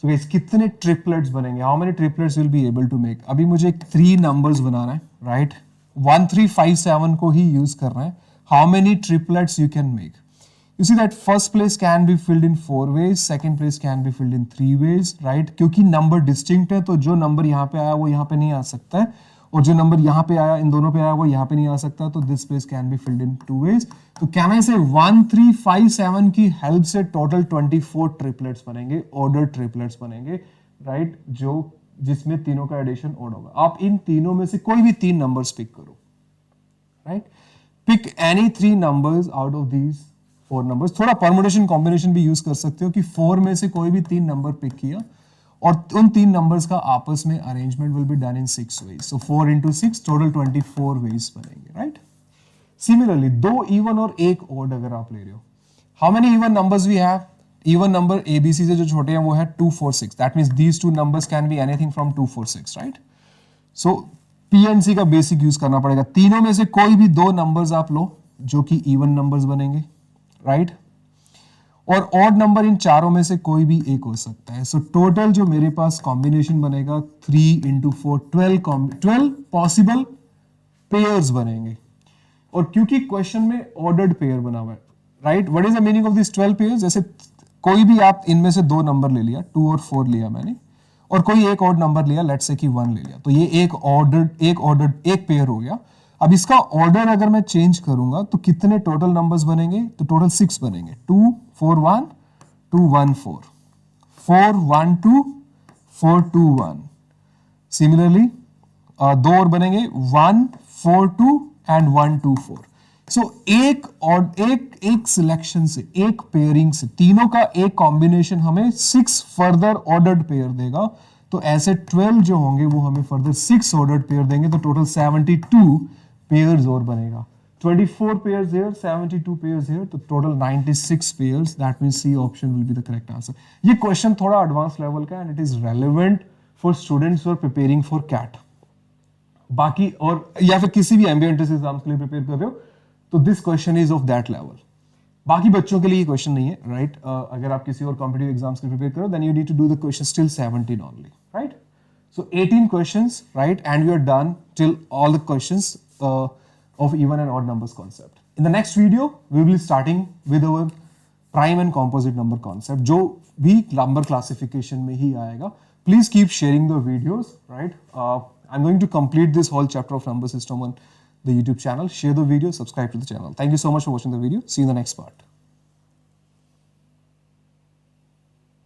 So guys, कितने triplets बनेंगे? How many triplets will be able to make? अभी मुझे 3 numbers बनाना है, right? 1, 3, 5, 7 को ही use करना है. How many triplets you can make? You see that first place can be filled in 4 ways, second place can be filled in 3 ways, right? क्योंकि number distinct है तो जो नंबर यहाँ पे आया वो यहाँ पे नहीं आ सकता है, और जो नंबर यहाँ पे आया, इन दोनों पे आया, वो यहाँ पे नहीं आ सकता. तो this place can be filled in 2 ways. तो कैन आई से 1, 3, 5, 7 की हेल्प से टोटल 24 ट्रिपलेट्स बनेंगे, ऑर्डर ट्रिपलेट्स बनेंगे, राइट? जो जिसमें तीनों का एडिशन ऑड होगा। आप इन तीनों में से कोई भी 3 नंबर्स पिक करो, right? Pick any 3 numbers out of these 4 numbers. थोड़ा परमुटेशन कॉम्बिनेशन भी यूज कर सकते हो कि 4 में से कोई भी 3 नंबर पिक किया और उन 3 नंबर्स का आपस में arrangement will be done in 6 ways. So 4 into 6 total 24 ways बनेंगे, राइट? सिमिलरली 2 इवन और 1 ऑड अगर आप ले रहे हो, how many even numbers we have? Even number ABC से जो छोटे हैं वो है 2 4 6। That means these 2 numbers can be anything from 2 4 6, right? So PNC का बेसिक यूज करना पड़ेगा। तीनों में से कोई भी 2 नंबर्स आप लो जो कि इवन नंबर्स बनेंगे, राइट? और ऑड नंबर इन चारों में से कोई भी एक हो सकता है। सो टोटल जो मेरे पास कॉम्बिनेशन बनेगा 3 into 4 12 पॉसिबल पेयर्स बनेंगे। और क्योंकि क्वेश्चन में ऑर्डर्ड पेयर बना हुआ है, right? What is the meaning of this 12 pairs? जैसे कोई भी आप इनमें से 2 नंबर ले लिया, 2 और 4 लिया मैंने, और कोई एक ऑड नंबर लिया, लेट्स से कि 1 ले लिया, तो ये एक पेयर हो गया। अब इसका ऑर्डर अगर मैं चेंज करूंगा तो कितने टोटल नंबर्स बनेंगे? तो टोटल 6 बनेंगे। 2 4 1 2 1 4 4 1 2 4 2 1। सिमिलरली 2 और बनेंगे 1 4 2 एंड 1 2 4। सो एक सिलेक्शन से, एक पेयरिंग से, तीनों का एक कॉम्बिनेशन हमें 6 फर्दर ऑर्डर्ड पेयर देगा। तो ऐसे 12 जो होंगे वो हमें फर्दर 6 ऑर्डर्ड पेयर देंगे, तो टोटल 72 पेयर्स और बनेगा। 24 पेयर्स here, 72 पेयर्स here, तो total 96 pairs. That means C option will be the correct answer. ये क्वेश्चन थोड़ा एडवांस लेवल का and it is relevant for students who are preparing for CAT. बाकी और या फिर किसी भी एमबीए एंट्रेंस एग्जाम्स के लिए प्रिपेयर कर रहे हो तो this question is of that level. बाकी बच्चों के लिए ये क्वेश्चन नहीं है, राइट? अगर आप किसी और कॉम्पिटिटिव एग्जाम्स के प्रिपेयर करो then you need to do the question till 17 only, right? So 18 questions, right? And we are done till all the questions of even and odd numbers concept. In the next video, we will be starting with our prime and composite number concept, जो भी number classification में ही आएगा. Please keep sharing the videos, right? I'm going to complete this whole chapter of number system on the YouTube channel. Share the video, subscribe to the channel. Thank you so much for watching the video. See you in the next part.